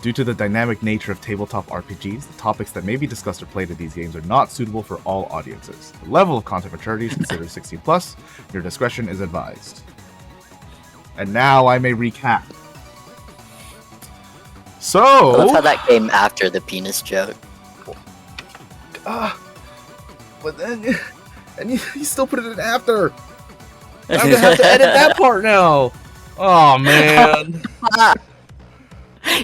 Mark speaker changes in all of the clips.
Speaker 1: Due to the dynamic nature of tabletop RPGs, the topics that may be discussed or played in these games are not suitable for all audiences. The level of content maturity is considered 16+. Your discretion is advised. And now I may recap. So...
Speaker 2: I love how that came after the penis joke.
Speaker 1: But then... And you still put it in after! I'm gonna have to edit that part now! Oh, man.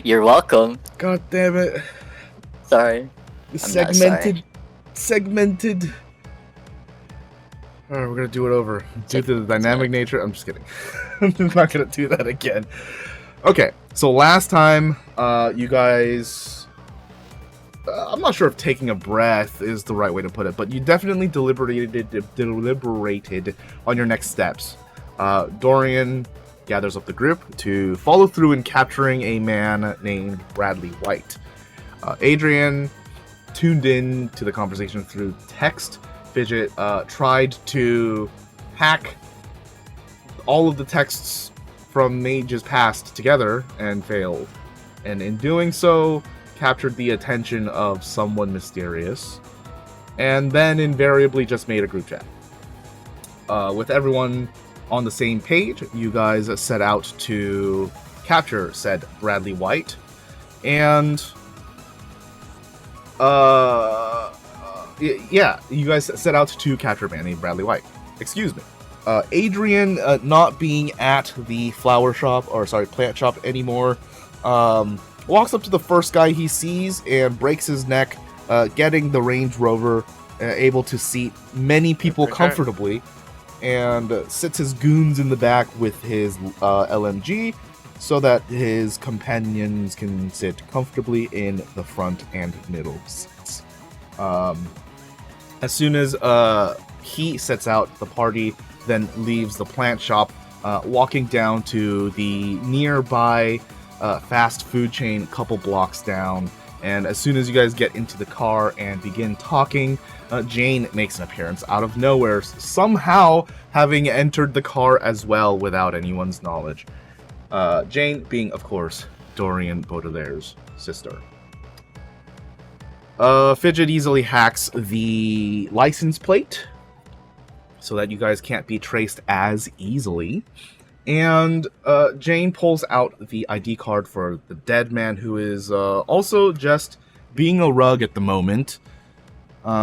Speaker 2: You're welcome.
Speaker 1: God damn it.
Speaker 2: Sorry.
Speaker 1: Segmented. Alright, we're gonna do it over. Due to the dynamic nature, I'm just kidding. I'm just not gonna do that again. Okay, so last time, you guys... I'm not sure if taking a breath is the right way to put it, but you definitely deliberated on your next steps. Dorian gathers up the group to follow through in capturing a man named Bradley White. Adrian tuned in to the conversation through text. Fidget tried to hack all of the texts from Mage's past together and failed. And in doing so, captured the attention of someone mysterious. And then invariably just made a group chat. With everyone on the same page, you guys set out to capture said Bradley White. And yeah, you guys set out to capture a man named Bradley White. Excuse me. Adrian, not being at the plant shop anymore, walks up to the first guy he sees and breaks his neck, getting the Range Rover able to seat many people comfortably, and sits his goons in the back with his LMG so that his companions can sit comfortably in the front and middle seats. As soon as he sets out, the party then leaves the plant shop, walking down to the nearby fast food chain a couple blocks down. And as soon as you guys get into the car and begin talking, Jane makes an appearance out of nowhere, somehow having entered the car as well without anyone's knowledge. Jane being, of course, Dorian Baudelaire's sister. Fidget easily hacks the license plate so that you guys can't be traced as easily. And Jane pulls out the ID card for the dead man, who is also just being a rug at the moment.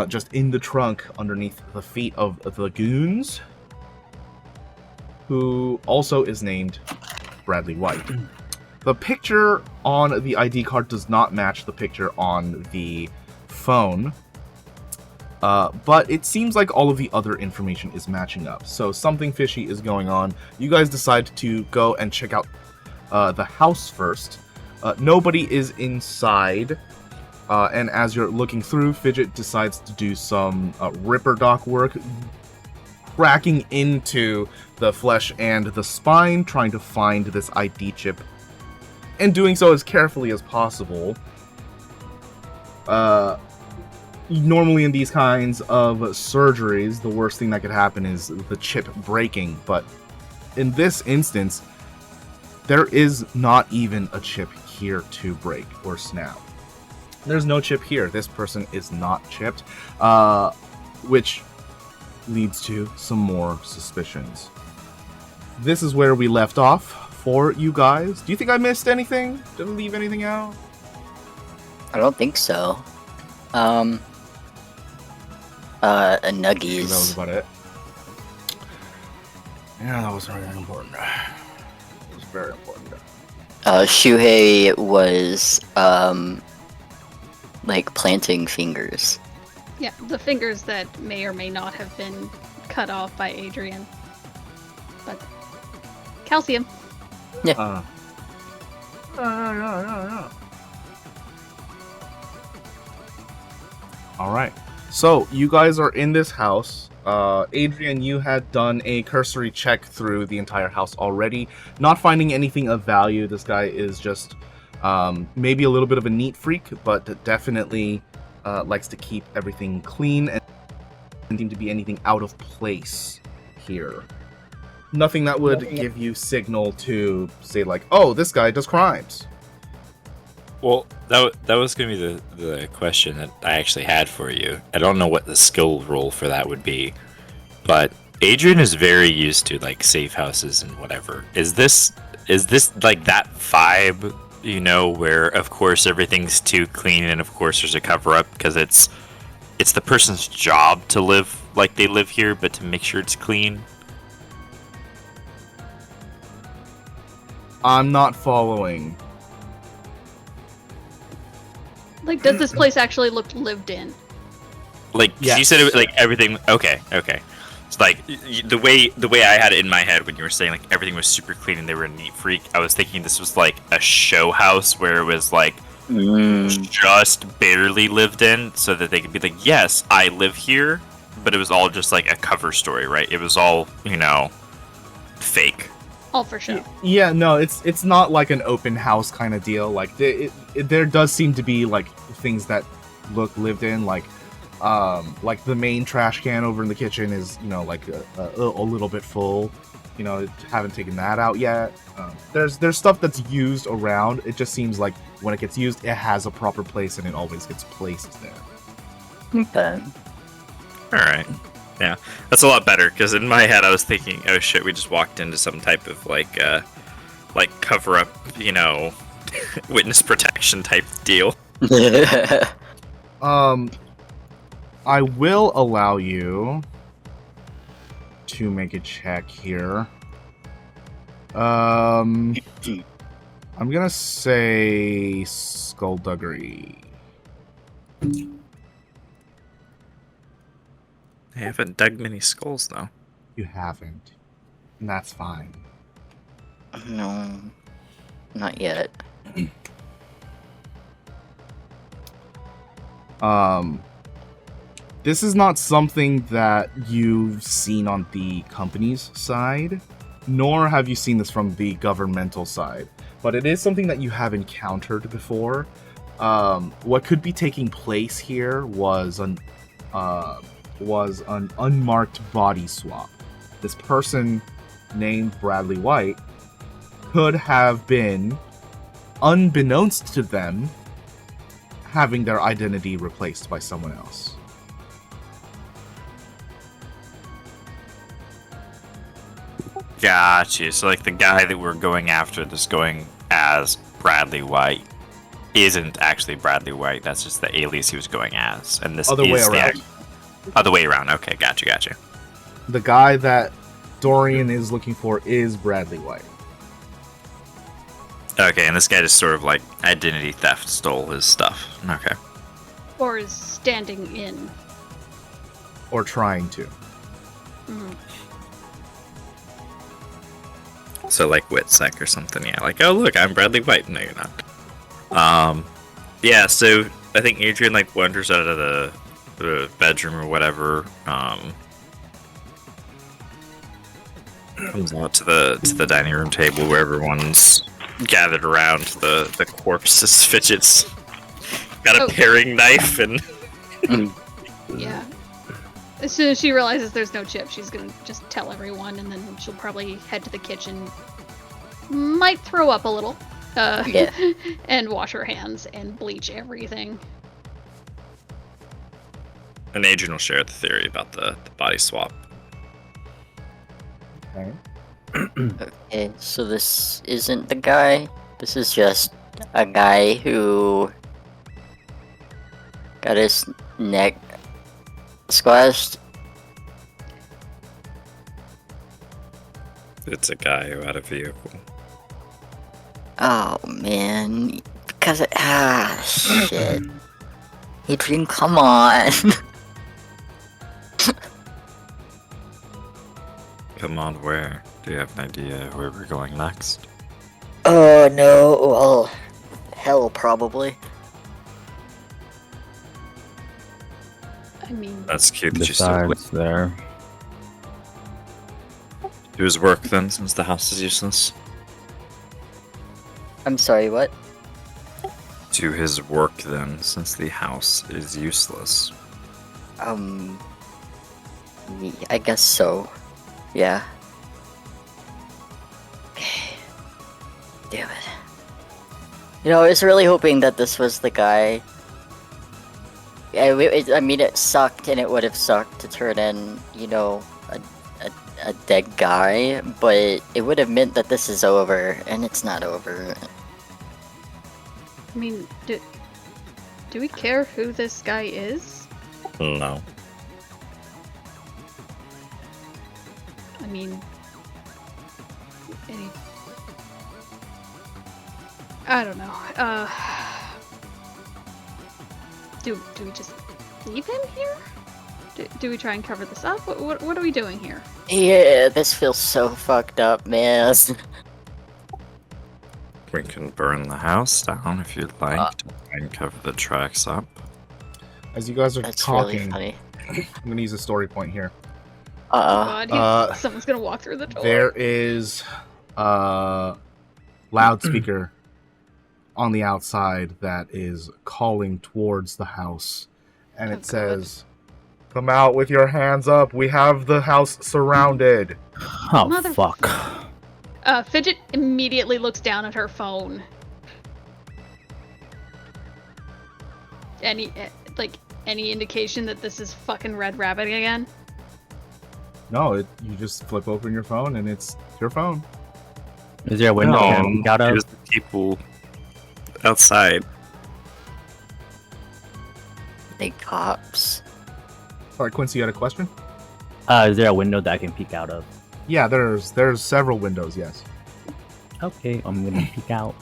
Speaker 1: Just in the trunk underneath the feet of the goons, who also is named Bradley White. The picture on the ID card does not match the picture on the phone, but it seems like all of the other information is matching up. So something fishy is going on. You guys decide to go and check out the house first. Nobody is inside. And as you're looking through, Fidget decides to do some Ripper Doc work, cracking into the flesh and the spine, trying to find this ID chip, and doing so as carefully as possible. Normally in these kinds of surgeries, the worst thing that could happen is the chip breaking, but in this instance, there is not even a chip here to break or snap. There's no chip here. This person is not chipped, which leads to some more suspicions. This is where we left off for you guys. Do you think I missed anything? Did I leave anything out?
Speaker 2: I don't think so. Nuggies.
Speaker 1: That was about it. Yeah, that was very important. It was very important.
Speaker 2: Shuhei was, like, planting fingers.
Speaker 3: Yeah, the fingers that may or may not have been cut off by Adrian. But calcium.
Speaker 2: Yeah.
Speaker 1: Alright. So, you guys are in this house. Adrian, you had done a cursory check through the entire house already. Not finding anything of value. This guy is just maybe a little bit of a neat freak, but definitely likes to keep everything clean and doesn't seem to be anything out of place here. Nothing that would give you signal to say like, oh, this guy does crimes.
Speaker 4: Well, that was going to be the question that I actually had for you. I don't know what the skill roll for that would be, but Adrian is very used to like safe houses and whatever. Is this like that vibe? You know, where of course everything's too clean, and of course there's a cover up because it's the person's job to live like they live here, but to make sure it's clean.
Speaker 1: I'm not following.
Speaker 3: Like, does this place actually look lived in?
Speaker 4: Like
Speaker 1: Yes.
Speaker 4: she said, it was like everything. Okay. It's like the way I had it in my head when you were saying like everything was super clean and they were a neat freak. I was thinking this was like a show house where it was like just barely lived in, so that they could be like, yes, I live here, but it was all just like a cover story, right? It was all fake.
Speaker 3: All for show.
Speaker 1: Yeah, no, it's not like an open house kind of deal. Like there does seem to be like things that look lived in, like the main trash can over in the kitchen is like a little bit full. Haven't taken that out yet. There's stuff that's used around. It just seems like when it gets used, it has a proper place and it always gets placed there.
Speaker 2: Okay.
Speaker 4: All right. Yeah, that's a lot better, because in my head I was thinking, oh shit, we just walked into some type of like cover up, witness protection type deal.
Speaker 1: I will allow you to make a check here. I'm gonna say skullduggery.
Speaker 4: I haven't dug many skulls though.
Speaker 1: You haven't, and that's fine.
Speaker 2: No, not yet.
Speaker 1: This is not something that you've seen on the company's side, nor have you seen this from the governmental side, but it is something that you have encountered before. What could be taking place here was an unmarked body swap. This person named Bradley White could have been, unbeknownst to them, having their identity replaced by someone else.
Speaker 4: Gotcha. So like the guy that we're going after that's going as Bradley White isn't actually Bradley White. That's just the alias he was going as, and this
Speaker 1: Other way
Speaker 4: is
Speaker 1: around.
Speaker 4: Other way around. Okay, gotcha.
Speaker 1: The guy that Dorian is looking for is Bradley White.
Speaker 4: Okay, and this guy just sort of like identity theft stole his stuff. Okay.
Speaker 3: Or is standing in.
Speaker 1: Or trying to.
Speaker 3: Mhm.
Speaker 4: So like Witsec or something, yeah. Like, oh look, I'm Bradley White. No, you're not. Yeah. So I think Adrian like wanders out of the bedroom or whatever. Comes out to the dining room table where everyone's gathered around the corpse's fidgets. Got a paring knife and.
Speaker 3: Yeah. As soon as she realizes there's no chip, she's gonna just tell everyone, and then she'll probably head to the kitchen. Might throw up a little.
Speaker 2: Yeah.
Speaker 3: And wash her hands and bleach everything.
Speaker 4: And Adrian will share the theory about the body swap.
Speaker 1: Okay.
Speaker 2: Okay, so this isn't the guy. This is just a guy who got his neck squashed.
Speaker 4: It's a guy who had a vehicle.
Speaker 2: Oh man, because shit. Adrian, come on.
Speaker 4: Come on, where? Do you have an idea where we're going next?
Speaker 2: Oh no, well, hell probably.
Speaker 3: I mean,
Speaker 4: That's cute that you still
Speaker 5: Besides there.
Speaker 4: do his work then, since the house is useless.
Speaker 2: I'm sorry, what?
Speaker 4: Do his work then, since the house is useless.
Speaker 2: I guess so. Yeah. Okay. Damn it. You know, I was really hoping that this was the guy. I mean, it sucked, and it would have sucked to turn in, you know, a dead guy, but it would have meant that this is over, and it's not over.
Speaker 3: I mean, do we care who this guy is?
Speaker 4: No.
Speaker 3: I mean, I don't know. Do we just leave him here? Do we try and cover this up? What are we doing here?
Speaker 2: Yeah, this feels so fucked up, man.
Speaker 4: We can burn the house down if you'd like to try and cover the tracks up.
Speaker 1: As you guys are
Speaker 2: That's
Speaker 1: talking,
Speaker 2: really funny.
Speaker 1: I'm gonna use a story point here.
Speaker 2: Uh-oh.
Speaker 3: God, someone's gonna walk through the door.
Speaker 1: There is a loudspeaker on the outside that is calling towards the house, and it says, "Come out with your hands up. We have the house surrounded."
Speaker 5: Oh, fuck.
Speaker 3: Fidget immediately looks down at her phone. Any indication that this is fucking Red Rabbit again?
Speaker 1: No, you just flip open your phone and it's your phone.
Speaker 5: Is there a window I can peek out of?
Speaker 4: There's the people outside.
Speaker 2: The cops.
Speaker 1: Sorry, Quincy, you had a question?
Speaker 5: Is there a window that I can peek out of?
Speaker 1: Yeah, there's several windows, yes.
Speaker 5: Okay, I'm gonna peek out.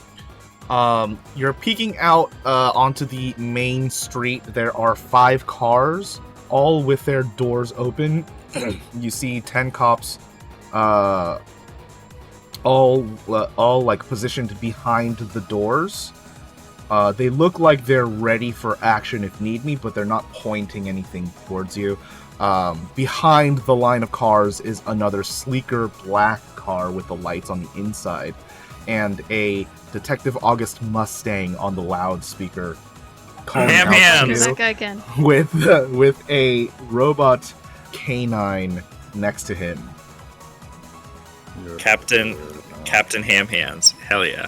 Speaker 1: You're peeking out onto the main street. There are 5 cars, all with their doors open. You see 10 cops, all like positioned behind the doors. They look like they're ready for action if need be, but they're not pointing anything towards you. Behind the line of cars is another sleeker black car with the lights on the inside, and a Detective August Mustang on the loudspeaker calling
Speaker 4: Ham
Speaker 1: out
Speaker 4: hands!
Speaker 1: to
Speaker 3: That guy again.
Speaker 1: with a robot canine next to him.
Speaker 4: Captain Ham Hands. Hell yeah.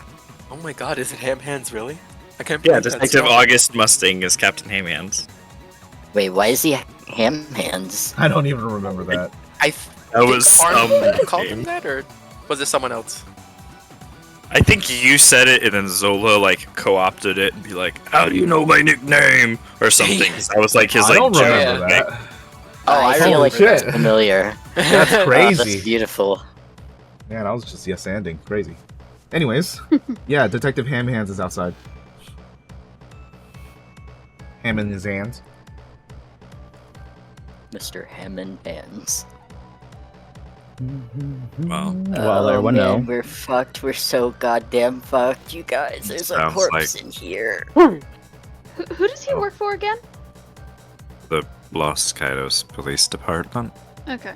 Speaker 6: Oh my god, is it Ham Hands really? I can't
Speaker 4: Yeah,
Speaker 6: believe that's
Speaker 4: Detective
Speaker 6: wrong.
Speaker 4: August Mustang is Captain Ham Hands.
Speaker 2: Wait, why is he ham hands?
Speaker 1: I don't even remember that.
Speaker 6: I
Speaker 4: That was
Speaker 6: Parm called him
Speaker 4: name.
Speaker 6: that, or was it someone else?
Speaker 4: I think you said it, and then Zola like co-opted it and be like, "How do you know my nickname?" or something. That was like his
Speaker 1: I
Speaker 4: like
Speaker 1: don't
Speaker 4: joke.
Speaker 1: remember
Speaker 6: Yeah.
Speaker 1: that.
Speaker 2: I feel
Speaker 1: holy
Speaker 2: like
Speaker 1: shit.
Speaker 2: that's familiar.
Speaker 1: That's
Speaker 2: Oh,
Speaker 1: crazy.
Speaker 2: that's beautiful.
Speaker 1: Man, I was just yes-anding. Crazy. Anyways, yeah, Detective Ham Hands is outside. Ham in his hands.
Speaker 2: Mr. Hammond Hands.
Speaker 4: Well,
Speaker 5: Well,
Speaker 2: oh,
Speaker 5: everyone
Speaker 2: man,
Speaker 5: know.
Speaker 2: we're fucked. We're so goddamn fucked, you guys. There's a
Speaker 4: Sounds
Speaker 2: corpse
Speaker 4: like-
Speaker 2: in here.
Speaker 3: Who does he work for again?
Speaker 4: the Los Kaitos Police Department.
Speaker 3: Okay.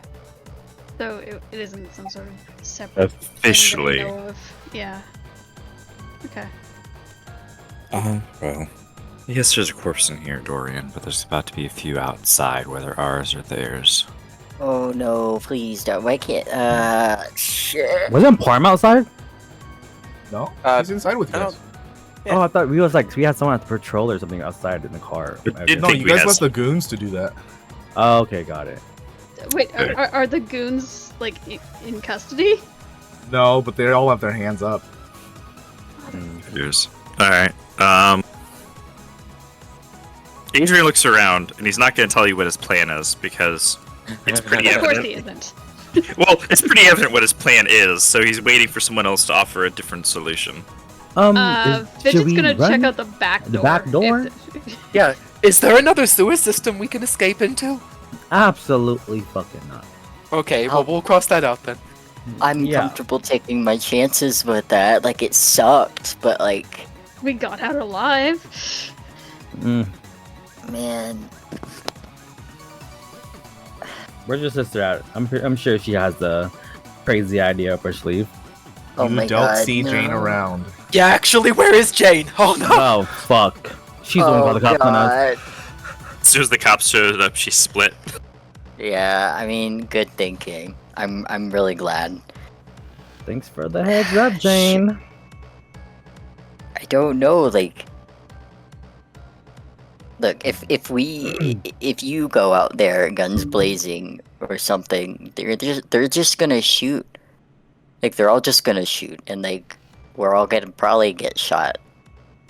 Speaker 3: So it isn't some sort of separate thing that we
Speaker 4: Officially.
Speaker 3: know of. Yeah. Okay.
Speaker 4: Well. Yes, there's a corpse in here, Dorian, but there's about to be a few outside, whether ours or theirs.
Speaker 2: Oh no, please don't. Why can't. Shit.
Speaker 5: Wasn't Parm outside?
Speaker 1: No,
Speaker 6: Uh,
Speaker 1: he's inside with you
Speaker 6: I
Speaker 1: guys.
Speaker 6: Yeah.
Speaker 5: Oh, I thought we had someone at the patrol or something outside in the car.
Speaker 4: It
Speaker 5: I
Speaker 4: did
Speaker 5: guess.
Speaker 1: No,
Speaker 4: think
Speaker 1: you
Speaker 4: we
Speaker 1: guys
Speaker 4: had
Speaker 1: left the goons to do that.
Speaker 5: Oh, okay, got it.
Speaker 3: Wait, are the goons, like, in custody?
Speaker 1: No, but they all have their hands up.
Speaker 4: Cheers. Alright, Adrian looks around, and he's not going to tell you what his plan is, because it's pretty
Speaker 3: Of course
Speaker 4: evident.
Speaker 3: he isn't.
Speaker 4: Well, it's pretty evident what his plan is, so he's waiting for someone else to offer a different solution.
Speaker 5: Should
Speaker 3: Fidget's
Speaker 5: we
Speaker 3: gonna
Speaker 5: run?
Speaker 3: check out the back door.
Speaker 5: The back door?
Speaker 6: Yeah. Is there another sewer system we can escape into?
Speaker 5: Absolutely fucking not.
Speaker 6: Okay, well, we'll cross that out then.
Speaker 2: I'm
Speaker 5: Yeah.
Speaker 2: comfortable taking my chances with that. Like, it sucked, but, like,
Speaker 3: We got out alive.
Speaker 5: Mm.
Speaker 2: man.
Speaker 5: Where's your sister at? I'm sure she has the crazy idea up her sleeve.
Speaker 2: Oh
Speaker 1: you
Speaker 2: my
Speaker 1: don't
Speaker 2: god.
Speaker 1: see
Speaker 2: no.
Speaker 1: Jane around.
Speaker 6: Yeah, actually, where is Jane? Oh no!
Speaker 5: Oh fuck. She's the one who called the cops on us.
Speaker 2: God.
Speaker 4: As soon as the cops showed up, she split.
Speaker 2: Yeah, I mean, good thinking. I'm really glad.
Speaker 5: Thanks for the heads up, Jane.
Speaker 2: I don't know. Like, look, if you go out there guns blazing or something, they're just gonna shoot. Like, they're all just gonna shoot, and like we're all gonna probably get shot.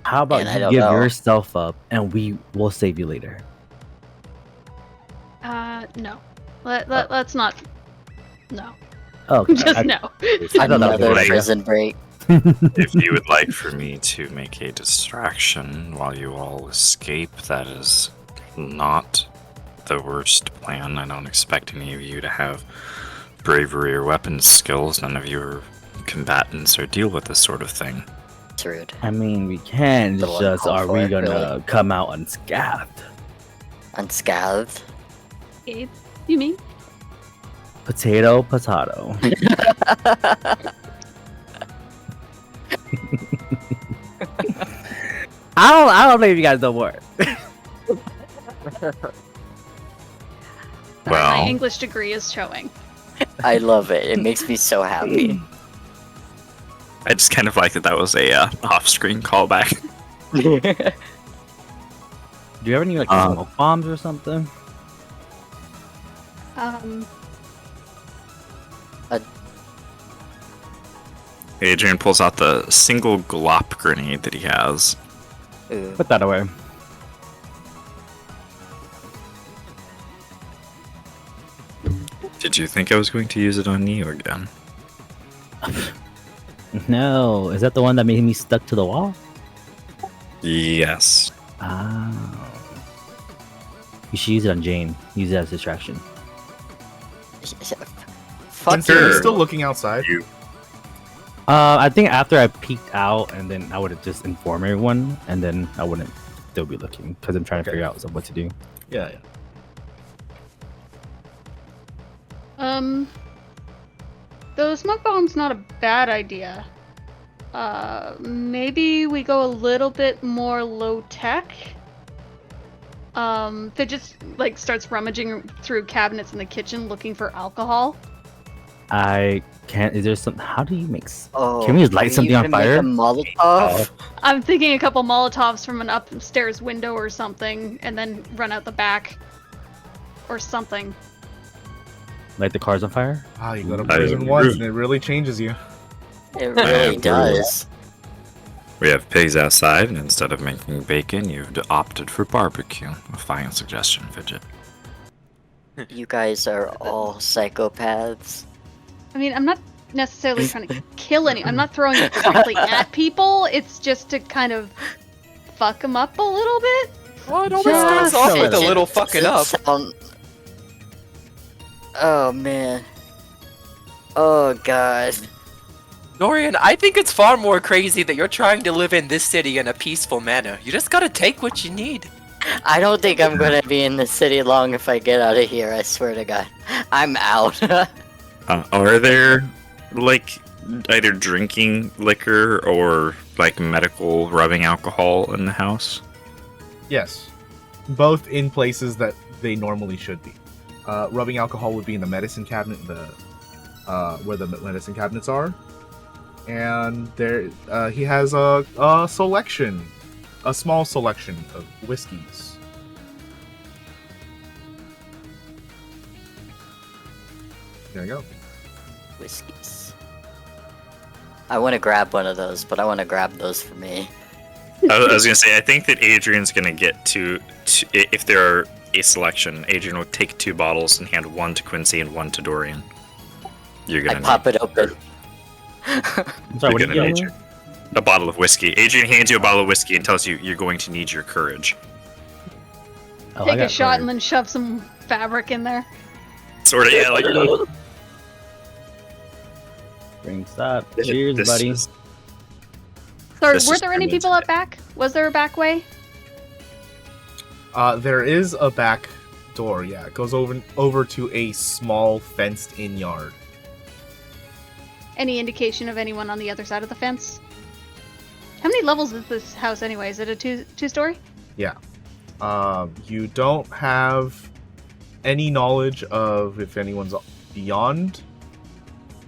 Speaker 5: How about
Speaker 2: And I
Speaker 5: you
Speaker 2: don't
Speaker 5: give
Speaker 2: know.
Speaker 5: yourself up and we will save you later?
Speaker 3: No. Let's not. No.
Speaker 5: Oh, okay.
Speaker 3: Just no.
Speaker 5: I thought that was
Speaker 2: Another
Speaker 5: right.
Speaker 2: prison break.
Speaker 4: If you would like for me to make a distraction while you all escape, that is not the worst plan. I don't expect any of you to have bravery or weapons skills. None of you are combatants or deal with this sort of thing.
Speaker 2: It's rude.
Speaker 5: I mean, we can,
Speaker 2: Little
Speaker 5: just
Speaker 2: uncalled
Speaker 5: are we
Speaker 2: for,
Speaker 5: gonna
Speaker 2: really.
Speaker 5: come out unscathed?
Speaker 2: Unscathed.
Speaker 3: Gabe, you mean?
Speaker 5: Potato, potato. I don't blame you guys no more.
Speaker 3: My
Speaker 4: Well,
Speaker 3: English degree is showing.
Speaker 2: I love it. It makes me so happy.
Speaker 4: I just kind of like that was a off-screen callback.
Speaker 5: Do you ever need like smoke bombs or something?
Speaker 4: Adrian pulls out the single glop grenade that he has.
Speaker 2: Ooh.
Speaker 5: Put that away.
Speaker 4: Did you think I was going to use it on you again?
Speaker 5: No, is that the one that made me stuck to the wall?
Speaker 4: Yes.
Speaker 5: Ah. You should use it on Jane. Use it as a distraction.
Speaker 2: Fuck
Speaker 1: Vincent, are you
Speaker 2: you.
Speaker 1: still looking outside?
Speaker 5: I think after I peeked out, and then I would have just informed everyone, and then I wouldn't still be looking because I'm trying to figure out what to do.
Speaker 1: Yeah.
Speaker 3: The smoke bomb's not a bad idea. Maybe we go a little bit more low tech. Fidget like starts rummaging through cabinets in the kitchen looking for alcohol.
Speaker 5: I can't. Is there some? How do you make?
Speaker 2: Oh,
Speaker 5: Can we just
Speaker 2: are
Speaker 5: light
Speaker 2: you
Speaker 5: something on
Speaker 2: gonna make
Speaker 5: fire?
Speaker 2: a Molotov?
Speaker 3: I'm thinking a couple Molotovs from an upstairs window or something, and then run out the back. Or something.
Speaker 5: Light the cars on fire?
Speaker 1: Wow, you go to
Speaker 4: That is
Speaker 1: prison once
Speaker 4: rude.
Speaker 1: and it really changes you.
Speaker 2: It really does.
Speaker 4: We have pigs outside, and instead of making bacon, you've opted for barbecue. A fine suggestion, Fidget.
Speaker 2: You guys are all psychopaths.
Speaker 3: I mean, I'm not necessarily trying to kill any. I'm not throwing it directly at people. It's just to kind of fuck them up a little bit.
Speaker 6: Well, it always starts off with a
Speaker 2: Fidget,
Speaker 6: little fucking
Speaker 2: does
Speaker 6: up.
Speaker 2: it sound- Oh man. Oh god.
Speaker 6: Dorian, I think it's far more crazy that you're trying to live in this city in a peaceful manner. You just gotta take what you need.
Speaker 2: I don't think I'm gonna be in the city long if I get out of here, I swear to god. I'm out.
Speaker 4: Are there, like, either drinking liquor or, like, medical rubbing alcohol in the house?
Speaker 1: Yes. Both in places that they normally should be. Rubbing alcohol would be in the medicine cabinet, where the medicine cabinets are. And there, he has a selection, a small selection of whiskeys. There you go.
Speaker 2: Whiskeys. I want to grab one of those, but I want to grab those for me.
Speaker 4: I was gonna say, I think that Adrian's gonna get to if there are a selection, Adrian will take 2 bottles and hand one to Quincy and one to Dorian. You're
Speaker 2: I
Speaker 4: gonna
Speaker 2: pop it open.
Speaker 5: I'm sorry,
Speaker 4: You're
Speaker 5: what are
Speaker 4: gonna
Speaker 5: you
Speaker 4: need
Speaker 5: doing?
Speaker 4: a bottle of whiskey. Adrian hands you a bottle of whiskey and tells you you're going to need your courage.
Speaker 5: Oh, I
Speaker 3: Take a
Speaker 5: got
Speaker 3: shot
Speaker 5: courage.
Speaker 3: and then shove some fabric in there.
Speaker 4: Sort of, yeah, like.
Speaker 5: Drinks up. Cheers,
Speaker 4: this
Speaker 5: buddy.
Speaker 4: is-
Speaker 3: Sorry,
Speaker 4: This
Speaker 3: were
Speaker 4: is
Speaker 3: there any
Speaker 4: pretty
Speaker 3: people
Speaker 4: much
Speaker 3: out back? Was there a back way?
Speaker 1: There is a back door. Yeah, it goes over to a small fenced-in yard.
Speaker 3: Any indication of anyone on the other side of the fence? How many levels is this house anyway? Is it a two-story?
Speaker 1: Yeah. You don't have any knowledge of if anyone's beyond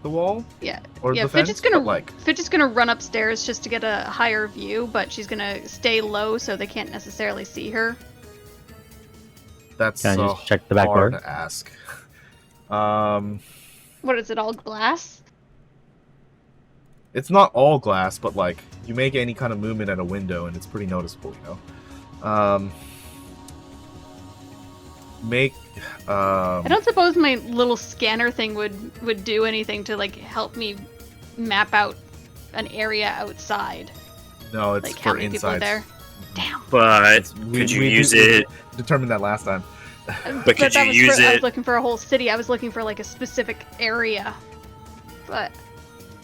Speaker 1: the wall
Speaker 3: Yeah.
Speaker 1: or
Speaker 3: Yeah,
Speaker 1: the fence.
Speaker 3: Fidget's gonna
Speaker 1: but, like,
Speaker 3: Fidget's gonna run upstairs just to get a higher view, but she's gonna stay low so they can't necessarily see her.
Speaker 1: that's
Speaker 5: Can I just check the back
Speaker 1: hard
Speaker 5: door?
Speaker 1: to ask.
Speaker 3: What is it, all glass?
Speaker 1: It's not all glass, but like you make any kind of movement at a window, and it's pretty noticeable. You know. Make.
Speaker 3: I don't suppose my little scanner thing would do anything to like help me map out an area outside.
Speaker 1: No, it's
Speaker 3: Like how
Speaker 1: for
Speaker 3: many people are
Speaker 1: inside.
Speaker 3: there? Damn.
Speaker 4: But
Speaker 1: We-
Speaker 4: could you
Speaker 1: we
Speaker 4: use
Speaker 1: did-
Speaker 4: it?
Speaker 1: Determined that last time.
Speaker 4: But could you use
Speaker 3: I was
Speaker 4: it?
Speaker 3: looking for a whole city. I was looking for like a specific area. But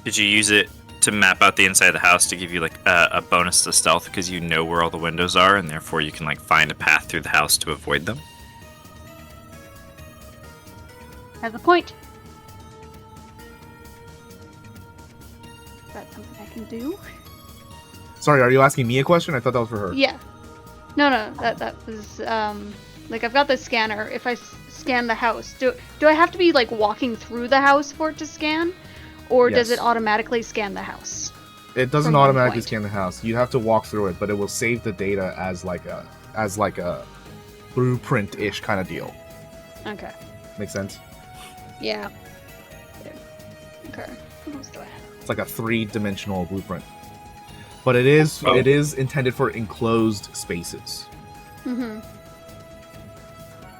Speaker 4: Could you use it to map out the inside of the house to give you like a bonus to stealth because you know where all the windows are and therefore you can like find a path through the house to avoid them?
Speaker 3: has a point. Is that something I can do?
Speaker 1: Sorry, are you asking me a question? I thought that was for her.
Speaker 3: Yeah. No, that was like I've got the scanner. If I scan the house, do I have to be like walking through the house for it to scan, or does
Speaker 1: Yes.
Speaker 3: it automatically scan the house?
Speaker 1: It doesn't
Speaker 3: From one
Speaker 1: automatically
Speaker 3: point.
Speaker 1: scan the house. You have to walk through it, but it will save the data as like a blueprint-ish kind of deal.
Speaker 3: Okay.
Speaker 1: Make sense?
Speaker 3: Yeah. Okay. What else do I have?
Speaker 1: It's like a 3-dimensional blueprint. But it is intended for enclosed spaces.
Speaker 3: Mm-hmm.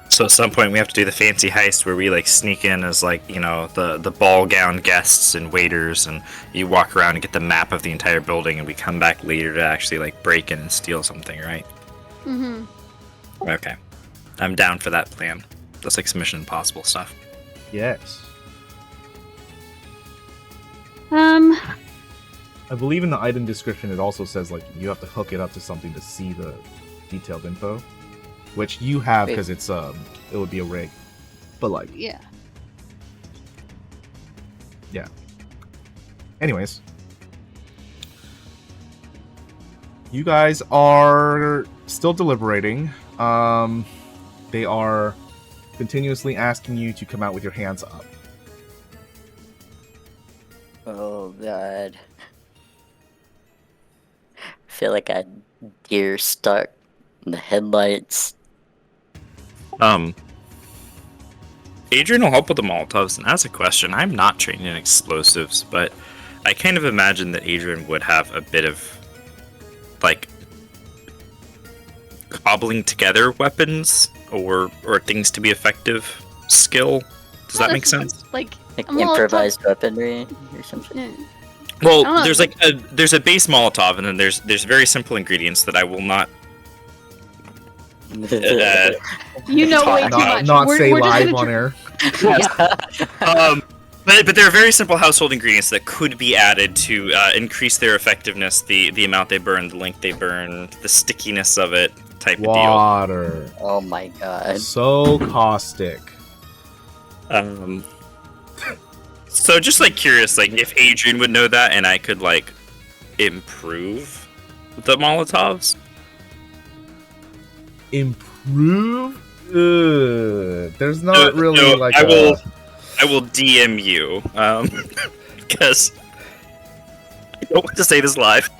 Speaker 4: So at some point we have to do the fancy heist where we like sneak in as like, you know, the ball gown guests and waiters, and you walk around and get the map of the entire building, and we come back later to actually like break in and steal something, right?
Speaker 3: Mm-hmm.
Speaker 4: Okay. I'm down for that plan. That's like some Mission Impossible stuff.
Speaker 1: Yes.
Speaker 3: I
Speaker 1: I believe in the item description it also says like you have to hook it up to something to see the detailed info, which you have
Speaker 2: Wait.
Speaker 1: because it's it would be a rig. But like,
Speaker 3: yeah.
Speaker 1: anyways, you guys are still deliberating. They are continuously asking you to come out with your hands up.
Speaker 2: Oh god. I feel like a deer stuck in the headlights.
Speaker 4: Adrian will help with the Molotovs and ask a question. I'm not trained in explosives, but I kind of imagine that Adrian would have a bit of like cobbling together weapons or things to be effective skill. Does that make sense?
Speaker 3: Like
Speaker 2: Like
Speaker 3: a Molotov-
Speaker 2: improvised weaponry or something.
Speaker 3: Yeah.
Speaker 4: Well,
Speaker 3: I don't know.
Speaker 4: there's a base Molotov, and then there's very simple ingredients that I will not.
Speaker 3: You know way too much.
Speaker 1: Not
Speaker 3: We're-
Speaker 1: say
Speaker 3: we're just
Speaker 1: live
Speaker 3: gonna
Speaker 1: on
Speaker 3: tr-
Speaker 1: air.
Speaker 4: But there are very simple household ingredients that could be added to increase their effectiveness, the amount they burn, the length they burn, the stickiness of it, type of
Speaker 1: Water.
Speaker 2: Oh my god.
Speaker 1: So caustic.
Speaker 4: deal. So just like curious, like if Adrian would know that, and I could like improve the Molotovs.
Speaker 1: Improve? There's not really
Speaker 4: No,
Speaker 1: like
Speaker 4: I
Speaker 1: a...
Speaker 4: will DM you because I don't want to say this live.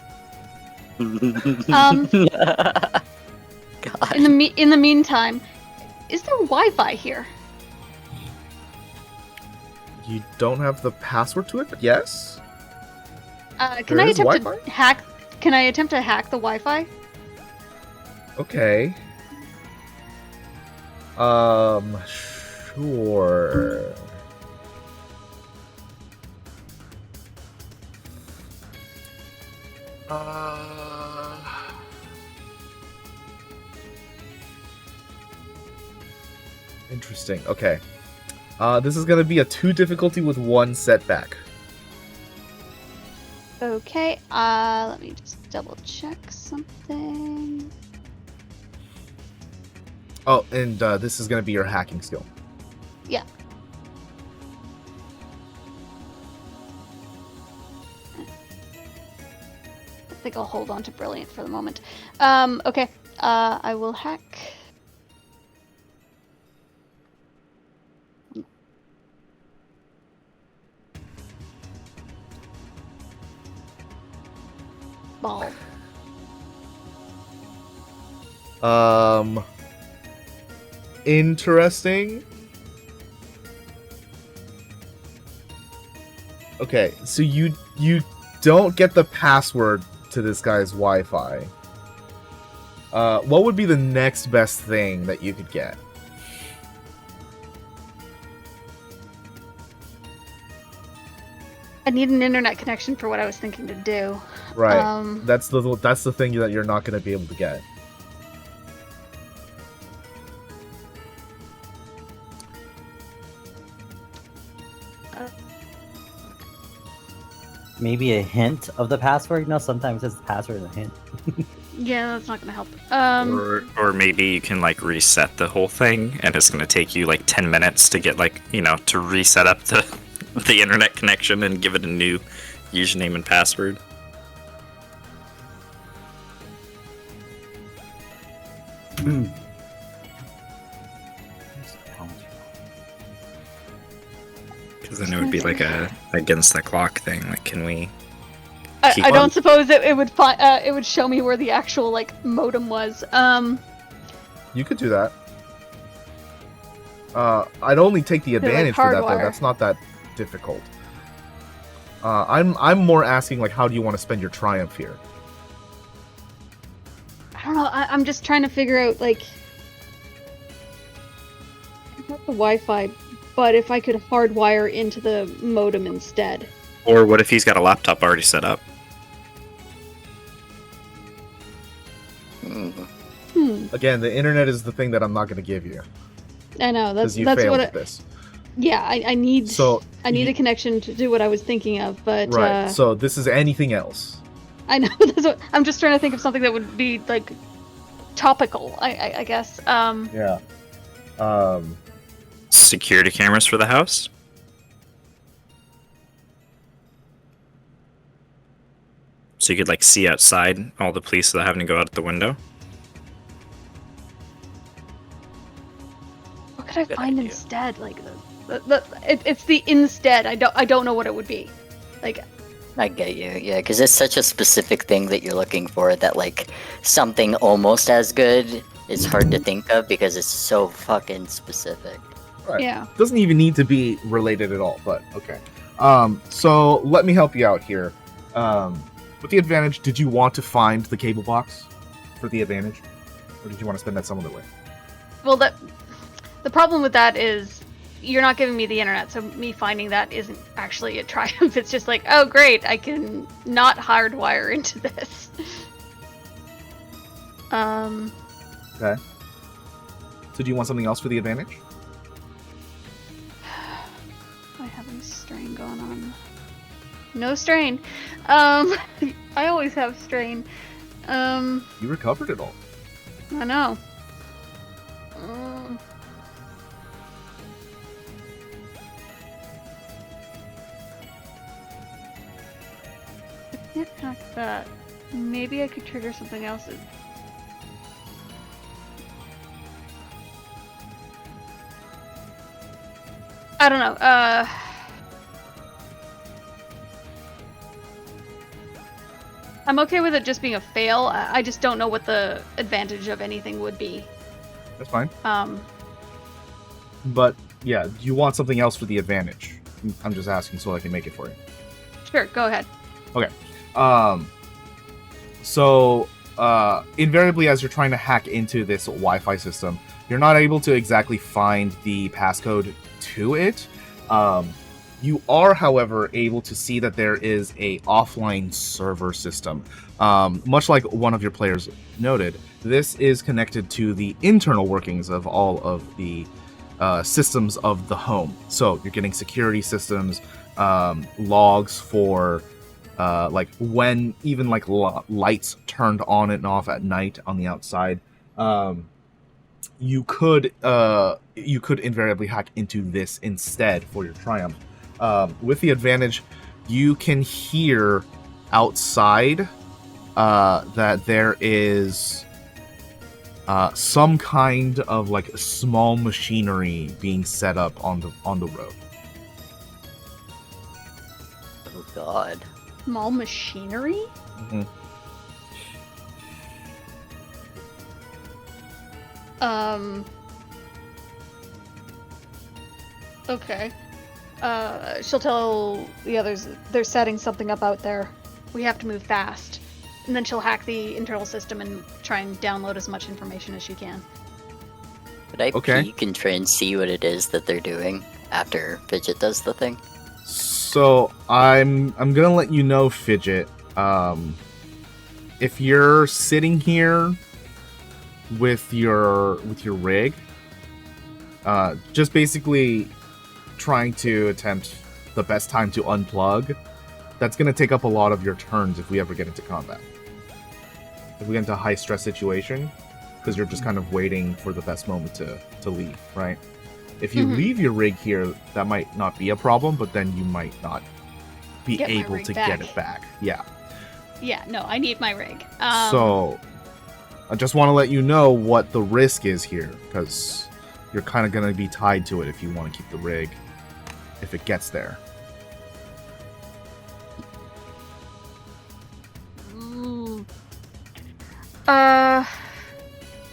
Speaker 3: God. In the meantime, is there Wi-Fi here?
Speaker 1: You don't have the password to it, but yes?
Speaker 3: Can
Speaker 1: There
Speaker 3: I
Speaker 1: is
Speaker 3: attempt
Speaker 1: Wi-Fi?
Speaker 3: to hack? Can I attempt to hack the Wi-Fi?
Speaker 1: Okay. Sure. Interesting. Okay. This is gonna be a 2 difficulty with 1 setback.
Speaker 3: Okay. Let me just double check something.
Speaker 1: Oh, and this is gonna be your hacking skill.
Speaker 3: Yeah. I think I'll hold on to Brilliant for the moment. Okay. I will hack. ball.
Speaker 1: Interesting. Okay, so you don't get the password to this guy's Wi-Fi. What would be the next best thing that you could get?
Speaker 3: I need an internet connection for what I was thinking to do.
Speaker 1: Right. That's the thing that you're not going to be able to get.
Speaker 7: Maybe a hint of the password. You know, sometimes it's the password and a hint.
Speaker 3: Yeah, that's not gonna help.
Speaker 4: Or maybe you can like reset the whole thing, and it's gonna take you like 10 minutes to get like to reset up the internet connection and give it a new username and password. Because then it would be like a against the clock thing. Like, can we?
Speaker 3: I don't suppose it would show me where the actual like modem was.
Speaker 1: You could do that. I'd only take the advantage for that though.
Speaker 3: hardwire.
Speaker 1: That's not that difficult. I'm more asking like, how do you want to spend your triumph here?
Speaker 3: I don't know. I'm just trying to figure out like not the Wi-Fi, but if I could hardwire into the modem instead.
Speaker 4: Or what if he's got a laptop already set up?
Speaker 1: Again, the internet is the thing that I'm not going to give you.
Speaker 3: I know that's
Speaker 1: You
Speaker 3: that's
Speaker 1: failed
Speaker 3: what
Speaker 1: at this.
Speaker 3: Yeah, I need
Speaker 1: So
Speaker 3: a connection to do what I was thinking of, but
Speaker 1: right. So this is anything else.
Speaker 3: I know that's what I'm just trying to think of something that would be like topical. I guess.
Speaker 1: Yeah.
Speaker 4: Security cameras for the house? So you could like see outside all the police without having to go out the window?
Speaker 3: What could I
Speaker 6: Good
Speaker 3: find
Speaker 6: idea.
Speaker 3: instead? Like it's the instead. I don't know what it would be. Like
Speaker 2: I get you, yeah, because it's such a specific thing that you're looking for that, like, something almost as good is hard to think of because it's so fucking specific.
Speaker 1: Right.
Speaker 3: yeah.
Speaker 1: Doesn't even need to be related at all, but okay. So let me help you out here. With the advantage, did you want to find the cable box for the advantage? Or did you want to spend that some other way?
Speaker 3: Well, the problem with that is you're not giving me the internet, so me finding that isn't actually a triumph. It's just like, oh great, I can not hardwire into this.
Speaker 1: Okay. So do you want something else for the advantage?
Speaker 3: I have any strain going on. No strain. I always have strain.
Speaker 1: You recovered it all.
Speaker 3: I know. I can't hack that. Maybe I could trigger something else. I don't know. I'm okay with it just being a fail. I just don't know what the advantage of anything would be.
Speaker 1: That's fine.
Speaker 3: Um,
Speaker 1: But yeah, do you want something else for the advantage? I'm just asking so I can make it for you.
Speaker 3: sure, go ahead.
Speaker 1: Okay. So invariably, as you're trying to hack into this Wi-Fi system, you're not able to exactly find the passcode to it. You are, however, able to see that there is a offline server system. Much like one of your players noted, this is connected to the internal workings of all of the systems of the home. So you're getting security systems, logs for like when even like lights turned on and off at night on the outside. You could invariably hack into this instead for your triumph. With the advantage, you can hear outside that there is some kind of like small machinery being set up on the road.
Speaker 2: Oh god.
Speaker 3: Small machinery? Okay. She'll tell the others they're setting something up out there. We have to move fast. And then she'll hack the internal system and try and download as much information as she can.
Speaker 2: Could I
Speaker 1: Okay.
Speaker 2: peek and try and see what it is that they're doing after Fidget does the thing?
Speaker 1: So I'm gonna let you know, Fidget. If you're sitting here with your rig, just basically trying to attempt the best time to unplug, that's gonna take up a lot of your turns if we ever get into combat. If we get into a high stress situation, because you're just kind of waiting for the best moment to leave, right? If you leave your rig here, that might not be a problem, but then you might not be
Speaker 3: Get my
Speaker 1: able
Speaker 3: rig
Speaker 1: to
Speaker 3: back.
Speaker 1: get it back. Yeah.
Speaker 3: Yeah, no, I need my rig.
Speaker 1: So, I just want to let you know what the risk is here, because you're kind of going to be tied to it if you want to keep the rig, if it gets there.
Speaker 3: Ooh.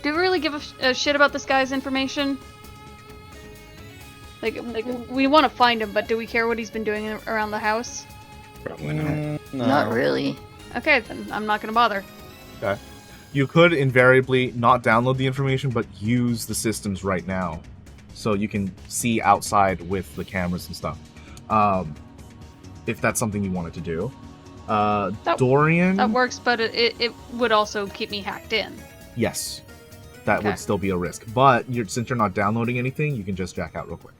Speaker 3: Do we really give a shit about this guy's information? Like we want to find him, but do we care what he's been doing around the house?
Speaker 4: Probably not.
Speaker 2: Not really.
Speaker 3: Okay, then I'm not gonna bother.
Speaker 1: Okay. You could invariably not download the information, but use the systems right now, so you can see outside with the cameras and stuff. If that's something you wanted to do. Dorian.
Speaker 3: That works, but it would also keep me hacked in.
Speaker 1: Yes, that
Speaker 3: Okay.
Speaker 1: would still be a risk. But since you're not downloading anything, you can just jack out real quick.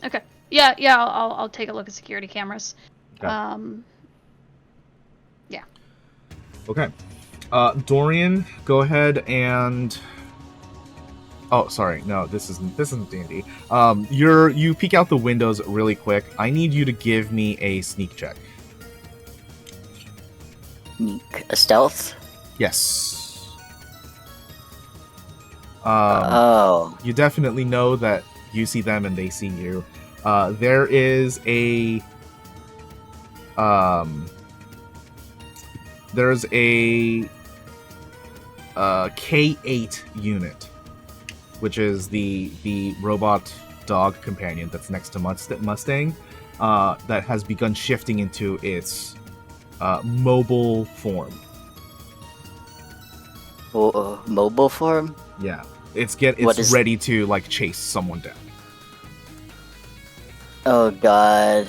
Speaker 3: Okay. Yeah. I'll take a look at security cameras.
Speaker 1: Okay.
Speaker 3: Yeah.
Speaker 1: Okay. Dorian, go ahead and. Oh, sorry. No, this isn't D&D. You peek out the windows really quick. I need you to give me a sneak check.
Speaker 2: A stealth?
Speaker 1: Yes.
Speaker 2: Oh.
Speaker 1: You definitely know that you see them and they see you. There is there's a K8 unit, which is the robot dog companion that's next to Mustang, that has begun shifting into its mobile form.
Speaker 2: Mobile form?
Speaker 1: Yeah, it's
Speaker 2: What is-
Speaker 1: ready to like chase someone down.
Speaker 2: Oh god.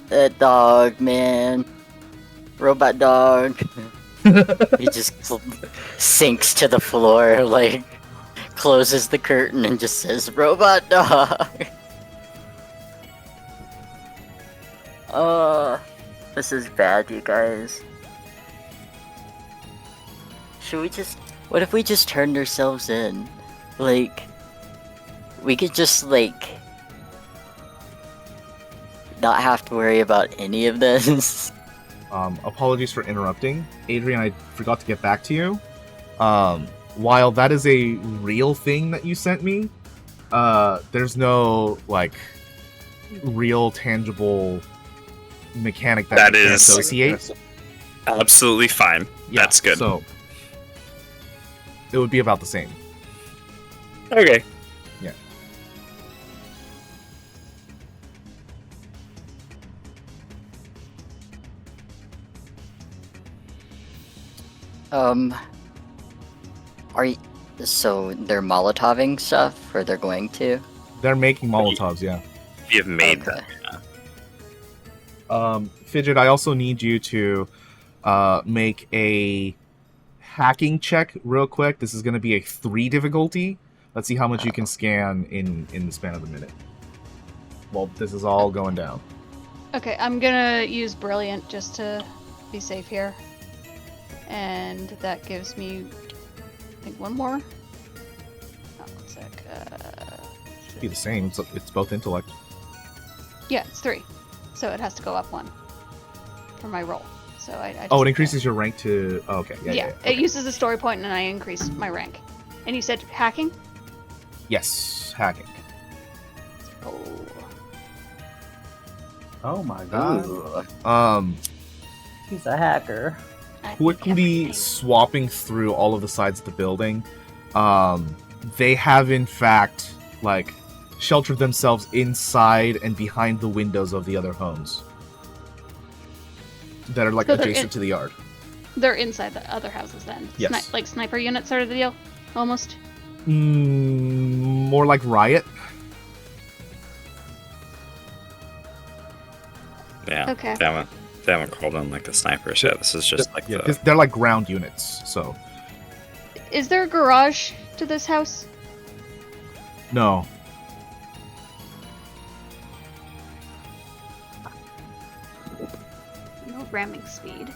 Speaker 2: That dog, man. Robot dog. He just sinks to the floor, like, closes the curtain and just says, "Robot dog." This is bad, you guys. What if we just turned ourselves in? Like, we could just, like, not have to worry about any of this.
Speaker 1: Apologies for interrupting. Adrian, I forgot to get back to you. While that is a real thing that you sent me, there's no, like, real tangible mechanic that
Speaker 8: That
Speaker 1: you can
Speaker 8: is
Speaker 1: associate.
Speaker 8: absolutely fine.
Speaker 1: Yeah,
Speaker 8: That's good.
Speaker 1: So, it would be about the same.
Speaker 8: Okay.
Speaker 1: Yeah.
Speaker 2: So they're Molotoving stuff, or they're going to?
Speaker 1: They're making Molotovs, yeah.
Speaker 8: You have made
Speaker 2: Okay.
Speaker 8: that.
Speaker 1: Fidget, I also need you to make a hacking check real quick. This is going to be a 3 difficulty. Let's see how much you can scan in the span of a minute. Well, this is all going down.
Speaker 3: Okay, I'm gonna use Brilliant just to be safe here. And that gives me, I think, one more. Oh, 1 sec.
Speaker 1: Should be the same. It's both intellect.
Speaker 3: Yeah, it's 3. So it has to go up 1 for my roll. So I just,
Speaker 1: Oh, it increases your rank to... Oh, okay. Yeah.
Speaker 3: It
Speaker 1: Okay.
Speaker 3: uses a story point and I increase my rank. And you said hacking?
Speaker 1: Yes, hacking.
Speaker 3: Oh.
Speaker 7: Oh my god.
Speaker 2: Ooh.
Speaker 7: He's a hacker.
Speaker 3: I think
Speaker 1: Quickly
Speaker 3: everything-
Speaker 1: swapping through all of the sides of the building, they have in fact like sheltered themselves inside and behind the windows of the other homes that are like
Speaker 3: So they're
Speaker 1: adjacent to the yard.
Speaker 3: They're inside the other houses then.
Speaker 1: Yes.
Speaker 3: Like sniper unit sort of the deal, almost.
Speaker 1: More like riot.
Speaker 8: Yeah.
Speaker 3: Okay.
Speaker 8: They haven't called in like the snipers yet. This is just like
Speaker 1: Yeah,
Speaker 8: the.
Speaker 1: 'cause they're like ground units. So
Speaker 3: Is there a garage to this house?
Speaker 1: no.
Speaker 3: No ramming speed.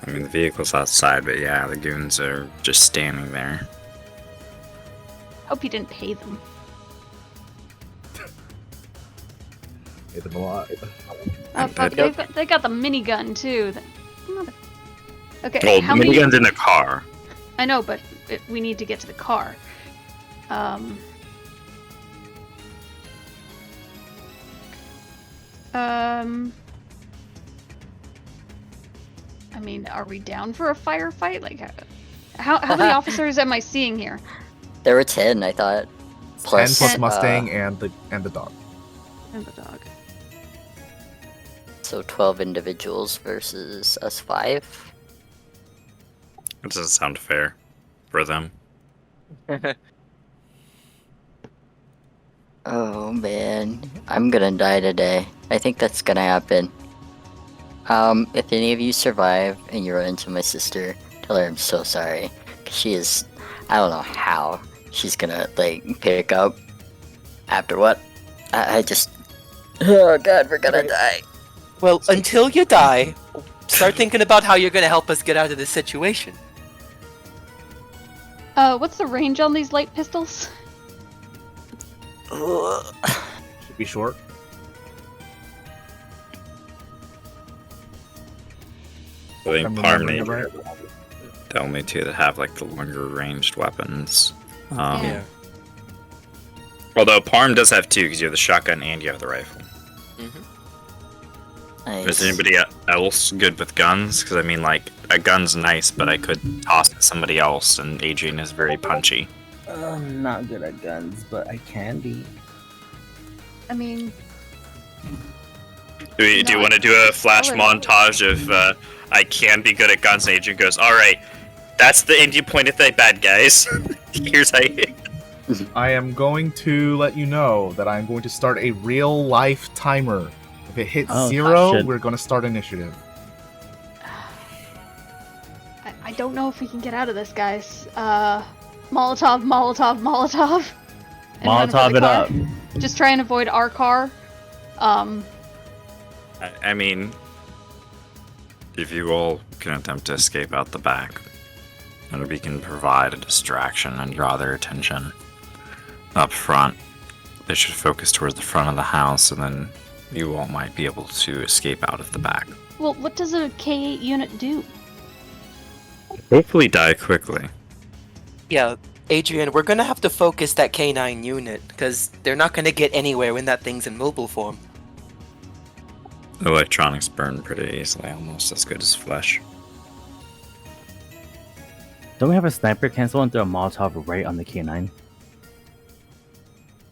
Speaker 8: I mean, the vehicle's outside, but yeah, the goons are just standing there.
Speaker 3: Hope you didn't pay them.
Speaker 1: Hit them a lot.
Speaker 3: Oh
Speaker 8: And
Speaker 3: fuck!
Speaker 8: that-
Speaker 3: They got the minigun too. Okay,
Speaker 8: Well,
Speaker 3: how
Speaker 8: the
Speaker 3: many?
Speaker 8: minigun's in the car.
Speaker 3: I know, but we need to get to the car. I mean, are we down for a firefight? Like, how many officers am I seeing here?
Speaker 2: There were 10, I thought.
Speaker 1: 10 plus
Speaker 3: Plus,
Speaker 1: Mustang and the dog.
Speaker 3: And the dog.
Speaker 2: So 12 individuals versus us 5.
Speaker 8: It doesn't sound fair for them.
Speaker 2: Oh man, I'm gonna die today. I think that's gonna happen. If any of you survive and you run into my sister, tell her I'm so sorry. 'Cause she is, I don't know how she's gonna like pick up after what. I just, oh god, we're gonna die.
Speaker 6: Well, until you die, start thinking about how you're gonna help us get out of this situation.
Speaker 3: What's the range on these light pistols?
Speaker 1: Should be short.
Speaker 8: I think
Speaker 1: I'm
Speaker 8: Parm
Speaker 1: remembering
Speaker 8: and
Speaker 1: it
Speaker 8: Adrian are the only two that have like the longer ranged weapons.
Speaker 3: Yeah.
Speaker 8: Although Parm does have 2 because you have the shotgun and you have the rifle.
Speaker 2: Nice.
Speaker 8: Is anybody else good with guns? Because I mean, like, a gun's nice, but I could toss it to somebody else, and Adrian is very punchy.
Speaker 5: I'm not good at guns, but I can be.
Speaker 3: I mean,
Speaker 8: Do you
Speaker 3: No,
Speaker 8: want to do a flash
Speaker 3: I'll
Speaker 8: montage of I can be good at guns, and Adrian goes, alright, that's the end you point at the bad guys. Here's how you...
Speaker 1: I am going to let you know that I'm going to start a real life timer. If it hits
Speaker 5: Oh,
Speaker 1: 0,
Speaker 5: shit.
Speaker 1: we're going to start initiative.
Speaker 3: I don't know if we can get out of this, guys. Molotov, Molotov, Molotov. And run for
Speaker 5: Molotov
Speaker 3: the
Speaker 5: it
Speaker 3: car.
Speaker 5: up.
Speaker 3: Just try and avoid our car.
Speaker 8: I mean, if you all can attempt to escape out the back, and we can provide a distraction and draw their attention up front, they should focus towards the front of the house, and then you all might be able to escape out of the back.
Speaker 3: Well, what does a K8 unit do?
Speaker 8: Hopefully die quickly.
Speaker 6: Yeah, Adrian, we're gonna have to focus that K9 unit, because they're not gonna get anywhere when that thing's in mobile form.
Speaker 8: Electronics burn pretty easily, almost as good as flesh.
Speaker 5: Don't we have a sniper cancel and throw a Molotov right on the K9?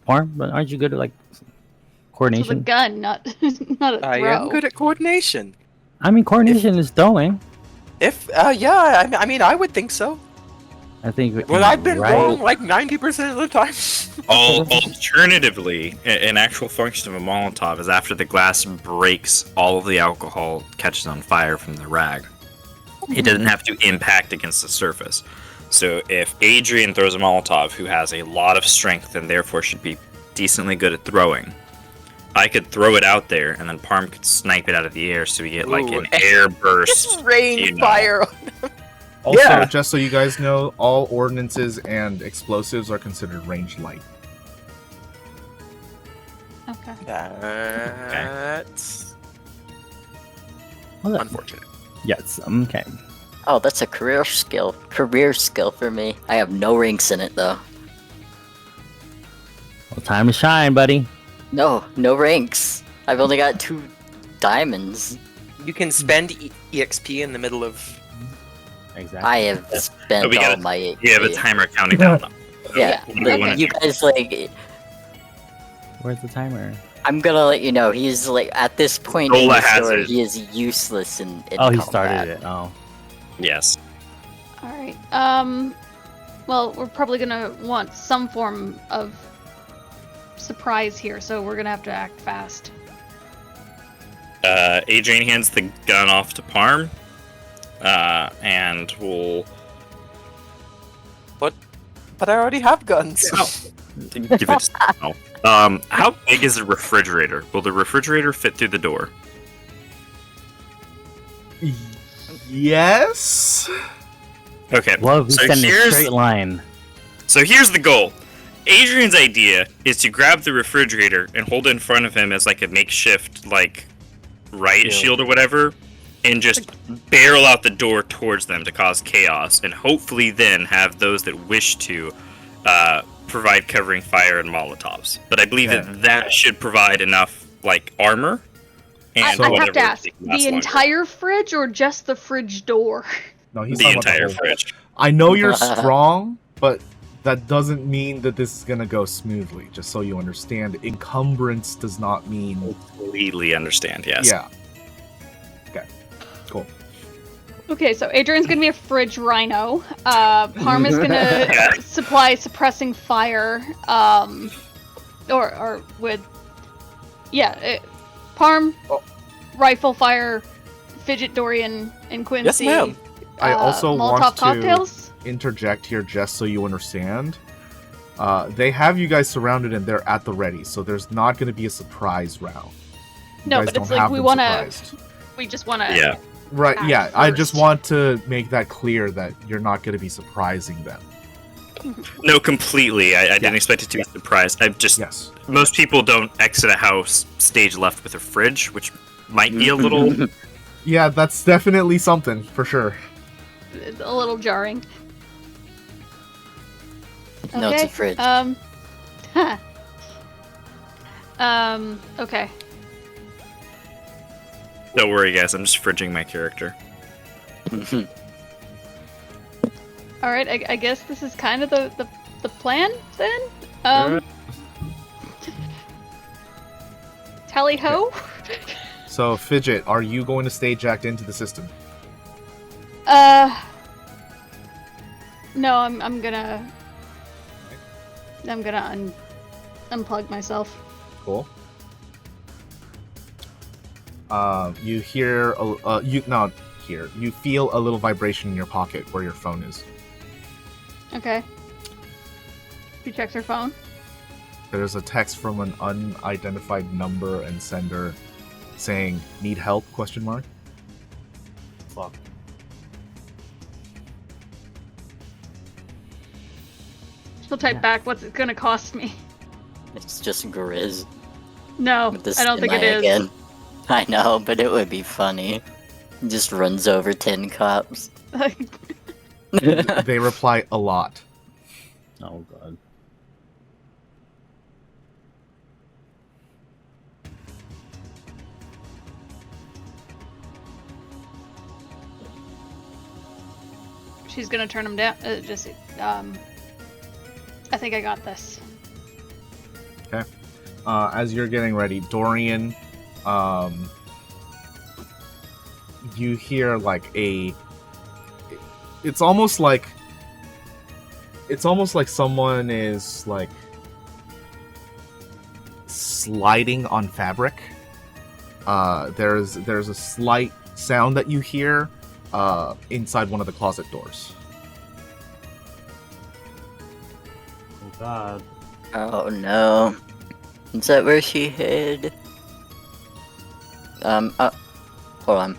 Speaker 5: Parm, but aren't you good at like
Speaker 3: With a
Speaker 5: coordination?
Speaker 3: gun, not not a
Speaker 6: I
Speaker 3: throw.
Speaker 6: am good at coordination.
Speaker 5: I mean, coordination is throwing.
Speaker 6: If, yeah, I mean, I would think so.
Speaker 5: I think.
Speaker 6: Well, I've been
Speaker 5: right.
Speaker 6: wrong like 90% of the time.
Speaker 8: Alternatively, an actual function of a Molotov is after the glass breaks, all of the alcohol catches on fire from the rag. It doesn't have to impact against the surface. So if Adrian throws a Molotov, who has a lot of strength and therefore should be decently good at throwing, I could throw it out there, and then Parm could snipe it out of the air, so we get like
Speaker 6: Ooh.
Speaker 8: an air burst.
Speaker 6: Just rain
Speaker 8: you know.
Speaker 6: fire.
Speaker 1: Also,
Speaker 8: Yeah.
Speaker 1: just so you guys know, all ordnances and explosives are considered ranged light.
Speaker 3: Okay.
Speaker 6: That's
Speaker 5: Well, that-
Speaker 6: unfortunate.
Speaker 5: Yes. Okay.
Speaker 2: Oh, that's a career skill. Career skill for me. I have no ranks in it though.
Speaker 5: Well, time to shine, buddy.
Speaker 2: No ranks. I've only got 2 diamonds.
Speaker 6: You can spend EXP in the middle of
Speaker 5: Exactly.
Speaker 2: I have spent
Speaker 8: we
Speaker 2: all
Speaker 8: got
Speaker 2: my.
Speaker 8: You have a timer counting down.
Speaker 2: Yeah,
Speaker 8: Everyone-
Speaker 2: you guys like.
Speaker 5: Where's the timer?
Speaker 2: I'm gonna let you know. He's like at this point in
Speaker 8: Zola
Speaker 2: the
Speaker 8: has
Speaker 2: story,
Speaker 8: it.
Speaker 2: he is useless in
Speaker 5: Oh, he
Speaker 2: combat.
Speaker 5: started it. Oh.
Speaker 8: Yes.
Speaker 3: All right. Well, we're probably gonna want some form of surprise here, so we're gonna have to act fast.
Speaker 8: Adrian hands the gun off to Parm, and we'll
Speaker 6: But I already have guns.
Speaker 8: give it. To how big is the refrigerator? Will the refrigerator fit through the door?
Speaker 1: Yes.
Speaker 8: Okay.
Speaker 5: Well, we
Speaker 8: so
Speaker 5: send a
Speaker 8: here's
Speaker 5: straight line.
Speaker 8: so here's the goal. Adrian's idea is to grab the refrigerator and hold it in front of him as like a makeshift like riot shield or whatever, and just barrel out the door towards them to cause chaos, and hopefully then have those that wish to provide covering fire and Molotovs. But I believe that should provide enough like armor. And
Speaker 3: I have
Speaker 8: whatever
Speaker 3: to ask,
Speaker 8: to last
Speaker 3: the
Speaker 8: longer.
Speaker 3: entire fridge or just the fridge door?
Speaker 1: No, he's
Speaker 8: The
Speaker 1: talking about
Speaker 8: entire
Speaker 1: whole-
Speaker 8: fridge.
Speaker 1: I know you're strong, but that doesn't mean that this is gonna go smoothly. Just so you understand, encumbrance does not mean.
Speaker 8: Completely understand. Yes.
Speaker 1: Yeah. Okay. Cool.
Speaker 3: Okay, so Adrian's gonna be a fridge rhino. Parm is gonna supply suppressing fire. Or with, Parm, rifle fire, Fidget Dorian, and Quincy.
Speaker 6: Yes, ma'am.
Speaker 1: I also
Speaker 3: Molotov
Speaker 1: want to
Speaker 3: cocktails.
Speaker 1: interject here, just so you understand. They have you guys surrounded and they're at the ready, so there's not going to be a surprise round. You
Speaker 3: No,
Speaker 1: guys
Speaker 3: but it's
Speaker 1: don't
Speaker 3: like
Speaker 1: have
Speaker 3: we
Speaker 1: them
Speaker 3: want to.
Speaker 1: surprised.
Speaker 3: We just want to.
Speaker 8: Yeah.
Speaker 1: Right,
Speaker 3: act
Speaker 1: yeah. I just
Speaker 3: first.
Speaker 1: want to make that clear that you're not going to be surprising them.
Speaker 8: No, completely. I didn't expect it to be a surprise. I just
Speaker 1: Yes.
Speaker 8: most people don't exit a house stage left with a fridge, which might be a little.
Speaker 1: Yeah, that's definitely something, for sure.
Speaker 3: It's a little jarring.
Speaker 2: No, it's a
Speaker 3: Okay,
Speaker 2: fridge.
Speaker 3: Okay.
Speaker 8: Don't worry, guys. I'm just fridging my character.
Speaker 3: All right. I guess this is kind of the plan then. Tally ho.
Speaker 1: So, Fidget, are you going to stay jacked into the system?
Speaker 3: No, I'm gonna unplug myself.
Speaker 1: Cool. You hear you feel a little vibration in your pocket where your phone is.
Speaker 3: Okay. She checks her phone.
Speaker 1: There's a text from an unidentified number and sender saying, "Need help?" ?
Speaker 7: Fuck.
Speaker 3: She'll type back, "What's it gonna cost me?"
Speaker 2: It's just Grizz.
Speaker 3: No,
Speaker 2: With this
Speaker 3: I don't think it is.
Speaker 2: again. I know, but it would be funny. He just runs over 10 cops.
Speaker 1: They reply a lot.
Speaker 5: Oh god.
Speaker 3: She's gonna turn him down. I think I got this.
Speaker 1: As you're getting ready, Dorian, you hear like it's almost like someone is like sliding on fabric. There's a slight sound that you hear inside one of the closet doors.
Speaker 7: Oh god.
Speaker 2: Oh no. Is that where she hid? Hold on.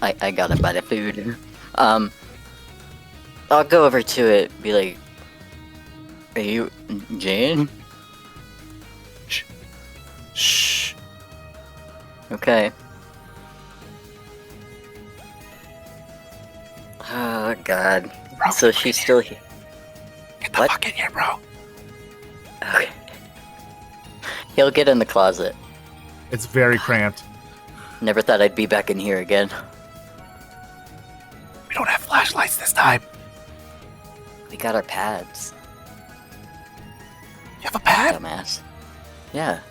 Speaker 2: I gotta buy the food. I'll go over to it, be like, "Are you Jane?"
Speaker 1: Shh.
Speaker 2: Okay. Oh god.
Speaker 1: Bro,
Speaker 2: So she's still here.
Speaker 1: Get the
Speaker 2: What?
Speaker 1: fuck in here, bro.
Speaker 2: Okay. He'll get in the closet.
Speaker 1: It's very cramped.
Speaker 2: Never thought I'd be back in here again.
Speaker 1: flashlights this time.
Speaker 2: We got our pads.
Speaker 1: You have a pad?
Speaker 2: Dumbass. Yeah.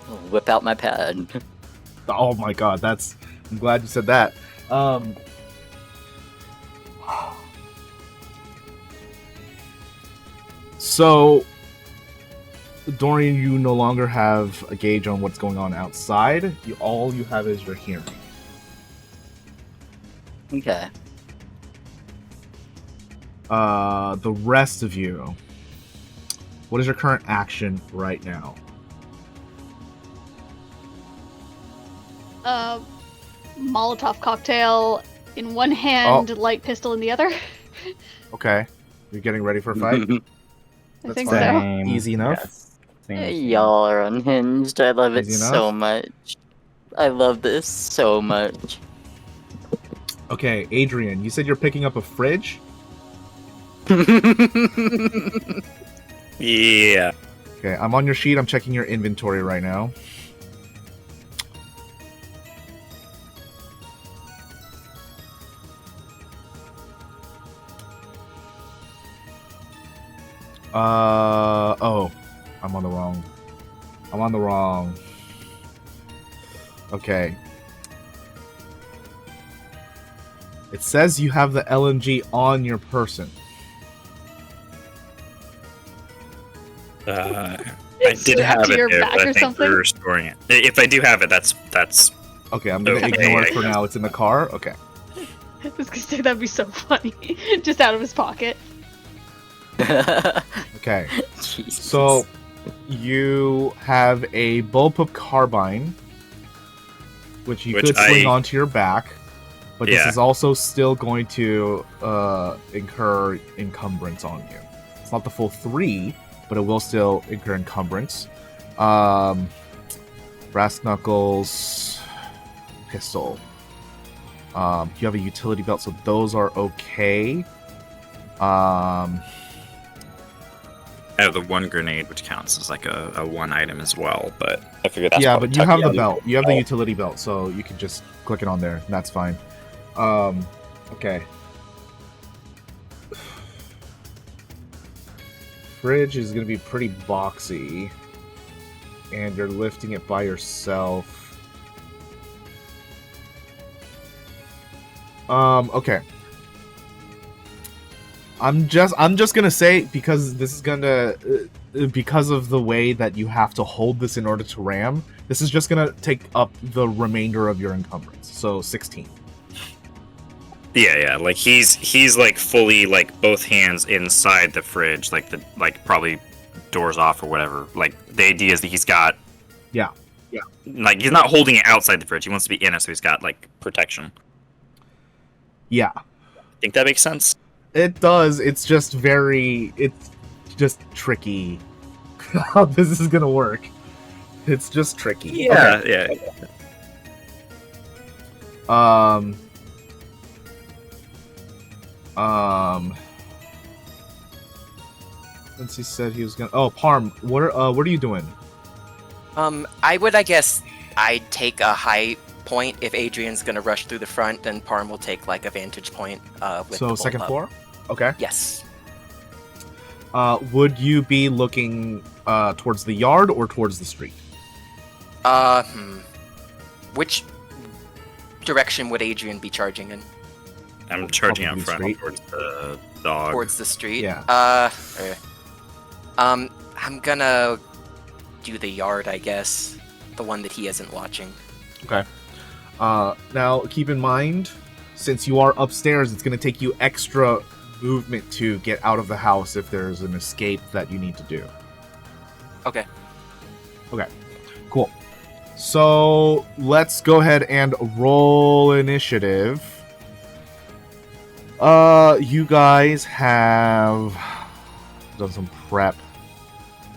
Speaker 2: I'll whip out my pad.
Speaker 1: Oh my god, I'm glad you said that. So, Dorian, you no longer have a gauge on what's going on outside. All you have is your hearing.
Speaker 2: Okay.
Speaker 1: The rest of you, what is your current action right now?
Speaker 3: Molotov cocktail in one hand, light pistol in the other.
Speaker 1: Okay. You're getting ready for a fight?
Speaker 3: I think
Speaker 1: fine.
Speaker 3: so.
Speaker 5: Same.
Speaker 1: Easy enough?
Speaker 5: Yes. Same.
Speaker 2: Y'all are unhinged. I love it
Speaker 1: Easy enough?
Speaker 2: so much. I love this so much.
Speaker 1: Okay, Adrian, you said you're picking up a fridge?
Speaker 8: Yeah.
Speaker 1: Okay, I'm on your sheet. I'm checking your inventory right now. Oh. I'm on the wrong. Okay. It says you have the LMG on your person.
Speaker 8: I did
Speaker 3: Strapped
Speaker 8: have
Speaker 3: to
Speaker 8: it
Speaker 3: your
Speaker 8: there,
Speaker 3: back
Speaker 8: but I
Speaker 3: or
Speaker 8: think
Speaker 3: something?
Speaker 8: we're restoring it. If I do have it, that's
Speaker 1: Okay, I'm gonna
Speaker 8: Okay,
Speaker 1: ignore it
Speaker 8: I
Speaker 1: for
Speaker 8: guess.
Speaker 1: now. It's in the car? Okay.
Speaker 3: I was gonna say that'd be so funny. Just out of his pocket.
Speaker 1: Okay.
Speaker 2: Jesus.
Speaker 1: So, you have a bullpup carbine, which you
Speaker 8: Which
Speaker 1: could swing
Speaker 8: I-
Speaker 1: onto your back, but this
Speaker 8: Yeah.
Speaker 1: is also still going to incur encumbrance on you. It's not the full 3, but it will still incur encumbrance. Brass knuckles, pistol. You have a utility belt, so those are okay.
Speaker 8: I have the one grenade, which counts as like a one item as well. But I figured that's
Speaker 1: yeah,
Speaker 8: probably
Speaker 1: but you have the
Speaker 8: tucked
Speaker 1: belt. You have the
Speaker 8: belt.
Speaker 1: utility belt, so you can just click it on there. And that's fine. Okay. Fridge is gonna be pretty boxy, and you're lifting it by yourself. Okay. I'm just gonna say, because this is gonna because of the way that you have to hold this in order to ram, this is just gonna take up the remainder of your encumbrance. So 16.
Speaker 8: Yeah. Like he's like fully like both hands inside the fridge, like probably doors off or whatever. Like the idea is that he's got.
Speaker 1: Yeah.
Speaker 8: Like he's not holding it outside the fridge. He wants to be in it, so he's got like protection.
Speaker 1: Yeah.
Speaker 8: Think that makes sense?
Speaker 1: It does. It's just tricky how this is gonna work. It's just tricky.
Speaker 8: Yeah.
Speaker 1: Since he said he was gonna. Oh, Parm, what are you doing?
Speaker 6: I would, I guess, I'd take a high point if Adrian's gonna rush through the front, then Parm will take like a vantage point. With
Speaker 1: So
Speaker 6: the
Speaker 1: second
Speaker 6: bullpup.
Speaker 1: floor. Okay.
Speaker 6: Yes.
Speaker 1: Would you be looking towards the yard or towards the street?
Speaker 6: Which direction would Adrian be charging in?
Speaker 8: I'm charging out
Speaker 1: Probably
Speaker 8: front
Speaker 1: straight.
Speaker 8: towards the dog.
Speaker 6: Towards the street?
Speaker 1: Yeah.
Speaker 6: I'm gonna do the yard, I guess. The one that he isn't watching.
Speaker 1: Okay. Now keep in mind, since you are upstairs, it's gonna take you extra movement to get out of the house if there's an escape that you need to do.
Speaker 6: Okay.
Speaker 1: Okay, cool. So let's go ahead and roll initiative. You guys have done some prep.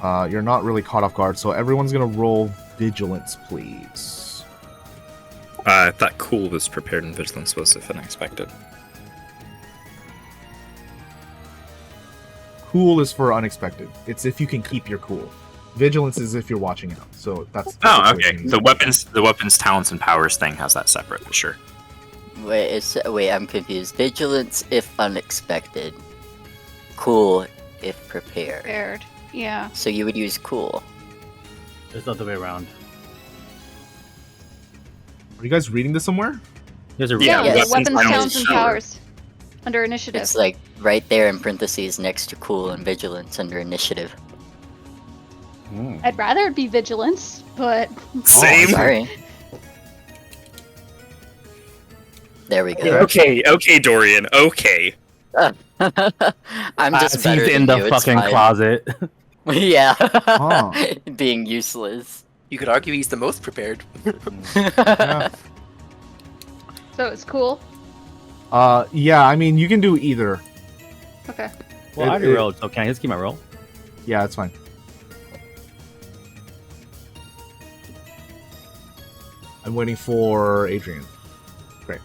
Speaker 1: You're not really caught off guard, so everyone's gonna roll vigilance, please.
Speaker 8: I thought cool was prepared and vigilance was if unexpected.
Speaker 1: Cool is for unexpected. It's if you can keep your cool. Vigilance is if you're watching out. So that's
Speaker 8: Oh,
Speaker 1: the
Speaker 8: okay.
Speaker 1: situation.
Speaker 8: The weapons talents and powers thing has that separate for sure.
Speaker 2: Wait, I'm confused. Vigilance if unexpected. Cool if prepared.
Speaker 3: Prepared. Yeah.
Speaker 2: So you would use cool.
Speaker 5: It's the other way around.
Speaker 1: Are you guys reading this somewhere?
Speaker 5: There's a
Speaker 6: Yeah,
Speaker 3: Yeah,
Speaker 6: weapons,
Speaker 3: weapons,
Speaker 6: talents,
Speaker 3: talents, and
Speaker 6: power.
Speaker 3: powers. Under initiative.
Speaker 2: It's like right there in parentheses next to cool and vigilance under initiative.
Speaker 3: I'd rather it be vigilance, but
Speaker 8: Same.
Speaker 2: Sorry. There we go.
Speaker 8: Okay, Dorian. Okay.
Speaker 2: I'm just better
Speaker 5: it
Speaker 2: than
Speaker 5: in the
Speaker 2: you, it's
Speaker 5: fucking
Speaker 2: fine.
Speaker 5: closet.
Speaker 2: Yeah.
Speaker 1: Huh.
Speaker 2: Being useless.
Speaker 6: You could argue he's the most prepared.
Speaker 1: Yeah.
Speaker 3: so it's cool.
Speaker 1: Yeah. I mean, you can do either.
Speaker 3: Okay.
Speaker 5: Well, I already rolled, so can I just keep my roll?
Speaker 1: Yeah, it's fine. I'm waiting for Adrian. Great.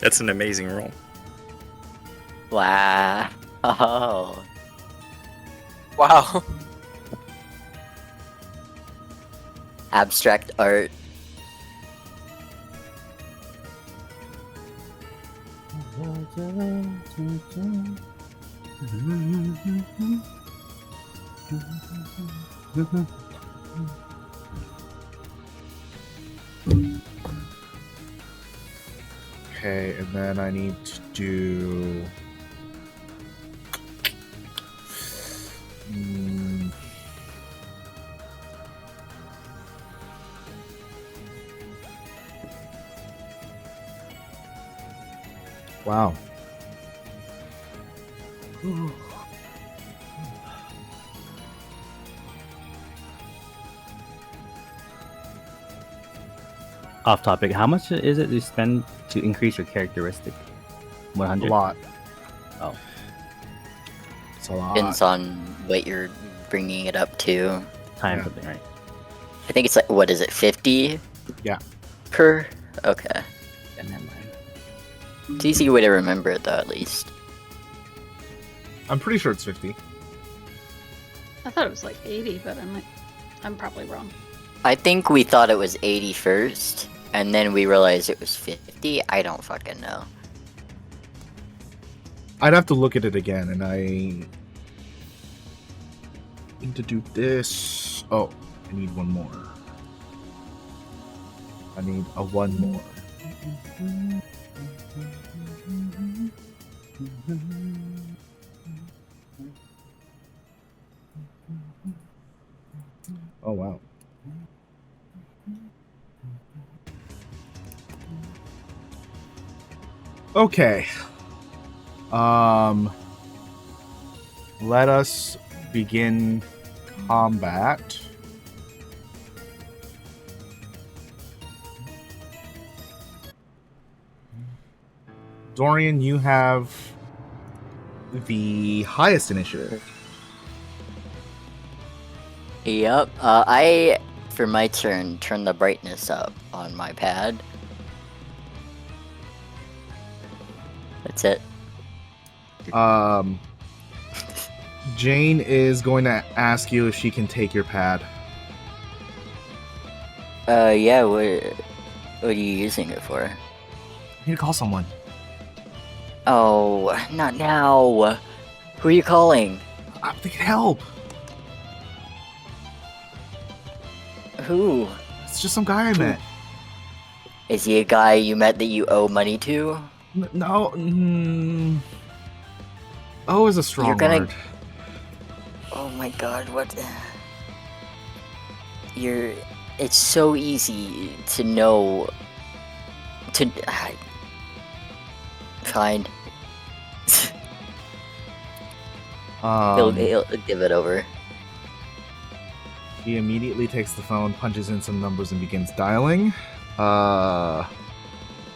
Speaker 8: That's an amazing roll.
Speaker 2: Wow. Oh.
Speaker 6: Wow.
Speaker 2: Abstract art.
Speaker 1: Okay, and then I need to do. Wow.
Speaker 5: Off topic, how much is it you spend to increase your characteristic?
Speaker 1: A
Speaker 5: 100?
Speaker 1: lot.
Speaker 5: Oh.
Speaker 1: It's a lot.
Speaker 2: Depends on what you're bringing it up to.
Speaker 5: Time
Speaker 1: Yeah.
Speaker 5: something, right?
Speaker 2: I think it's like, what is it, 50?
Speaker 1: Yeah.
Speaker 2: Per? Okay.
Speaker 5: Yeah, never mind.
Speaker 2: It's easy way to remember it though, at least.
Speaker 1: I'm pretty sure it's 50.
Speaker 3: I thought it was like 80, but I'm probably wrong.
Speaker 2: I think we thought it was 80 first, and then we realized it was 50. I don't fucking know.
Speaker 1: I'd have to look at it again, and I need to do this. Oh, I need one more. I need a one more. Oh wow. Okay. Let us begin combat. Dorian, you have the highest initiative.
Speaker 2: Yep. For my turn, turn the brightness up on my pad. That's it.
Speaker 1: Jane is going to ask you if she can take your pad.
Speaker 2: Yeah, what are you using it for?
Speaker 1: I need to call someone.
Speaker 2: Oh, not now. Who are you calling?
Speaker 1: They can help.
Speaker 2: Who?
Speaker 1: It's just some guy I met.
Speaker 2: Is he a guy you met that you owe money to?
Speaker 1: No. Oh is a strong
Speaker 2: You're gonna-
Speaker 1: word.
Speaker 2: Oh my god, what? It's so easy to know. Fine. He'll give it over.
Speaker 1: He immediately takes the phone, punches in some numbers, and begins dialing.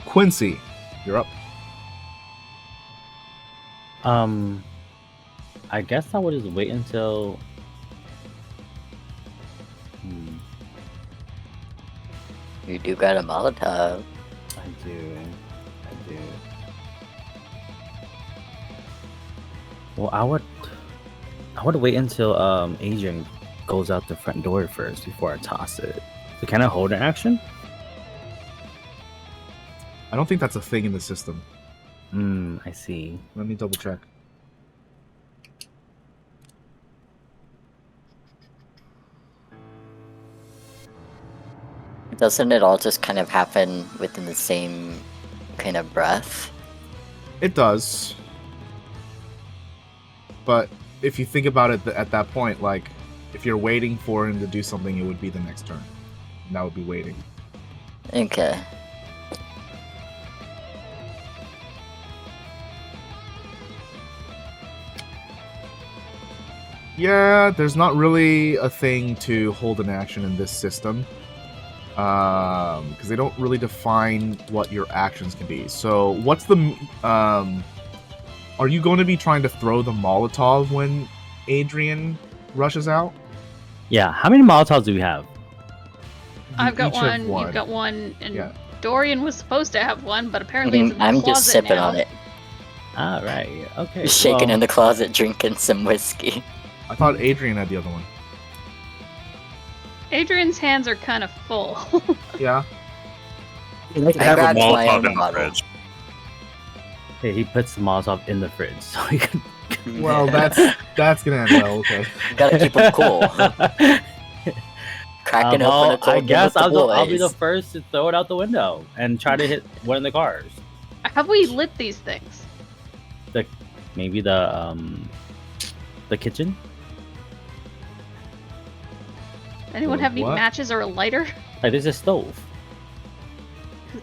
Speaker 1: Quincy, you're up.
Speaker 5: I guess I would just wait until.
Speaker 2: You do got a Molotov.
Speaker 5: I do. Well, I would wait until Adrian goes out the front door first before I toss it. So can I hold an action?
Speaker 1: I don't think that's a thing in the system.
Speaker 5: I see.
Speaker 1: Let me double check.
Speaker 2: Doesn't it all just kind of happen within the same kind of breath?
Speaker 1: It does. But if you think about it at that point, like, if you're waiting for him to do something, it would be the next turn. And that would be waiting.
Speaker 2: Okay.
Speaker 1: Yeah, there's not really a thing to hold an action in this system. Because they don't really define what your actions can be. So, what's the... are you going to be trying to throw the Molotov when Adrian rushes out?
Speaker 5: Yeah. How many Molotovs do we have?
Speaker 3: I've got
Speaker 1: Each have
Speaker 3: one, you've got one, and
Speaker 1: Yeah.
Speaker 3: Dorian was supposed to have one, but apparently it's in the
Speaker 2: I'm
Speaker 3: closet
Speaker 2: just sipping
Speaker 3: now.
Speaker 2: on it.
Speaker 5: All right. Okay.
Speaker 2: Shaking
Speaker 5: well,
Speaker 2: in the closet, drinking some whiskey.
Speaker 1: I thought Adrian had the other one.
Speaker 3: Adrian's hands are kind of full.
Speaker 1: Yeah?
Speaker 8: I
Speaker 2: I
Speaker 8: have a
Speaker 2: grabbed my
Speaker 8: Molotov
Speaker 2: own
Speaker 8: in the
Speaker 2: bottle.
Speaker 8: fridge.
Speaker 5: Okay, he puts the Molotov in the fridge, so he can.
Speaker 1: Well, that's gonna end well, okay.
Speaker 2: Gotta keep him cool. Cracking open a
Speaker 5: well,
Speaker 2: cold
Speaker 5: I guess
Speaker 2: one with the
Speaker 5: I'll be the
Speaker 2: boys.
Speaker 5: first to throw it out the window and try to hit one of the cars.
Speaker 3: Have we lit these things?
Speaker 5: Maybe the kitchen.
Speaker 3: Anyone
Speaker 1: Wait,
Speaker 3: have any
Speaker 1: what?
Speaker 3: matches or a lighter?
Speaker 5: Like there's a stove.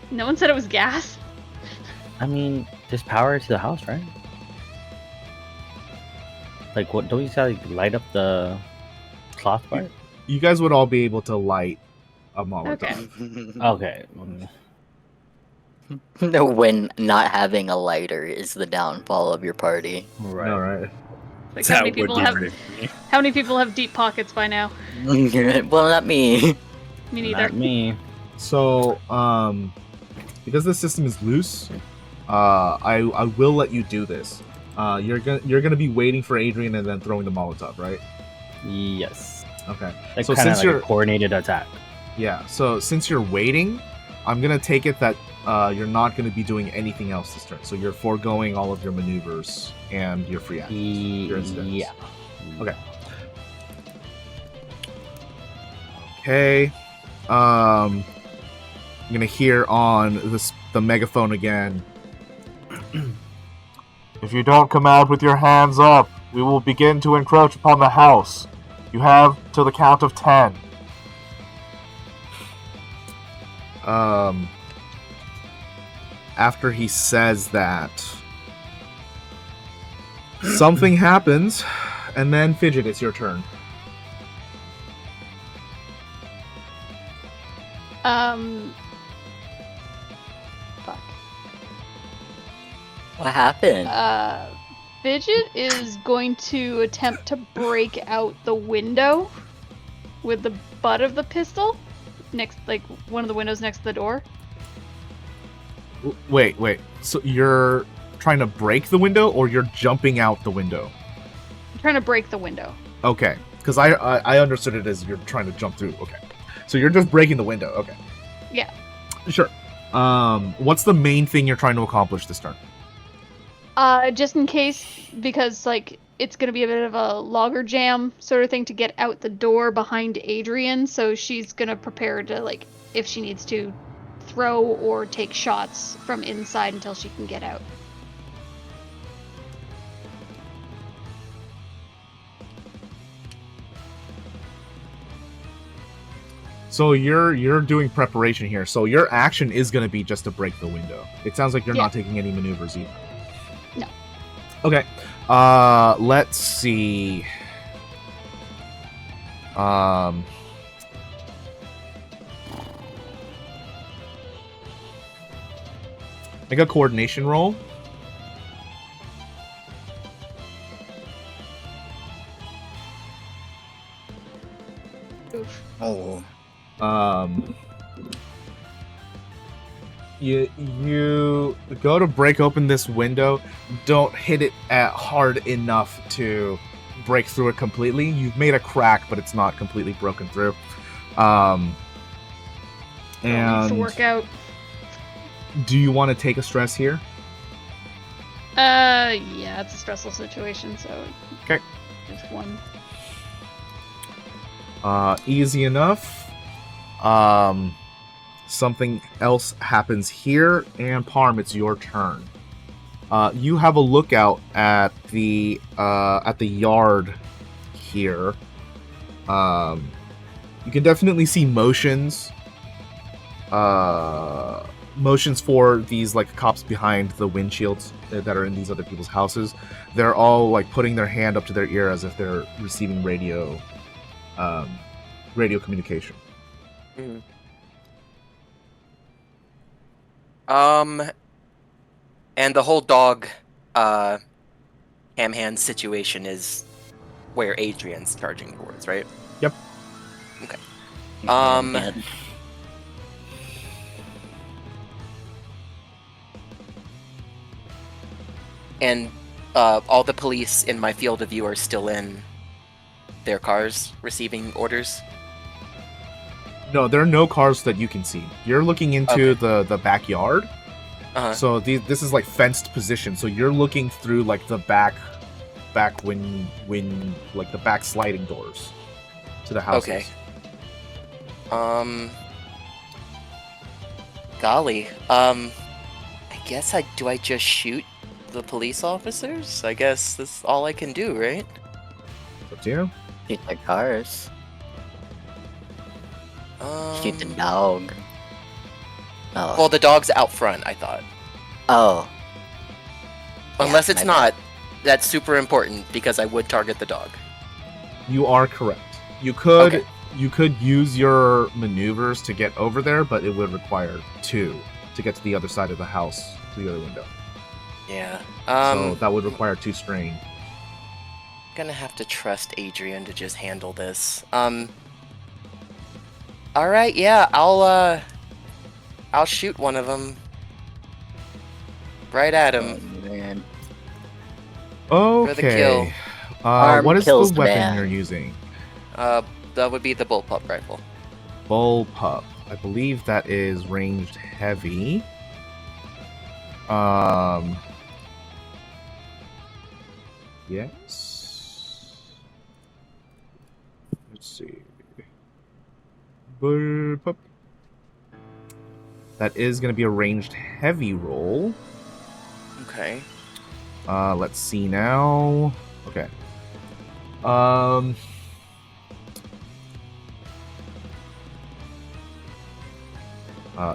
Speaker 3: No one said it was gas.
Speaker 5: I mean, there's power to the house, right? Like, what? Don't you gotta light up the cloth part?
Speaker 1: You guys would all be able to light a Molotov.
Speaker 5: Okay.
Speaker 2: No, when not having a lighter is the downfall of your party.
Speaker 5: Right.
Speaker 1: All right.
Speaker 3: Like
Speaker 8: That
Speaker 3: how many
Speaker 8: would
Speaker 3: people
Speaker 8: be
Speaker 3: have
Speaker 8: pretty funny.
Speaker 3: how many people have deep pockets by now?
Speaker 2: Well, not me.
Speaker 3: Me neither.
Speaker 5: Not me.
Speaker 1: So, because the system is loose, I will let you do this. You're gonna be waiting for Adrian and then throwing the Molotov, right?
Speaker 5: Yes.
Speaker 1: Okay.
Speaker 5: Like
Speaker 1: So
Speaker 5: kind of
Speaker 1: since
Speaker 5: like
Speaker 1: you're
Speaker 5: a coordinated attack.
Speaker 1: Yeah. So since you're waiting, I'm gonna take it that you're not gonna be doing anything else this turn. So you're foregoing all of your maneuvers and your free actions. Your incidents.
Speaker 5: Yeah.
Speaker 1: Okay. Okay. I'm gonna hear on the megaphone again. If you don't come out with your hands up, we will begin to encroach upon the house. You have till the count of 10. After he says that, something happens, and then Fidget, it's your turn.
Speaker 3: Fuck.
Speaker 2: What happened?
Speaker 3: Fidget is going to attempt to break out the window with the butt of the pistol next, like one of the windows next to the door.
Speaker 1: Wait. So you're trying to break the window, or you're jumping out the window?
Speaker 3: I'm trying to break the window.
Speaker 1: Okay, because I understood it as you're trying to jump through. Okay, so you're just breaking the window. Okay.
Speaker 3: Yeah.
Speaker 1: Sure. What's the main thing you're trying to accomplish this turn?
Speaker 3: Just in case, because like it's gonna be a bit of a logger jam sort of thing to get out the door behind Adrian, so she's gonna prepare to, like, if she needs to, throw or take shots from inside until she can get out.
Speaker 1: So you're doing preparation here. So your action is going to be just to break the window. It sounds like you're
Speaker 3: Yeah.
Speaker 1: not taking any maneuvers either.
Speaker 3: No.
Speaker 1: Okay. Let's see. Make a coordination roll.
Speaker 3: Oof.
Speaker 2: Oh.
Speaker 1: You go to break open this window, don't hit it hard enough to break through it completely. You've made a crack, but it's not completely broken through.
Speaker 3: Needs to
Speaker 1: And
Speaker 3: work out.
Speaker 1: do you want to take a stress here?
Speaker 3: Yeah, it's a stressful situation, so.
Speaker 1: Okay.
Speaker 3: Just one.
Speaker 1: Easy enough. Something else happens here, and Parm, it's your turn. You have a lookout at the yard here. You can definitely see motions. Motions for these like cops behind the windshields that are in these other people's houses. They're all like putting their hand up to their ear as if they're receiving radio communication.
Speaker 6: And the whole dog ham hand situation is where Adrian's charging towards, right?
Speaker 1: Yep.
Speaker 6: Okay.
Speaker 2: Yeah.
Speaker 6: And all the police in my field of view are still in their cars receiving orders.
Speaker 1: No, there are no cars that you can see. You're looking into the backyard.
Speaker 6: Uh-huh.
Speaker 1: So this is like fenced position. So you're looking through like the back when like the back sliding doors to the houses.
Speaker 6: Okay. Golly. I guess I just shoot the police officers? I guess that's all I can do, right?
Speaker 1: Up to you.
Speaker 2: Shoot the cars. Shoot the dog. Oh.
Speaker 6: Well, the dog's out front, I thought.
Speaker 2: Oh.
Speaker 6: Unless
Speaker 2: Yeah,
Speaker 6: it's
Speaker 2: my
Speaker 6: not. That's super important because I would target the dog.
Speaker 1: You are correct. You could
Speaker 6: Okay.
Speaker 1: use your maneuvers to get over there, but it would require 2 to get to the other side of the house, to the other window.
Speaker 6: Yeah.
Speaker 1: So that would require 2 strain.
Speaker 6: Gonna have to trust Adrian to just handle this. Alright, yeah, I'll shoot one of them. Right at him.
Speaker 2: Man.
Speaker 1: Okay.
Speaker 6: the kill.
Speaker 2: Parm
Speaker 1: What is
Speaker 2: kills
Speaker 1: the
Speaker 2: the
Speaker 1: weapon
Speaker 2: man.
Speaker 1: you're using?
Speaker 6: That would be the bullpup rifle.
Speaker 1: Bullpup. I believe that is ranged heavy. Yes. Let's see. Bullpup. That is going to be a ranged heavy roll.
Speaker 6: Okay.
Speaker 1: Let's see now. Okay.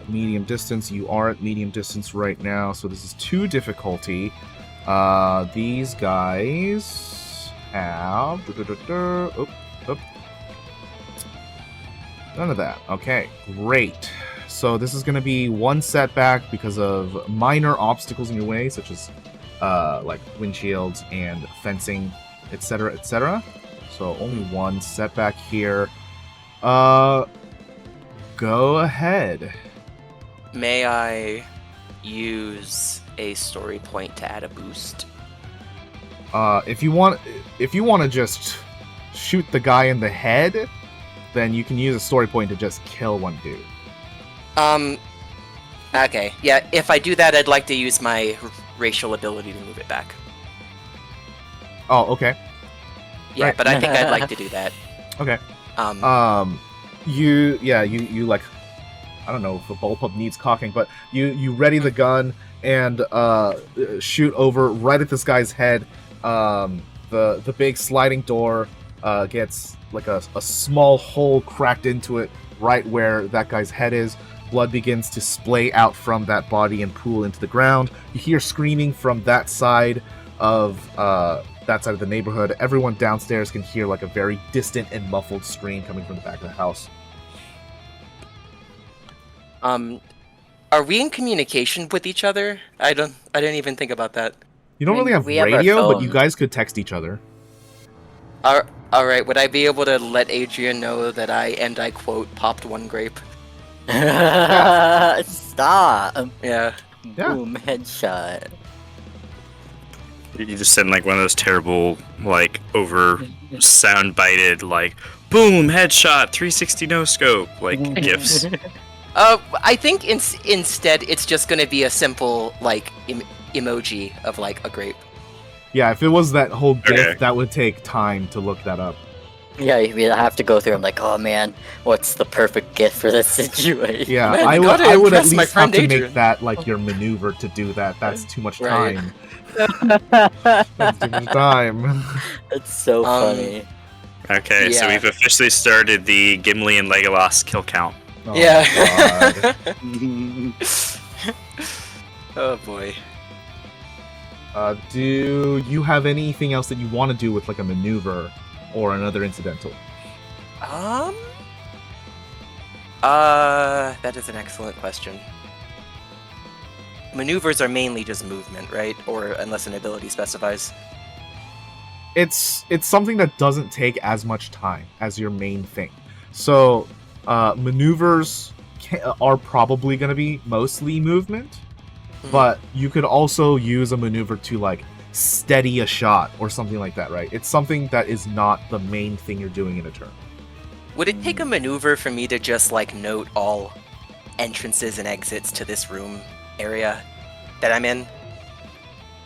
Speaker 1: Medium distance. You are at medium distance right now, so this is 2 difficulty. These guys have none of that. Okay, great. So this is going to be 1 setback because of minor obstacles in your way, such as like windshields and fencing, etc., etc. So only 1 setback here. Go ahead.
Speaker 6: May I use a story point to add a boost?
Speaker 1: If you want to just shoot the guy in the head, then you can use a story point to just kill one dude.
Speaker 6: Okay. Yeah, if I do that, I'd like to use my racial ability to move it back.
Speaker 1: Oh, okay.
Speaker 6: Yeah,
Speaker 1: Right.
Speaker 6: but I think I'd like to do that.
Speaker 1: Okay. You like, I don't know if a bullpup needs cocking, but you ready the gun and shoot over right at this guy's head. The big sliding door gets like a small hole cracked into it right where that guy's head is. Blood begins to splay out from that body and pool into the ground. You hear screaming from that side of the neighborhood. Everyone downstairs can hear like a very distant and muffled scream coming from the back of the house.
Speaker 6: Are we in communication with each other? I didn't even think about that.
Speaker 1: You don't
Speaker 2: I mean,
Speaker 1: really have
Speaker 2: we have our
Speaker 1: radio, but you
Speaker 2: phone.
Speaker 1: guys could text each other.
Speaker 6: Alright, would I be able to let Adrian know that I quote, popped 1 grape?
Speaker 2: Stop.
Speaker 6: Yeah.
Speaker 1: Yeah.
Speaker 2: Boom, headshot.
Speaker 8: You just send like one of those terrible, like over sound-bited, like boom, headshot, 360 no scope, like gifs.
Speaker 6: I think instead it's just gonna be a simple like emoji of like a grape.
Speaker 1: Yeah, if it was that whole GIF,
Speaker 8: Okay.
Speaker 1: that would take time to look that up.
Speaker 2: Yeah, we have to go through. I'm like, oh man, what's the perfect gift for this situation?
Speaker 1: Yeah,
Speaker 6: Man,
Speaker 1: I
Speaker 6: you
Speaker 1: would
Speaker 6: gotta
Speaker 1: at
Speaker 6: impress my
Speaker 1: least have
Speaker 6: friend
Speaker 1: to
Speaker 6: Adrian.
Speaker 1: make that like your maneuver to do that. That's too much
Speaker 6: Right.
Speaker 1: time. That's too much time.
Speaker 2: It's so funny.
Speaker 8: Okay, so
Speaker 6: Yeah.
Speaker 8: we've officially started the Gimli and Legolas kill count.
Speaker 1: Oh,
Speaker 6: Yeah.
Speaker 1: God.
Speaker 6: Oh boy.
Speaker 1: Do you have anything else that you want to do with like a maneuver or another incidental?
Speaker 6: That is an excellent question. Maneuvers are mainly just movement, right? Or unless an ability specifies.
Speaker 1: It's something that doesn't take as much time as your main thing. So maneuvers are probably going to be mostly movement, but you could also use a maneuver to like steady a shot or something like that, right? It's something that is not the main thing you're doing in a turn.
Speaker 6: Would it take a maneuver for me to just like note all entrances and exits to this room area that I'm in,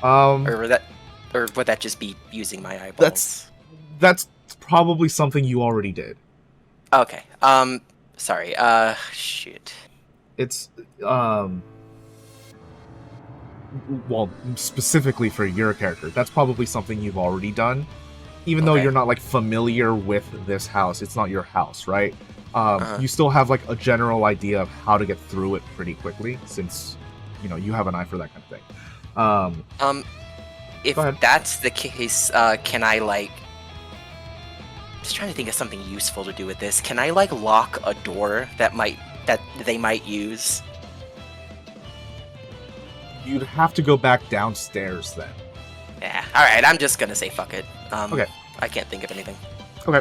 Speaker 6: or would that just be using my eyeballs?
Speaker 1: That's probably something you already did.
Speaker 6: Okay. Sorry. Shoot.
Speaker 1: It's well, specifically for your character, that's probably something you've already done. Even though
Speaker 6: Okay.
Speaker 1: you're not like familiar with this house, it's not your house, right?
Speaker 6: Uh-huh.
Speaker 1: You still have like a general idea of how to get through it pretty quickly, since you have an eye for that kind of thing.
Speaker 6: If
Speaker 1: Go ahead.
Speaker 6: that's the case, can I like? Just trying to think of something useful to do with this. Can I like lock a door that they might use?
Speaker 1: You'd have to go back downstairs then.
Speaker 6: Yeah. All right. I'm just gonna say fuck it.
Speaker 1: Okay.
Speaker 6: I can't think of anything.
Speaker 1: Okay.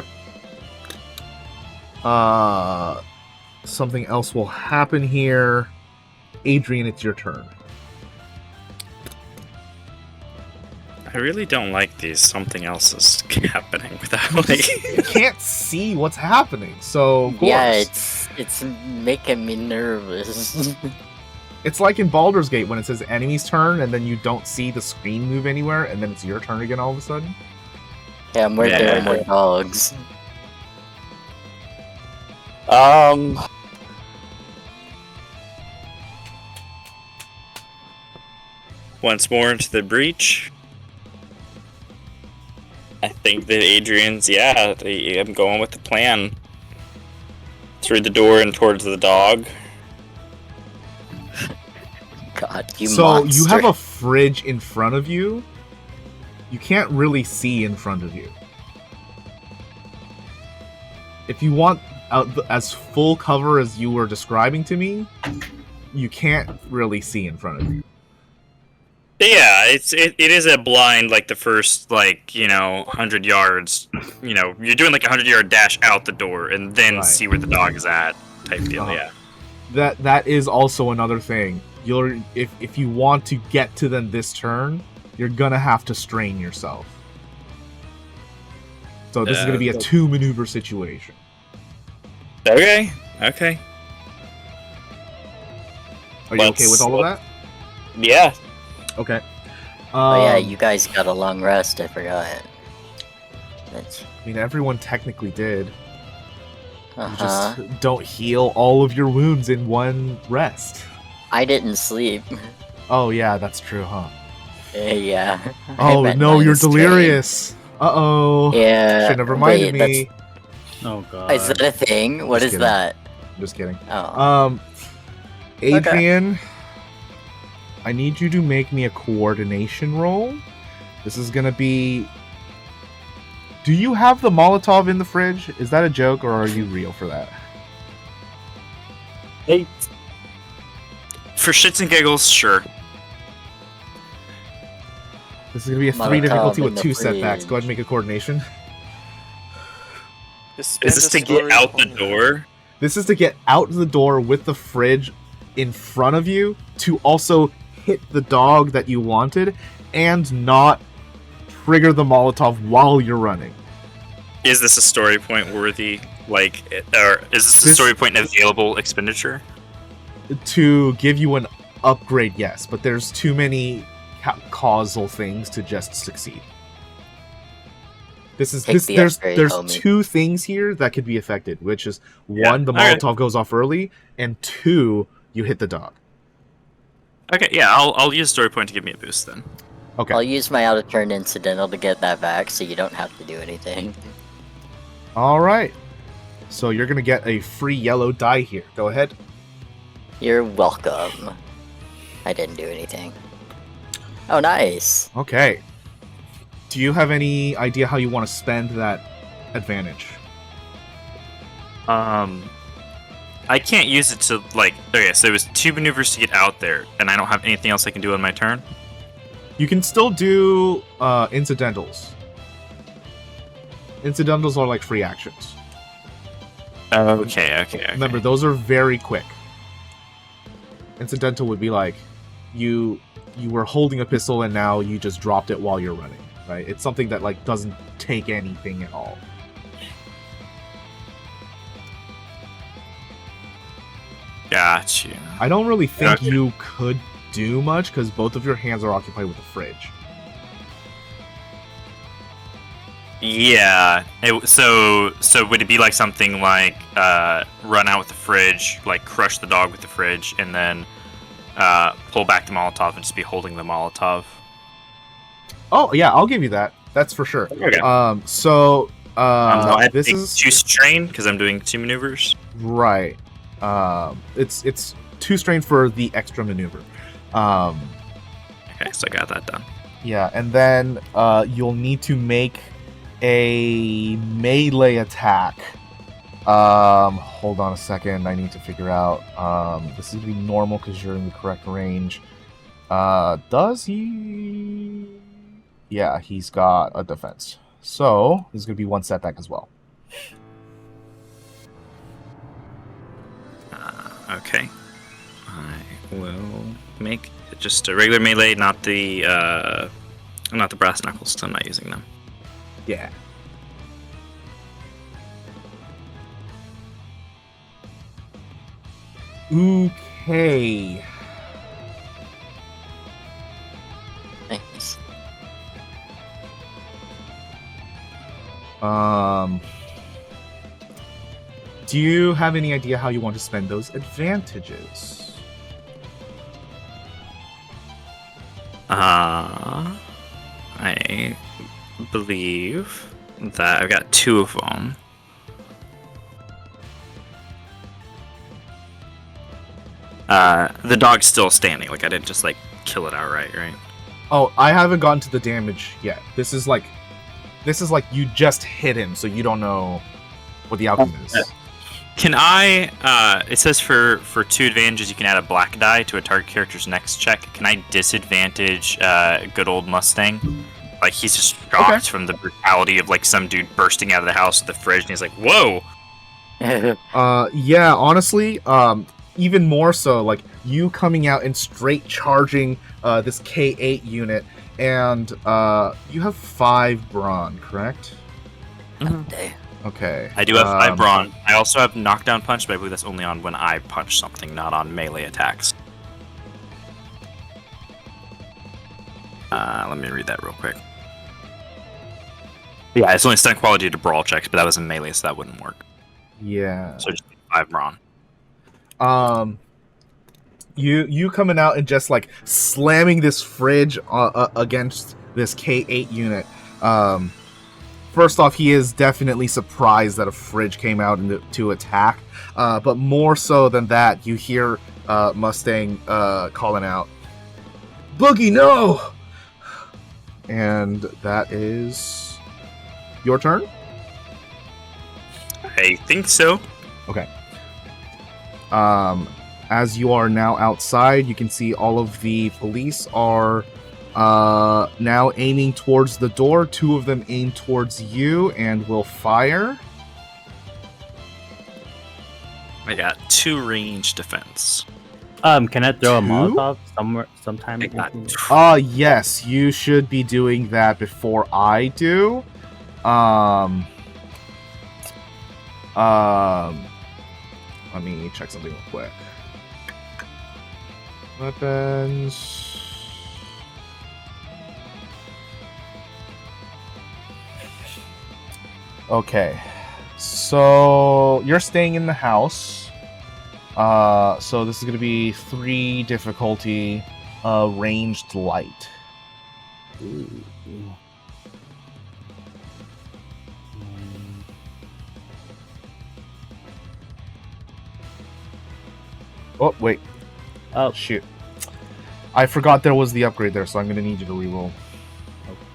Speaker 1: Something else will happen here. Adrian, it's your turn.
Speaker 8: I really don't like these. Something else is happening without like.
Speaker 1: You can't see what's happening, so of course.
Speaker 2: Yeah, it's making me nervous.
Speaker 1: It's like in Baldur's Gate when it says enemy's turn and then you don't see the screen move anywhere and then it's your turn again all of a sudden.
Speaker 2: Yeah, I'm right there with
Speaker 8: Yeah.
Speaker 2: my dogs.
Speaker 8: Once more into the breach. I think that Adrian's, I'm going with the plan. Through the door and towards the dog.
Speaker 2: God, you
Speaker 1: So
Speaker 2: monster.
Speaker 1: you have a fridge in front of you. You can't really see in front of you. If you want as full cover as you were describing to me, you can't really see in front of you.
Speaker 8: Yeah, it is a blind, like the first, 100 yards. You're doing like a 100-yard dash out the door and then
Speaker 1: Right.
Speaker 8: see where the dog is at, type deal.
Speaker 1: Uh-huh.
Speaker 8: Yeah.
Speaker 1: That is also another thing. If you want to get to them this turn, you're gonna have to strain yourself. So this is gonna be a 2-maneuver situation.
Speaker 8: Okay.
Speaker 1: Are you okay with all of that?
Speaker 8: Yeah.
Speaker 1: Okay.
Speaker 2: Oh yeah, you guys got a long rest. I forgot. That's
Speaker 1: I mean, everyone technically did. You
Speaker 2: uh-huh.
Speaker 1: just don't heal all of your wounds in one rest.
Speaker 2: I didn't sleep.
Speaker 1: Oh yeah, that's true, huh?
Speaker 2: Yeah.
Speaker 1: Oh
Speaker 2: I'm at
Speaker 1: no, you're
Speaker 2: 9 strain.
Speaker 1: delirious. Uh-oh.
Speaker 2: Yeah.
Speaker 1: Should have reminded
Speaker 2: wait,
Speaker 1: me.
Speaker 5: Oh god.
Speaker 2: Is that a thing? What
Speaker 1: Just
Speaker 2: is
Speaker 1: kidding.
Speaker 2: that?
Speaker 1: Just kidding.
Speaker 2: Oh.
Speaker 1: Adrian, I need you to make me a coordination roll. This is gonna be... Do you have the Molotov in the fridge? Is that a joke, or are you real for that?
Speaker 5: Hey,
Speaker 8: For shits and giggles, sure.
Speaker 1: This is gonna be a 3
Speaker 2: Molotov
Speaker 1: difficulty
Speaker 2: in
Speaker 1: with
Speaker 2: the
Speaker 1: 2 setbacks.
Speaker 2: fridge.
Speaker 1: Go ahead and make a coordination.
Speaker 8: Is this to get out the door?
Speaker 1: This is to get out the door with the fridge in front of you to also hit the dog that you wanted and not trigger the Molotov while you're running.
Speaker 8: Is this a story point worthy? Like, or is this a story point available expenditure?
Speaker 1: To give you an upgrade, yes, but there's too many causal things to just succeed. There's
Speaker 2: homie.
Speaker 1: 2 things here that could be affected, which is 1, the Molotov goes off early, and 2, you hit the dog.
Speaker 8: Okay, yeah, I'll use story point to give me a boost then.
Speaker 1: Okay.
Speaker 2: I'll use my out-of-turn incidental to get that back, so you don't have to do anything.
Speaker 1: All right. So you're gonna get a free yellow die here. Go ahead.
Speaker 2: You're welcome. I didn't do anything. Oh, nice.
Speaker 1: Okay. Do you have any idea how you want to spend that advantage?
Speaker 8: I can't use it to, like... Okay, so it was 2 maneuvers to get out there, and I don't have anything else I can do on my turn?
Speaker 1: You can still do incidentals. Incidentals are like free actions.
Speaker 8: Okay.
Speaker 1: Remember, those are very quick. Incidental would be like, you were holding a pistol and now you just dropped it while you're running, right? It's something that like doesn't take anything at all.
Speaker 8: Gotcha.
Speaker 1: I don't really think you could do much because both of your hands are occupied with the fridge.
Speaker 8: Yeah. So would it be like something like run out with the fridge, like crush the dog with the fridge, and then pull back the Molotov and just be holding the Molotov?
Speaker 1: Oh yeah, I'll give you that. That's for sure.
Speaker 8: Okay.
Speaker 1: This is
Speaker 8: 2 strain because I'm doing 2 maneuvers.
Speaker 1: right. It's 2 strain for the extra maneuver.
Speaker 8: Okay, so I got that done.
Speaker 1: Yeah, and then you'll need to make a melee attack. Hold on a second. I need to figure out. This is gonna be normal because you're in the correct range. Does he? Yeah, he's got a defense. So this is gonna be 1 setback as well.
Speaker 8: Okay. I will make just a regular melee, not the brass knuckles. So I'm not using them.
Speaker 1: Yeah. Okay.
Speaker 2: Nice.
Speaker 1: Do you have any idea how you want to spend those advantages?
Speaker 8: I believe that I've got 2 of them. The dog's still standing. Like I didn't just like kill it outright, right?
Speaker 1: Oh, I haven't gotten to the damage yet. This is like you just hit him, so you don't know what the outcome is.
Speaker 8: Can I? It says for 2 advantages, you can add a black die to a target character's next check. Can I disadvantage good old Mustang? Like he's just shocked from the brutality of like some dude bursting out of the house with the fridge, and he's like, "Whoa!"
Speaker 1: Yeah, honestly, even more so, like you coming out and straight charging this K8 unit, and you have 5 brawn, correct?
Speaker 2: Okay.
Speaker 1: Okay.
Speaker 8: I do have 5 brawn. I also have knockdown punch, but I believe that's only on when I punch something, not on melee attacks. Let me read that real quick. Yeah, it's only stun quality to brawl checks, but that was in melee, so that wouldn't work.
Speaker 1: Yeah.
Speaker 8: So just 5 brawn.
Speaker 1: You coming out and just like slamming this fridge against this K8 unit. First off, he is definitely surprised that a fridge came out to attack. But more so than that, you hear Mustang calling out, "Boogie, no!" And that is your turn?
Speaker 8: I think so.
Speaker 1: Okay. As you are now outside, you can see all of the police are now aiming towards the door. 2 of them aim towards you and will fire.
Speaker 8: I got 2 range defense.
Speaker 5: Can I throw a
Speaker 1: Two?
Speaker 5: Molotov sometime?
Speaker 8: Take that.
Speaker 1: Yes, you should be doing that before I do. Let me check something real quick. Weapons. Okay. So you're staying in the house. So this is gonna be 3 difficulty, ranged light.
Speaker 5: Ooh.
Speaker 1: Oh wait,
Speaker 5: Oh,
Speaker 1: shoot! I forgot there was the upgrade there, so I'm gonna need you to reroll.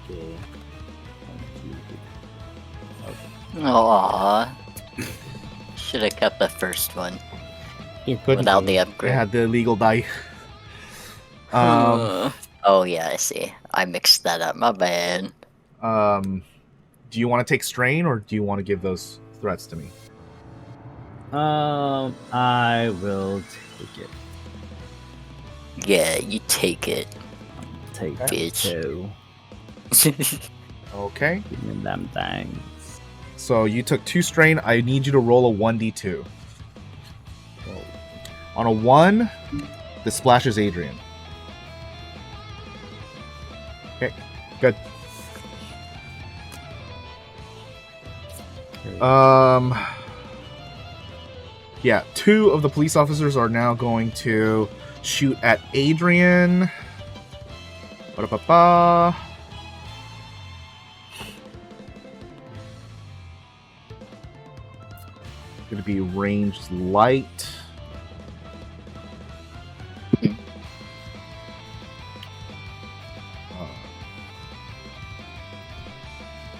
Speaker 5: okay.
Speaker 2: Aww. Should have kept the first one
Speaker 1: Good.
Speaker 2: without the
Speaker 1: I
Speaker 2: upgrade.
Speaker 1: had the illegal die.
Speaker 2: Oh yeah, I see. I mixed that up. My bad.
Speaker 1: Do you want to take strain, or do you want to give those threats to me?
Speaker 5: I will take it.
Speaker 2: Yeah, you take it.
Speaker 5: Take
Speaker 2: Bitch.
Speaker 5: 2.
Speaker 1: Okay.
Speaker 5: Give me them things.
Speaker 1: So you took 2 strain. I need you to roll a 1d2.
Speaker 5: Oh.
Speaker 1: On a 1, this splashes Adrian. Okay, good. Yeah, 2 of the police officers are now going to shoot at Adrian. Ba-da-ba-ba. Gonna be ranged light.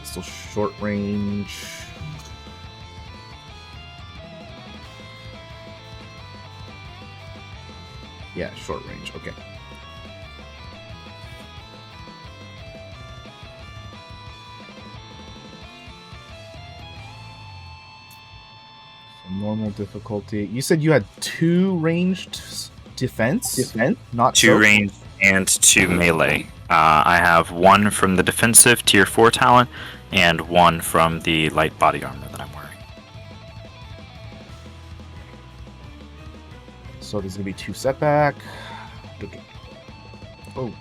Speaker 1: Still short range. Yeah, short range. Okay. So normal difficulty. You said you had 2 ranged defense? Not
Speaker 8: 2
Speaker 1: soak?
Speaker 8: range and 2 melee. I have 1 from the defensive tier 4 talent and 1 from the light body armor that I'm wearing.
Speaker 1: So there's gonna be 2 setback. Okay. Oh.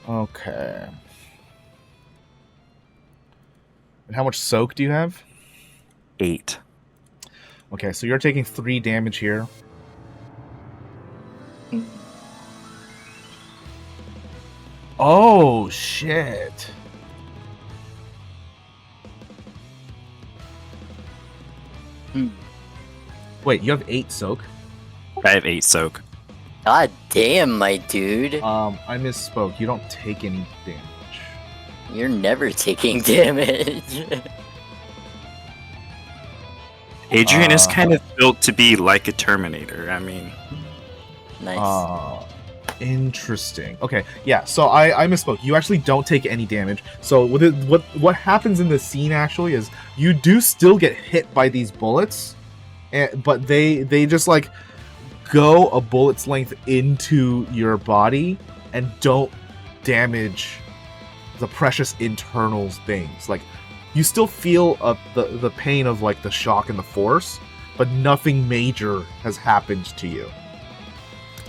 Speaker 1: Okay. And how much soak do you have?
Speaker 8: 8.
Speaker 1: Okay, so you're taking 3 damage here. Oh shit. Wait, you have 8 soak?
Speaker 8: I have 8 soak.
Speaker 2: God damn, my dude.
Speaker 1: I misspoke. You don't take any damage.
Speaker 2: You're never taking damage.
Speaker 8: Adrian is kind of built to be like a Terminator. I mean,
Speaker 2: Nice.
Speaker 1: Interesting. Okay, yeah. So I misspoke. You actually don't take any damage. So what happens in this scene actually is you do still get hit by these bullets, but they just like go a bullet's length into your body and don't damage the precious internals things. Like you still feel the pain of like the shock and the force, but nothing major has happened to you.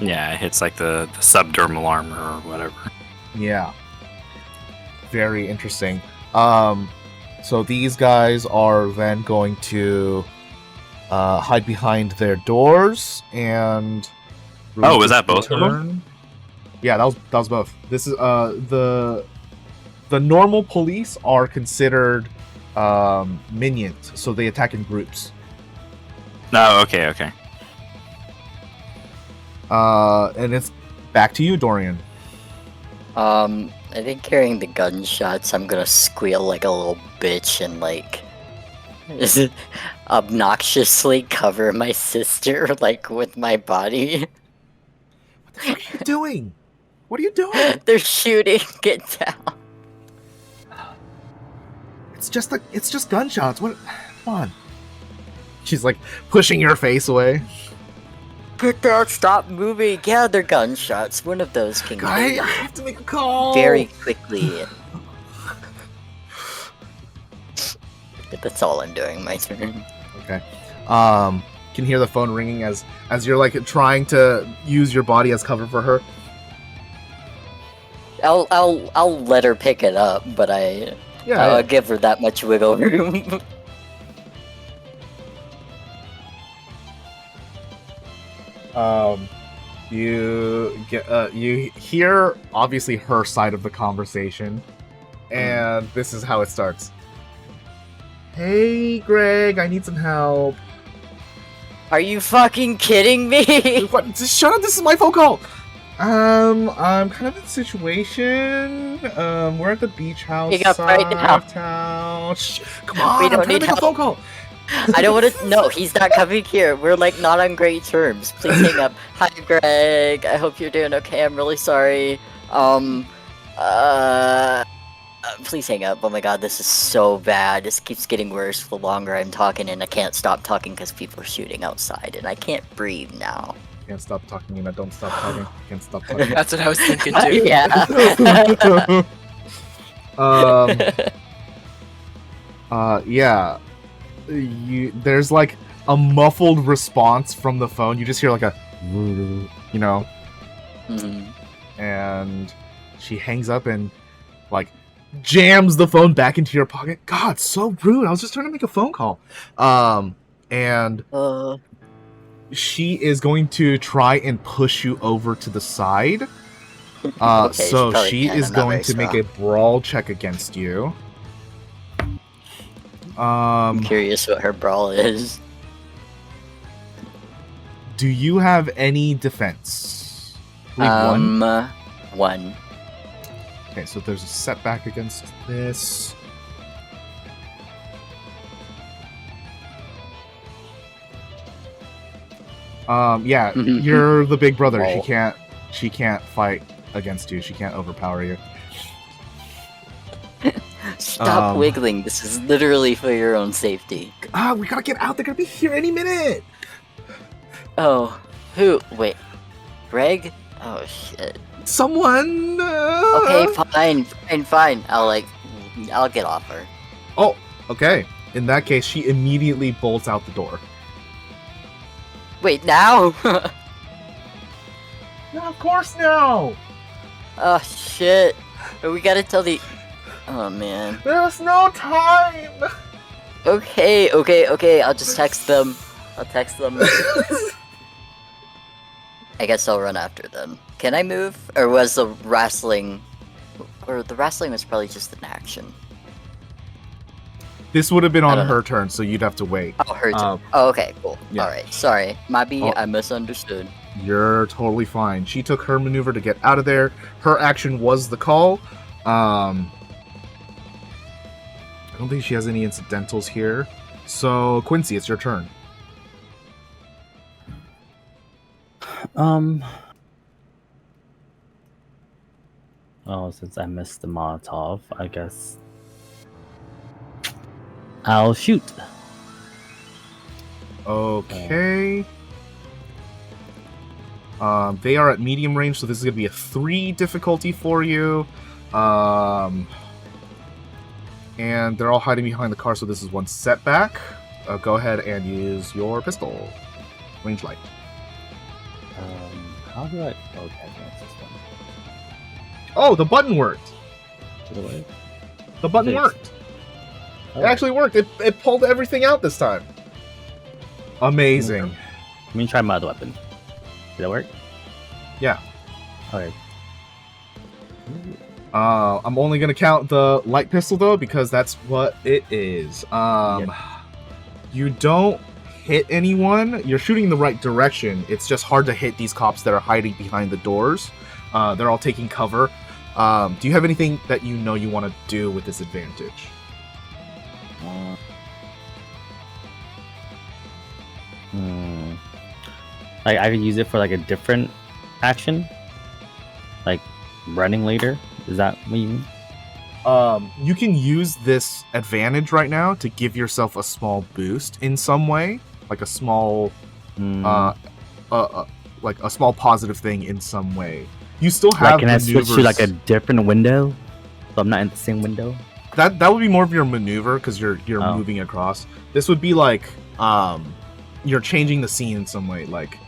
Speaker 8: yeah, it hits like the subdermal armor or whatever.
Speaker 1: Yeah. Very interesting. So these guys are then going to hide behind their doors and.
Speaker 8: Oh, was that both of them?
Speaker 1: return. Yeah, that was both. This is the normal police are considered minions, so they attack in groups.
Speaker 8: No, okay.
Speaker 1: And it's back to you, Dorian.
Speaker 2: I think carrying the gunshots, I'm gonna squeal like a little bitch and like obnoxiously cover my sister like with my body.
Speaker 1: What the fuck are you doing? What are you doing?
Speaker 2: They're shooting. Get down.
Speaker 1: It's just gunshots. What? Come on. She's like pushing your face away.
Speaker 2: But don't stop moving. Yeah, they're gunshots. One of those can
Speaker 1: I
Speaker 2: go
Speaker 1: have to make a call.
Speaker 2: very quickly. But that's all I'm doing. My turn.
Speaker 1: Okay. Can hear the phone ringing as you're like trying to use your body as cover for her.
Speaker 2: I'll let her pick it up, but I'll give her that much wiggle room.
Speaker 1: You get you hear obviously her side of the conversation, and this is how it starts. Hey, Greg, I need some help.
Speaker 2: Are you fucking kidding me?
Speaker 1: What? Just shut up. This is my phone call. I'm kind of in a situation. We're at the beach house
Speaker 2: Pick up right now.
Speaker 1: of town. Come on,
Speaker 2: We
Speaker 1: I'm
Speaker 2: don't
Speaker 1: trying to
Speaker 2: need
Speaker 1: make a
Speaker 2: help.
Speaker 1: phone call.
Speaker 2: I don't want to. No, he's not coming here. We're like not on great terms. Please hang up. Hi, Greg. I hope you're doing okay. I'm really sorry. Please hang up. Oh my god, this is so bad. This keeps getting worse the longer I'm talking, and I can't stop talking because people are shooting outside, and I can't breathe now.
Speaker 1: Can't stop talking, and I don't stop talking. Can't stop talking.
Speaker 6: That's what I was thinking too.
Speaker 2: Yeah.
Speaker 1: Yeah. There's like a muffled response from the phone. You just hear like a, you know, and she hangs up and like jams the phone back into your pocket. God, so rude. I was just trying to make a phone call. And she is going to try and push you over to the side.
Speaker 2: Okay,
Speaker 1: so
Speaker 2: probably
Speaker 1: she
Speaker 2: can.
Speaker 1: is
Speaker 2: I'm not
Speaker 1: going
Speaker 2: very
Speaker 1: to make a brawl check against you.
Speaker 2: I'm curious what her brawl is.
Speaker 1: Do you have any defense? I believe one.
Speaker 2: One.
Speaker 1: Okay, so there's a setback against this. Yeah, you're the big brother.
Speaker 2: Oh.
Speaker 1: She can't fight against you. She can't overpower you.
Speaker 2: Stop wiggling. This is literally for your own safety.
Speaker 1: We gotta get out. They're gonna be here any minute.
Speaker 2: Oh, who? Wait, Greg? Oh shit.
Speaker 1: Someone.
Speaker 2: Okay, fine. I'll get off her.
Speaker 1: Oh, okay. In that case, she immediately bolts out the door.
Speaker 2: Wait, now?
Speaker 1: Yeah, of course now.
Speaker 2: Oh shit. We gotta tell the. Oh man.
Speaker 1: There's no time.
Speaker 2: Okay. I'll just text them. I'll text them. I guess I'll run after them. Can I move? Or was the wrestling... Or the wrestling was probably just an action.
Speaker 1: This would have been on her turn, so you'd have to wait.
Speaker 2: Oh, her turn. Oh, okay, cool.
Speaker 1: Yeah.
Speaker 2: Alright, sorry. I misunderstood.
Speaker 1: You're totally fine. She took her maneuver to get out of there. Her action was the call. I don't think she has any incidentals here. So, Quincy, it's your turn.
Speaker 5: Oh, since I missed the Molotov, I guess I'll shoot.
Speaker 1: Okay. They are at medium range, so this is going to be a 3 difficulty for you. And they're all hiding behind the car, so this is 1 setback. Go ahead and use your pistol. Range light.
Speaker 5: How do I... Okay, I think it's this one.
Speaker 1: Oh, the button worked!
Speaker 5: Did it work?
Speaker 1: The button
Speaker 5: Thanks.
Speaker 1: worked!
Speaker 5: Oh.
Speaker 1: It actually worked! It pulled everything out this time! Amazing.
Speaker 5: Let me try my other weapon. Did that work?
Speaker 1: Yeah.
Speaker 5: Okay.
Speaker 1: I'm only gonna count the light pistol though, because that's what it is. You don't hit anyone. You're shooting in the right direction. It's just hard to hit these cops that are hiding behind the doors. They're all taking cover. Do you have anything that you know you want to do with this advantage?
Speaker 5: Like I could use it for like a different action, like running later. Is that what you mean?
Speaker 1: You can use this advantage right now to give yourself a small boost in some way. like a small, like a small positive thing in some way. You still have
Speaker 5: Like, can I switch to like a
Speaker 1: maneuvers.
Speaker 5: different window? So I'm not in the same window.
Speaker 1: That would be more of your maneuver because you're
Speaker 5: Oh.
Speaker 1: moving across. This would be like you're changing the scene in some way. Like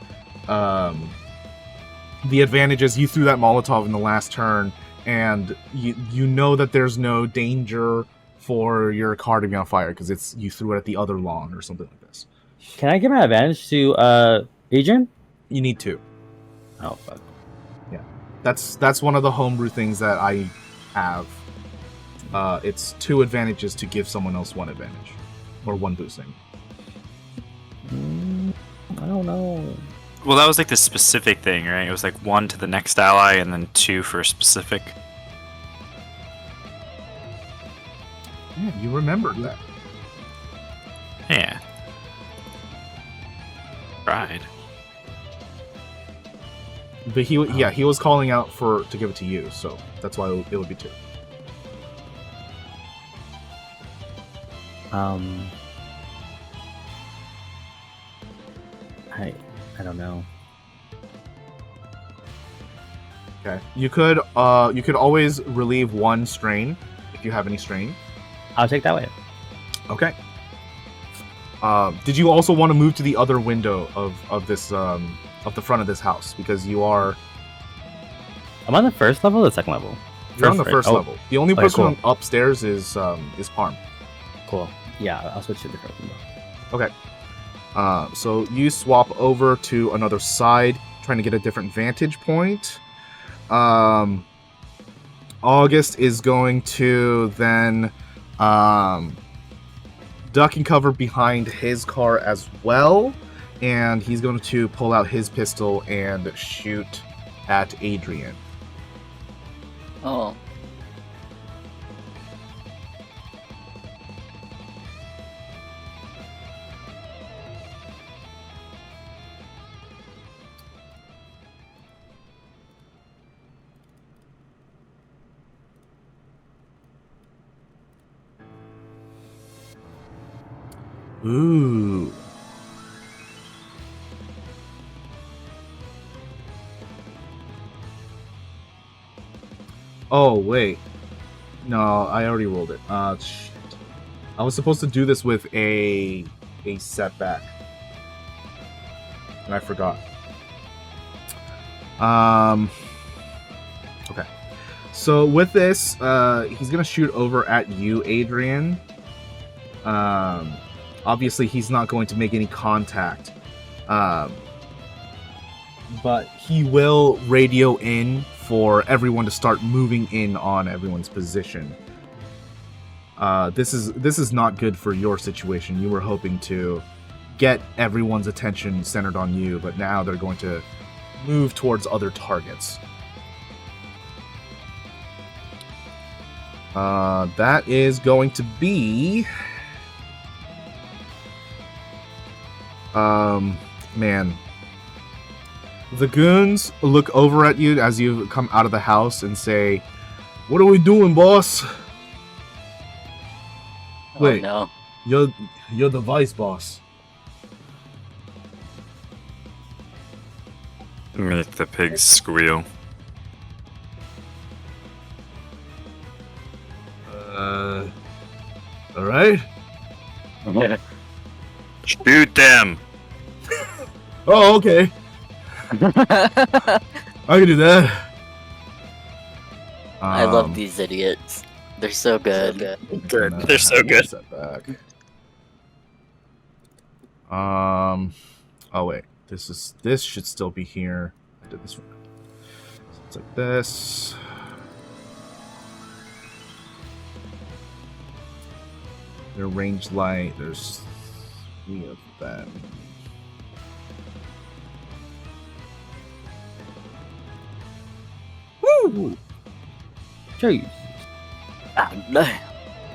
Speaker 1: the advantage is you threw that Molotov in the last turn, and you know that there's no danger for your car to be on fire because you threw it at the other lawn or something like this.
Speaker 5: Can I give my advantage to Adrian?
Speaker 1: You need to.
Speaker 5: Oh fuck.
Speaker 1: That's one of the homebrew things that I have. It's 2 advantages to give someone else 1 advantage or 1 boosting.
Speaker 5: I don't know.
Speaker 8: Well, that was like the specific thing, right? It was like 1 to the next ally and then 2 for specific.
Speaker 1: Yeah, you remembered that.
Speaker 8: Yeah. Right.
Speaker 1: But he was calling out to give it to you, so that's why it would be 2.
Speaker 5: I don't know.
Speaker 1: Okay. You could always relieve 1 strain if you have any strain.
Speaker 5: I'll take that way.
Speaker 1: Okay. Did you also want to move to the other window of this of the front of this house because you are
Speaker 5: I'm on the first level or the second level?
Speaker 1: you're on the first
Speaker 5: Oh,
Speaker 1: level. The only
Speaker 5: okay,
Speaker 1: person
Speaker 5: cool.
Speaker 1: upstairs is Parm.
Speaker 5: Cool. Yeah, I'll switch to the first window.
Speaker 1: Okay. So you swap over to another side, trying to get a different vantage point. August is going to then duck and cover behind his car as well, and he's going to pull out his pistol and shoot at Adrian.
Speaker 2: Oh.
Speaker 1: Ooh. Oh, wait. No, I already rolled it. Shit. I was supposed to do this with a setback. And I forgot. Okay. So with this, he's gonna shoot over at you, Adrian. Obviously he's not going to make any contact. But he will radio in for everyone to start moving in on everyone's position. This is not good for your situation. You were hoping to get everyone's attention centered on you, but now they're going to move towards other targets. That is going to be... man. The goons look over at you as you come out of the house and say, "What are we doing, boss?" Wait,
Speaker 2: Oh,
Speaker 1: you're the vice boss.
Speaker 8: Make the pigs squeal.
Speaker 1: All right.
Speaker 2: no.
Speaker 8: Shoot them!
Speaker 1: Oh, okay. I can do that.
Speaker 2: I love these idiots. They're so good.
Speaker 8: Good. They're so good.
Speaker 1: Setback. Oh wait, this should still be here. I did this one. So it's like this. They're ranged light. There's 3 of them. Woo!
Speaker 5: Jeez.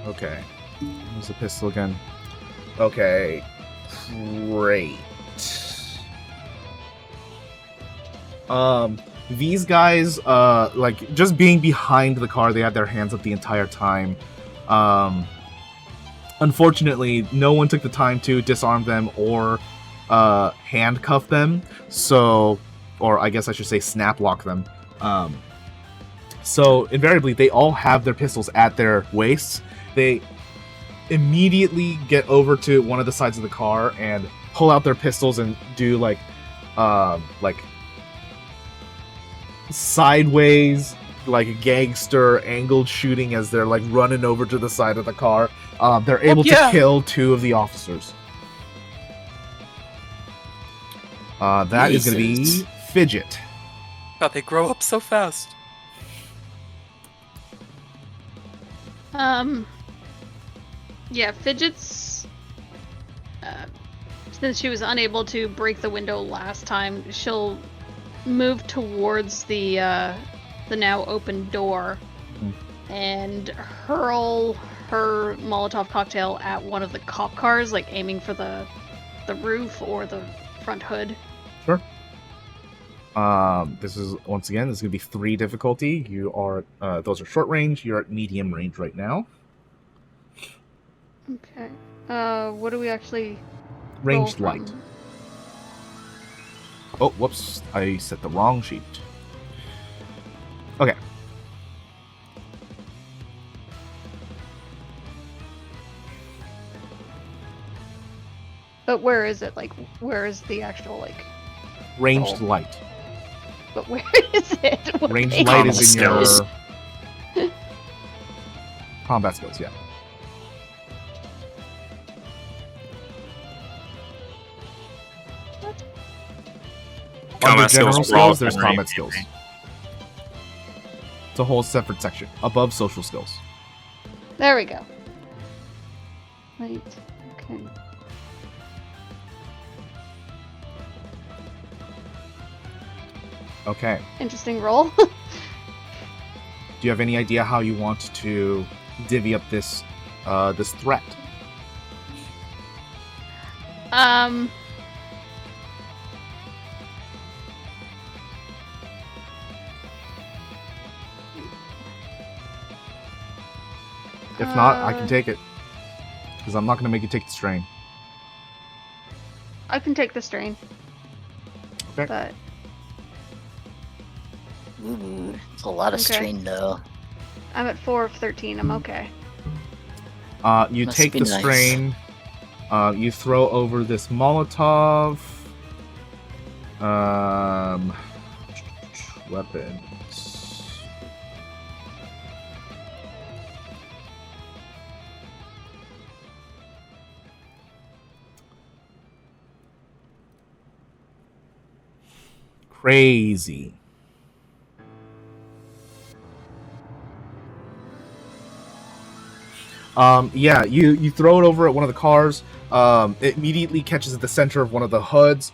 Speaker 1: Okay. Where's the pistol again? Okay. Great. These guys, like, just being behind the car, they had their hands up the entire time. Unfortunately, no one took the time to disarm them or handcuff them. So, or I guess I should say snap lock them. So invariably, they all have their pistols at their waists. They immediately get over to one of the sides of the car and pull out their pistols and do like sideways, like gangster angled shooting as they're like running over to the side of the car. They're able to kill 2 of the officers. That is going to be Fidget.
Speaker 6: God, they grow up so fast.
Speaker 3: Yeah, Fidget's. Since she was unable to break the window last time, she'll move towards the now open door and hurl her Molotov cocktail at one of the cop cars, like aiming for the roof or the front hood.
Speaker 1: Sure. This is once again. This is gonna be 3 difficulty. You are those are short range. You're at medium range right now.
Speaker 3: Okay. What do we actually?
Speaker 1: Ranged
Speaker 3: roll
Speaker 1: light.
Speaker 3: from?
Speaker 1: Oh, whoops! I set the wrong sheet. Okay.
Speaker 3: But where is it? Like, where is the actual like?
Speaker 1: Ranged
Speaker 3: roll?
Speaker 1: light.
Speaker 3: But where is it? What
Speaker 1: Ranged
Speaker 3: page?
Speaker 1: light is in your
Speaker 4: Skills.
Speaker 1: combat skills. Yeah. Under
Speaker 8: Combat
Speaker 1: general
Speaker 8: skills are all
Speaker 1: skills, there's
Speaker 8: generally
Speaker 1: combat skills. It's a whole separate section above social skills.
Speaker 3: There we go. Right. Okay.
Speaker 1: Okay.
Speaker 3: Interesting roll.
Speaker 1: Do you have any idea how you want to divvy up this this threat? If not, I can take it. Because I'm not going to make you take the strain.
Speaker 3: I can take the strain.
Speaker 1: Okay.
Speaker 3: But
Speaker 2: Ooh, it's a lot of
Speaker 3: Okay.
Speaker 2: strain though.
Speaker 3: I'm at 4 of 13. I'm okay.
Speaker 1: You
Speaker 2: Must
Speaker 1: take
Speaker 2: be
Speaker 1: the
Speaker 2: nice.
Speaker 1: strain. You throw over this Molotov. Weapons. Crazy. Yeah, you throw it over at one of the cars. It immediately catches at the center of one of the hoods.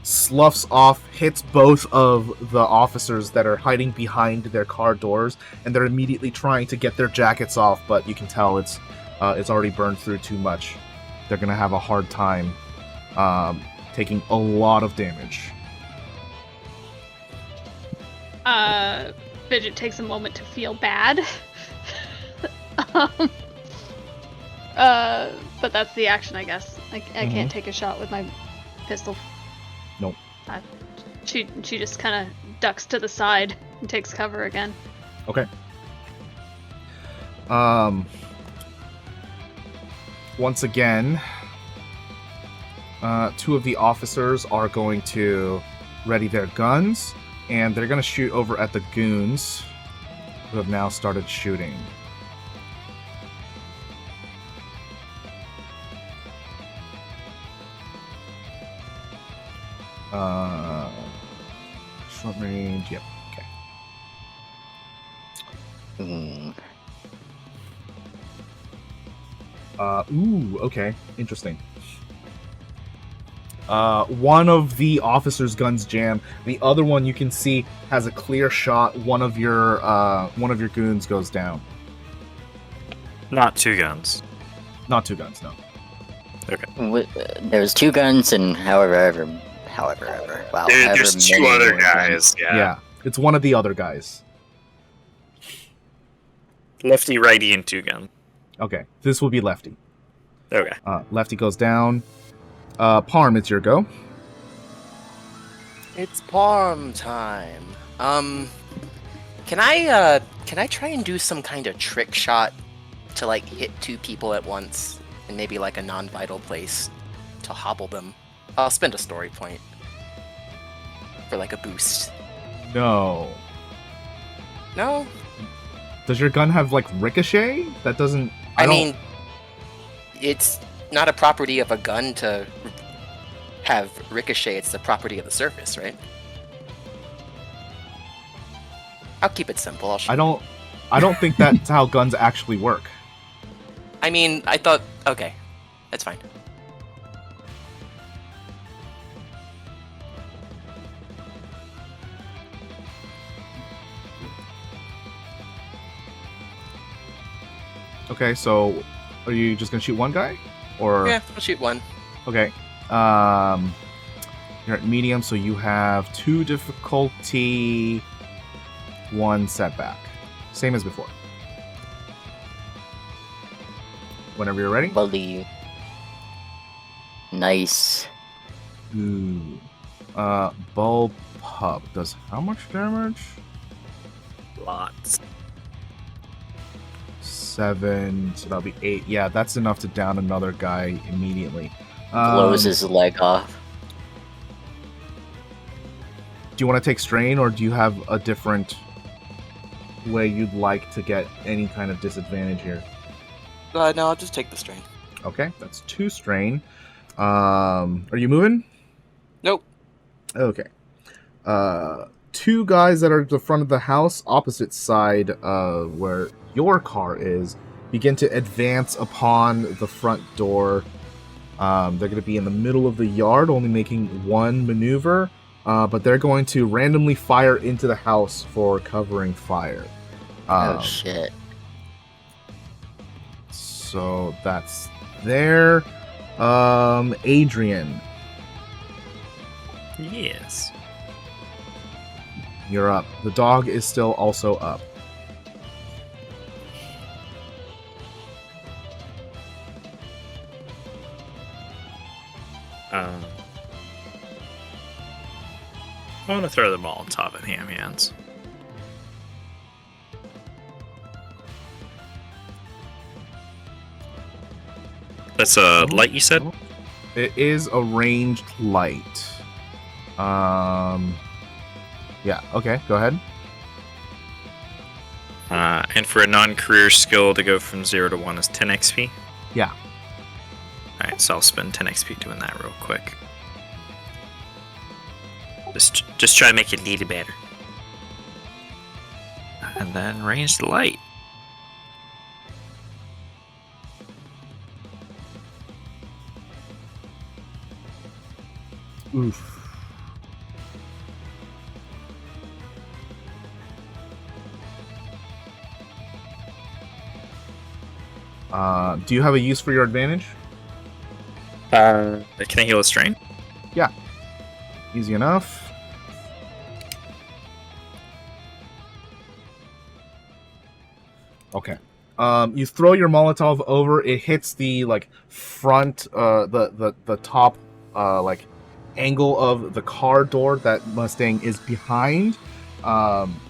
Speaker 1: Sloughs off, hits both of the officers that are hiding behind their car doors, and they're immediately trying to get their jackets off, but you can tell it's already burned through too much. They're gonna have a hard time taking a lot of damage.
Speaker 3: Fidget takes a moment to feel bad. um, but that's the action, I guess. I can't take a shot with my pistol.
Speaker 1: Nope.
Speaker 3: She just kind of ducks to the side and takes cover again.
Speaker 1: Okay. Once again, 2 of the officers are going to ready their guns, and they're going to shoot over at the goons who have now started shooting. Short range, yep, okay. Okay, interesting. One of the officer's guns jam. The other one you can see has a clear shot. One of your goons goes down.
Speaker 8: Not 2 guns.
Speaker 1: Not 2 guns, no.
Speaker 2: There was 2 guns and however. Wow.
Speaker 8: There's
Speaker 2: however
Speaker 8: 2
Speaker 2: many
Speaker 8: other
Speaker 2: more guns.
Speaker 8: guys. Yeah.
Speaker 1: Yeah, it's one of the other guys.
Speaker 8: Lefty, righty, and 2 guns.
Speaker 1: Okay, this will be Lefty.
Speaker 8: Okay.
Speaker 1: Lefty goes down. Parm, it's your go.
Speaker 6: It's Parm time. Can I try and do some kind of trick shot to like hit 2 people at once in maybe like a non-vital place to hobble them? I'll spend a story point for like a boost.
Speaker 1: No.
Speaker 6: No?
Speaker 1: Does your gun have like ricochet? That doesn't.
Speaker 6: I mean, it's not a property of a gun to have ricochet. It's the property of the surface, right? I'll keep it simple. I'll shoot.
Speaker 1: I don't think that's how guns actually work.
Speaker 6: I mean, I thought. Okay, that's fine.
Speaker 1: Okay, so are you just gonna shoot one guy, or
Speaker 6: Yeah, I'll shoot one.
Speaker 1: okay? You're at medium, so you have 2 difficulty, 1 setback, same as before. Whenever you're ready.
Speaker 2: Believe. Nice.
Speaker 1: Ooh. Bulb Pup does how much damage?
Speaker 8: Lots.
Speaker 1: 7, so that'll be 8. Yeah, that's enough to down another guy immediately.
Speaker 2: Blows his leg off.
Speaker 1: Do you want to take strain, or do you have a different way you'd like to get any kind of disadvantage here?
Speaker 6: No, I'll just take the strain.
Speaker 1: Okay, that's 2 strain. Are you moving?
Speaker 6: Nope.
Speaker 1: Okay. 2 guys that are at the front of the house, opposite side where your car is, begin to advance upon the front door. They're going to be in the middle of the yard, only making 1 maneuver, but they're going to randomly fire into the house for covering fire.
Speaker 2: Oh shit.
Speaker 1: So that's there. Adrian,
Speaker 8: Yes.
Speaker 1: you're up. The dog is still also up.
Speaker 8: I want to throw the Molotov at Ham Hands. That's a light, you said?
Speaker 1: It is a ranged light. Yeah, okay, go ahead.
Speaker 8: And for a non-career skill to go from 0 to 1 is 10 XP?
Speaker 1: Yeah.
Speaker 8: Alright, so I'll spend 10 XP doing that real quick. Just try to make it a little better. And then ranged light.
Speaker 1: Oof. Do you have a use for your advantage?
Speaker 8: Can I heal a strain?
Speaker 1: Easy enough. Okay. You throw your Molotov over. It hits the like front, the top, like angle of the car door that Mustang is behind.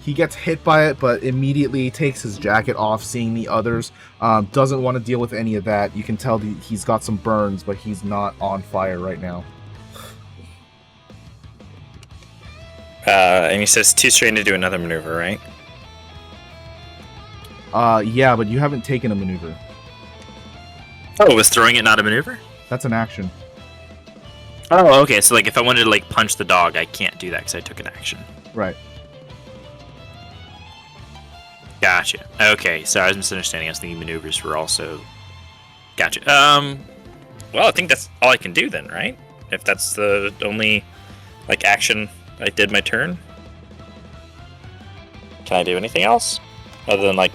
Speaker 1: He gets hit by it, but immediately takes his jacket off, seeing the others. Doesn't want to deal with any of that. You can tell he's got some burns, but he's not on fire right now.
Speaker 8: And he says 2 strain to do another maneuver, right?
Speaker 1: Yeah, but you haven't taken a maneuver.
Speaker 8: Oh, was throwing it not a maneuver?
Speaker 1: That's an action.
Speaker 8: Oh, okay. So like, if I wanted to like punch the dog, I can't do that because I took an action.
Speaker 1: Right.
Speaker 8: Gotcha. Okay, so I was misunderstanding. I was thinking maneuvers were also. Gotcha. Well, I think that's all I can do then, right? If that's the only like action I did my turn. Can I do anything else other than like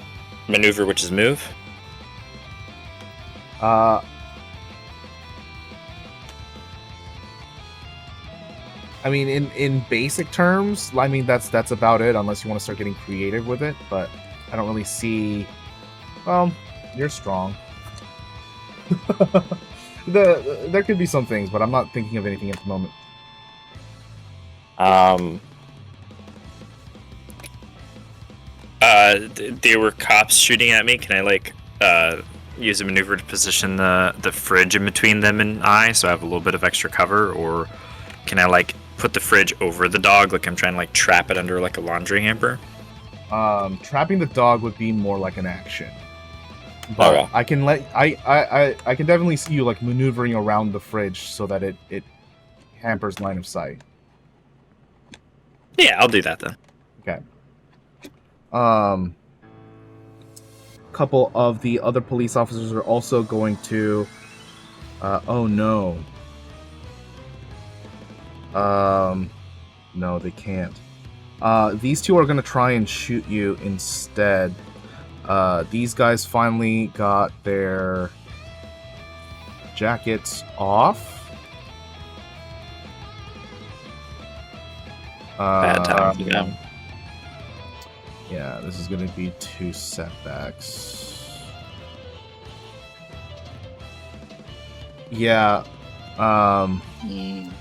Speaker 8: maneuver, which is move?
Speaker 1: I mean, in basic terms, I mean that's about it. Unless you want to start getting creative with it, but I don't really see. Well, you're strong. there could be some things, but I'm not thinking of anything at the moment.
Speaker 8: There were cops shooting at me. Can I like use a maneuver to position the fridge in between them and I, so I have a little bit of extra cover, or can I like put the fridge over the dog, like I'm trying to like trap it under like a laundry hamper?
Speaker 1: Trapping the dog would be more like an action. But
Speaker 4: Okay.
Speaker 1: I can definitely see you like maneuvering around the fridge so that it hampers line of sight.
Speaker 8: Yeah, I'll do that then.
Speaker 1: Okay. Couple of the other police officers are also going to. Oh no. No, they can't. These two are going to try and shoot you instead. These guys finally got their jackets off.
Speaker 8: Bad time for them.
Speaker 1: Yeah, this is going to be 2 setbacks. Yeah,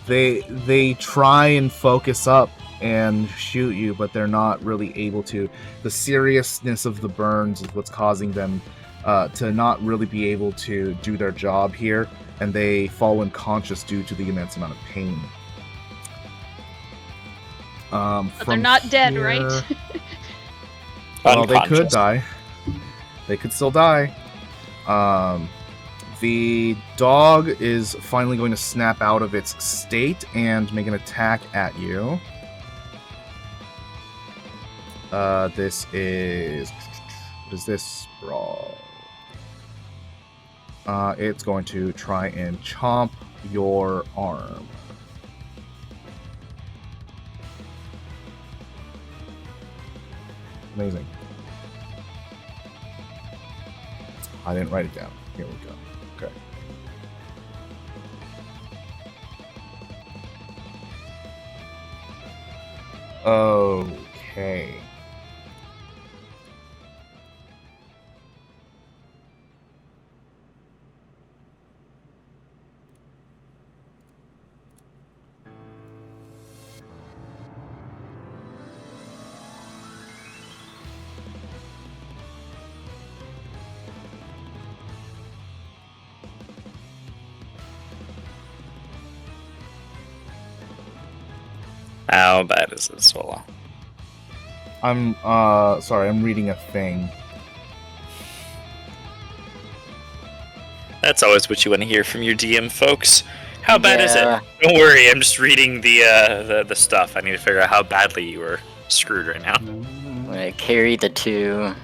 Speaker 1: they try and focus up and shoot you, but they're not really able to. The seriousness of the burns is what's causing them to not really be able to do their job here, and they fall unconscious due to the immense amount of pain.
Speaker 3: But they're not dead, right?
Speaker 1: Well, they could
Speaker 4: Unconscious.
Speaker 1: die. They could still die. The dog is finally going to snap out of its state and make an attack at you. This is... What is this? Brawl. It's going to try and chomp your arm. Amazing. I didn't write it down. Here we go. Okay. Okay.
Speaker 8: How bad is this, Solo?
Speaker 1: I'm sorry, I'm reading a thing.
Speaker 8: That's always what you want to hear from your DM, folks. How bad is
Speaker 2: Yeah.
Speaker 8: it? Don't worry, I'm just reading the stuff. I need to figure out how badly you were screwed right now.
Speaker 2: I carry the 2.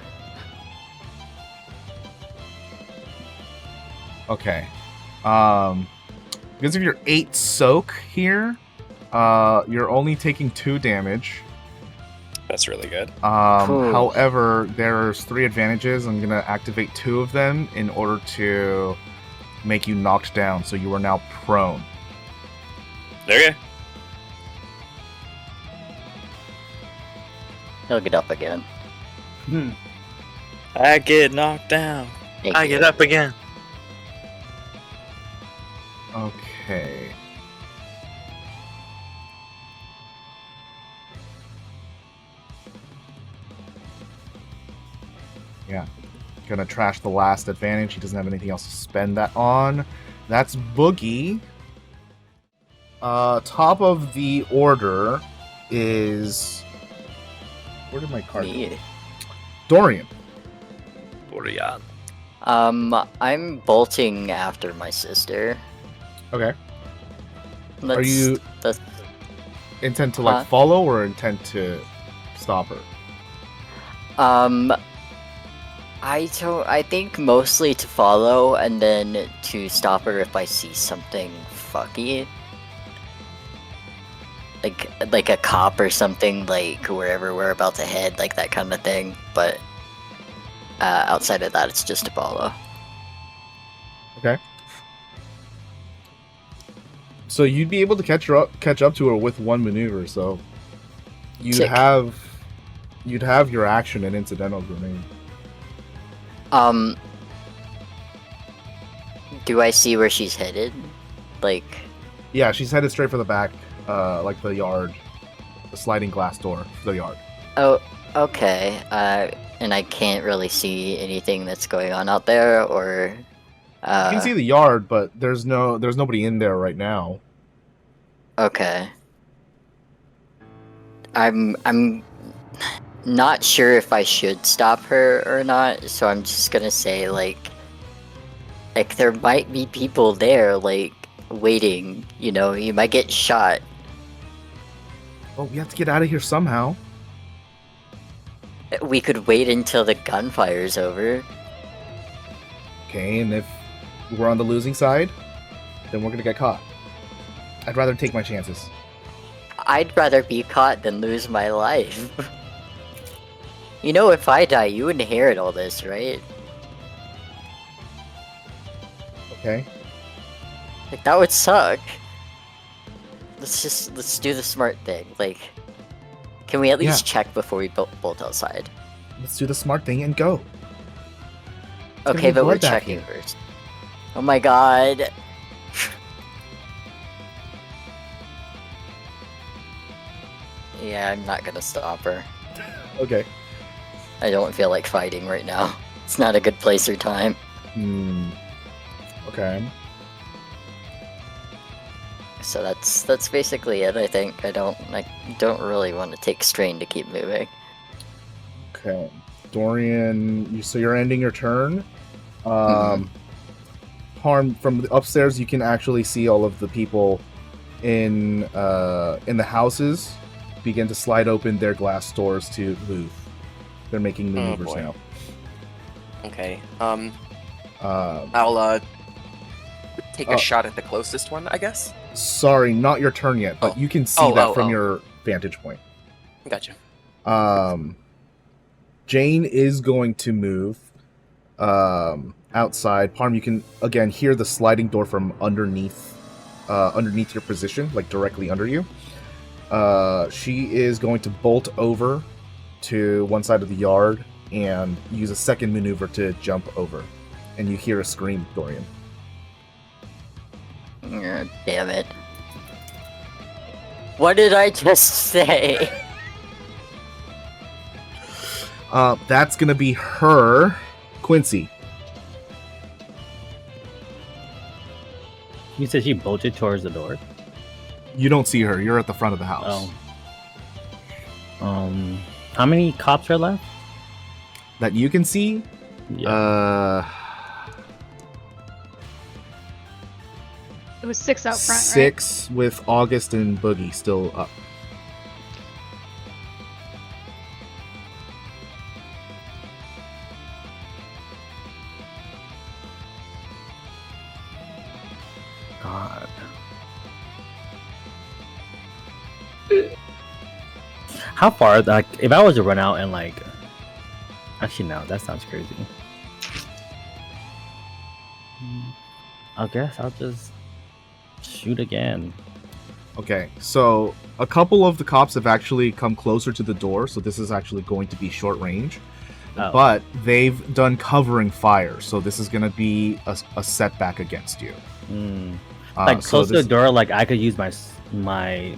Speaker 1: Okay. Because of your 8 soak here, you're only taking 2 damage.
Speaker 8: That's really good.
Speaker 2: Cool.
Speaker 1: However, there's 3 advantages. I'm gonna activate 2 of them in order to make you knocked down, so you are now prone.
Speaker 8: Okay.
Speaker 2: He'll get up again.
Speaker 8: I get knocked down.
Speaker 2: Thank
Speaker 8: I
Speaker 2: you.
Speaker 8: get up again.
Speaker 1: Okay. Yeah. Gonna trash the last advantage. He doesn't have anything else to spend that on. That's Boogie. Top of the order is... Where did my card go?
Speaker 2: Me.
Speaker 1: Dorian.
Speaker 8: Orion.
Speaker 2: I'm bolting after my sister.
Speaker 1: Okay.
Speaker 2: Let's,
Speaker 1: Are you
Speaker 2: let's-
Speaker 1: intent to like
Speaker 2: Huh?
Speaker 1: follow or intent to stop her?
Speaker 2: I think mostly to follow and then to stop her if I see something fucky. Like a cop or something, like wherever we're about to head, like that kind of thing. But outside of that, it's just to follow.
Speaker 1: Okay. So you'd be able to catch up to her with 1 maneuver. So you'd
Speaker 2: Sick.
Speaker 1: have your action and incidental grenade.
Speaker 2: Do I see where she's headed? Like,
Speaker 1: Yeah, she's headed straight for the back, like the yard, the sliding glass door, the yard.
Speaker 2: oh, okay. And I can't really see anything that's going on out there, or.
Speaker 1: You can see the yard, but there's nobody in there right now.
Speaker 2: Okay. I'm not sure if I should stop her or not, so I'm just gonna say like there might be people there like waiting, you know, you might get shot.
Speaker 1: Oh, we have to get out of here somehow.
Speaker 2: We could wait until the gunfire's over.
Speaker 1: Okay, and if we're on the losing side, then we're gonna get caught. I'd rather take my chances.
Speaker 2: I'd rather be caught than lose my life. You know, if I die, you inherit all this, right?
Speaker 1: Okay.
Speaker 2: Like, that would suck. Let's do the smart thing. Like, can we at least check before we bolt outside?
Speaker 1: Let's do the smart thing and go.
Speaker 2: Okay,
Speaker 1: be
Speaker 2: but we're
Speaker 1: bloodbath
Speaker 2: checking
Speaker 1: here.
Speaker 2: first. Oh my god. Yeah, I'm not gonna stop her.
Speaker 1: Okay.
Speaker 2: I don't feel like fighting right now. It's not a good place or time.
Speaker 1: Okay.
Speaker 2: So that's basically it, I think. I don't really want to take strain to keep moving.
Speaker 1: Okay. Dorian, so you're ending your turn. Parm, from the upstairs, you can actually see all of the people in the houses begin to slide open their glass doors to move. They're making maneuvers
Speaker 6: boy.
Speaker 1: now.
Speaker 6: Okay. I'll take a shot at the closest one, I guess.
Speaker 1: Sorry, not your turn yet, but you can see that from your vantage point.
Speaker 6: Gotcha.
Speaker 1: Jane is going to move outside. Parm, you can again hear the sliding door from underneath your position, like directly under you. She is going to bolt over to one side of the yard and use a second maneuver to jump over. And you hear a scream, Dorian.
Speaker 2: Damn it. What did I just say?
Speaker 1: That's gonna be her, Quincy.
Speaker 5: You said she bolted towards the door.
Speaker 1: You don't see her. You're at the front of the house.
Speaker 5: Oh. How many cops are left?
Speaker 1: That you can see?
Speaker 5: Yeah.
Speaker 3: It was 6 out front, right?
Speaker 1: 6 with August and Boogie still up.
Speaker 5: God. How far? Like, if I was to run out and like, actually no, that sounds crazy. I guess I'll just shoot again.
Speaker 1: Okay, so a couple of the cops have actually come closer to the door, so this is actually going to be short range.
Speaker 5: Oh.
Speaker 1: But they've done covering fire, so this is going to be a setback against you.
Speaker 5: Like
Speaker 1: so
Speaker 5: close to the door, like I could use my sword,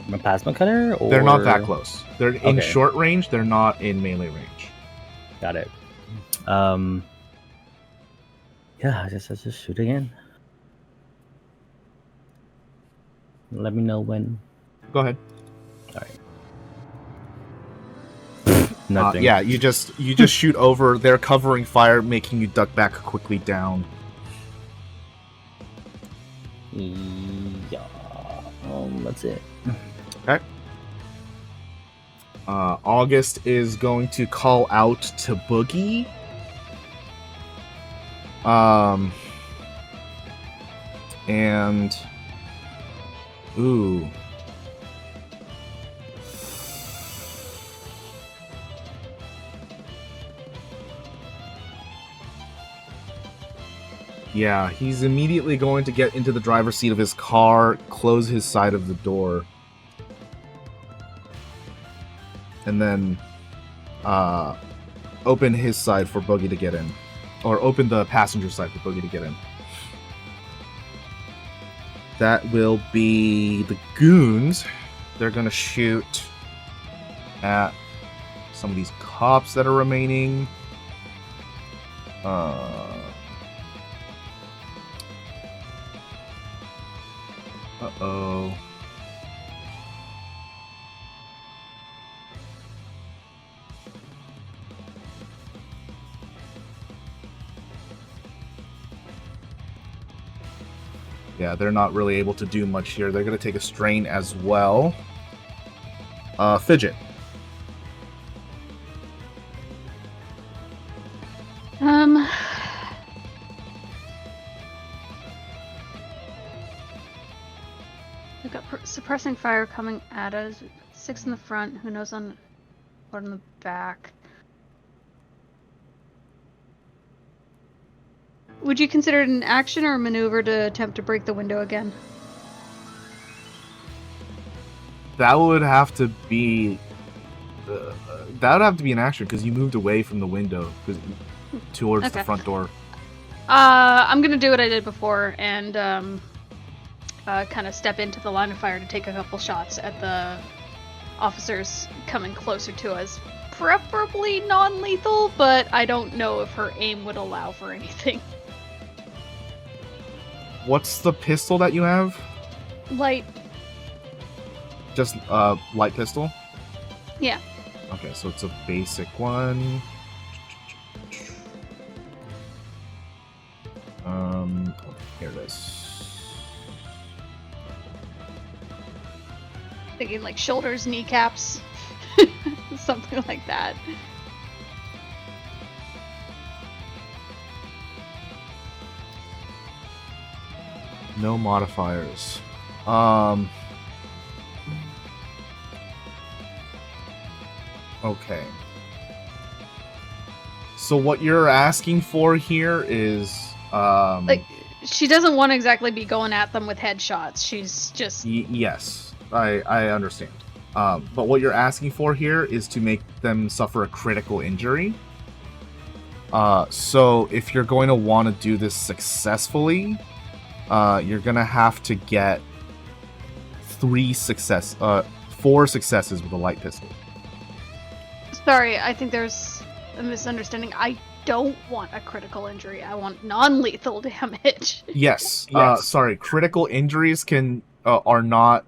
Speaker 5: my plasma cutter. Or...
Speaker 1: They're not that close. They're in
Speaker 5: Okay.
Speaker 1: short range. They're not in melee range.
Speaker 5: Got it. Yeah, I guess I'll just shoot again. Let me know when.
Speaker 1: Go ahead.
Speaker 5: All right. Nothing.
Speaker 1: Yeah, you just shoot over. They're covering fire, making you duck back quickly down.
Speaker 5: Yeah. That's it.
Speaker 1: Okay. August is going to call out to Boogie. And ooh. Yeah, he's immediately going to get into the driver's seat of his car, close his side of the door, and then open his side for Boogie to get in. or open the passenger side for Boogie to get in. That will be the goons. They're gonna shoot at some of these cops that are remaining. Uh-oh. Yeah, they're not really able to do much here. They're going to take a strain as well. Fidget.
Speaker 3: We've got suppressing fire coming at us. 6 in the front. Who knows what on the back? Would you consider it an action or a maneuver to attempt to break the window again?
Speaker 1: That would have to be an action because you moved away from the window towards the front door.
Speaker 3: I'm gonna do what I did before and kind of step into the line of fire to take a couple shots at the officers coming closer to us. Preferably non-lethal, but I don't know if her aim would allow for anything.
Speaker 1: What's the pistol that you have?
Speaker 3: Light.
Speaker 1: Just light pistol?
Speaker 3: Yeah.
Speaker 1: Okay, so it's a basic one. Here it is.
Speaker 3: Thinking like shoulders, kneecaps, something like that.
Speaker 1: No modifiers. Okay. So what you're asking for here is
Speaker 3: like she doesn't want to exactly be going at them with headshots. She's just
Speaker 1: yes, I understand. But what you're asking for here is to make them suffer a critical injury. So if you're going to want to do this successfully, you're gonna have to get 4 successes with a light pistol.
Speaker 3: Sorry, I think there's a misunderstanding. I don't want a critical injury. I want non-lethal damage.
Speaker 1: Yes. Sorry. Critical injuries are not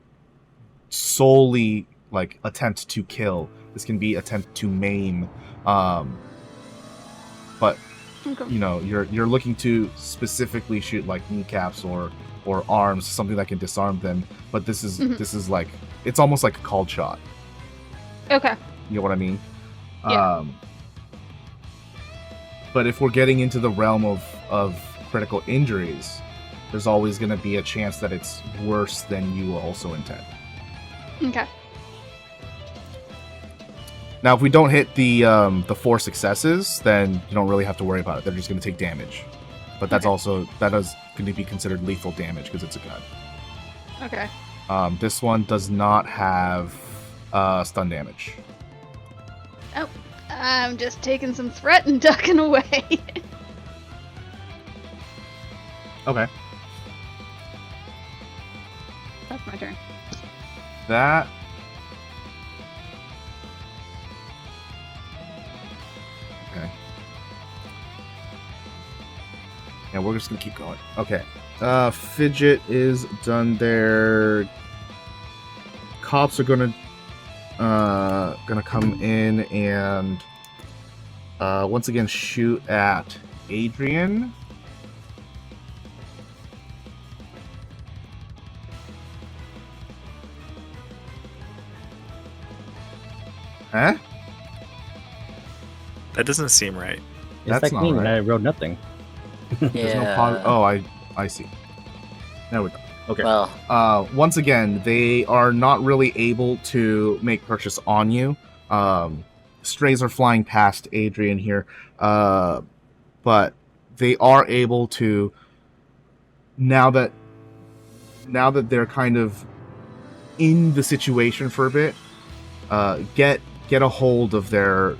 Speaker 1: solely like attempt to kill. This can be attempt to maim. But
Speaker 3: Okay.
Speaker 1: you know, you're looking to specifically shoot like kneecaps or arms, something that can disarm them. But this is like it's almost like a called shot.
Speaker 3: Okay.
Speaker 1: You know what I mean?
Speaker 3: Yeah.
Speaker 1: But if we're getting into the realm of critical injuries, there's always going to be a chance that it's worse than you also intend.
Speaker 3: Okay.
Speaker 1: Now, if we don't hit the 4 successes, then you don't really have to worry about it. They're just going to take damage. But that's
Speaker 3: Okay.
Speaker 1: that is going to be considered lethal damage because it's a gun.
Speaker 3: Okay.
Speaker 1: This one does not have stun damage.
Speaker 3: Oh, I'm just taking some threat and ducking away.
Speaker 1: Okay.
Speaker 3: That's my turn.
Speaker 1: That... Okay. Yeah, we're just gonna keep going. Okay. Fidget is done there. Cops are gonna come in and once again shoot at Adrian. Huh?
Speaker 8: That doesn't seem right.
Speaker 7: It's
Speaker 1: That's
Speaker 7: like
Speaker 1: not
Speaker 7: me when
Speaker 1: right.
Speaker 7: I wrote nothing.
Speaker 1: There's no oh, I see. There we go. Okay.
Speaker 2: Well,
Speaker 1: Once again, they are not really able to make purchase on you. Strays are flying past Adrian here, but they are able to now that they're kind of in the situation for a bit, get a hold of their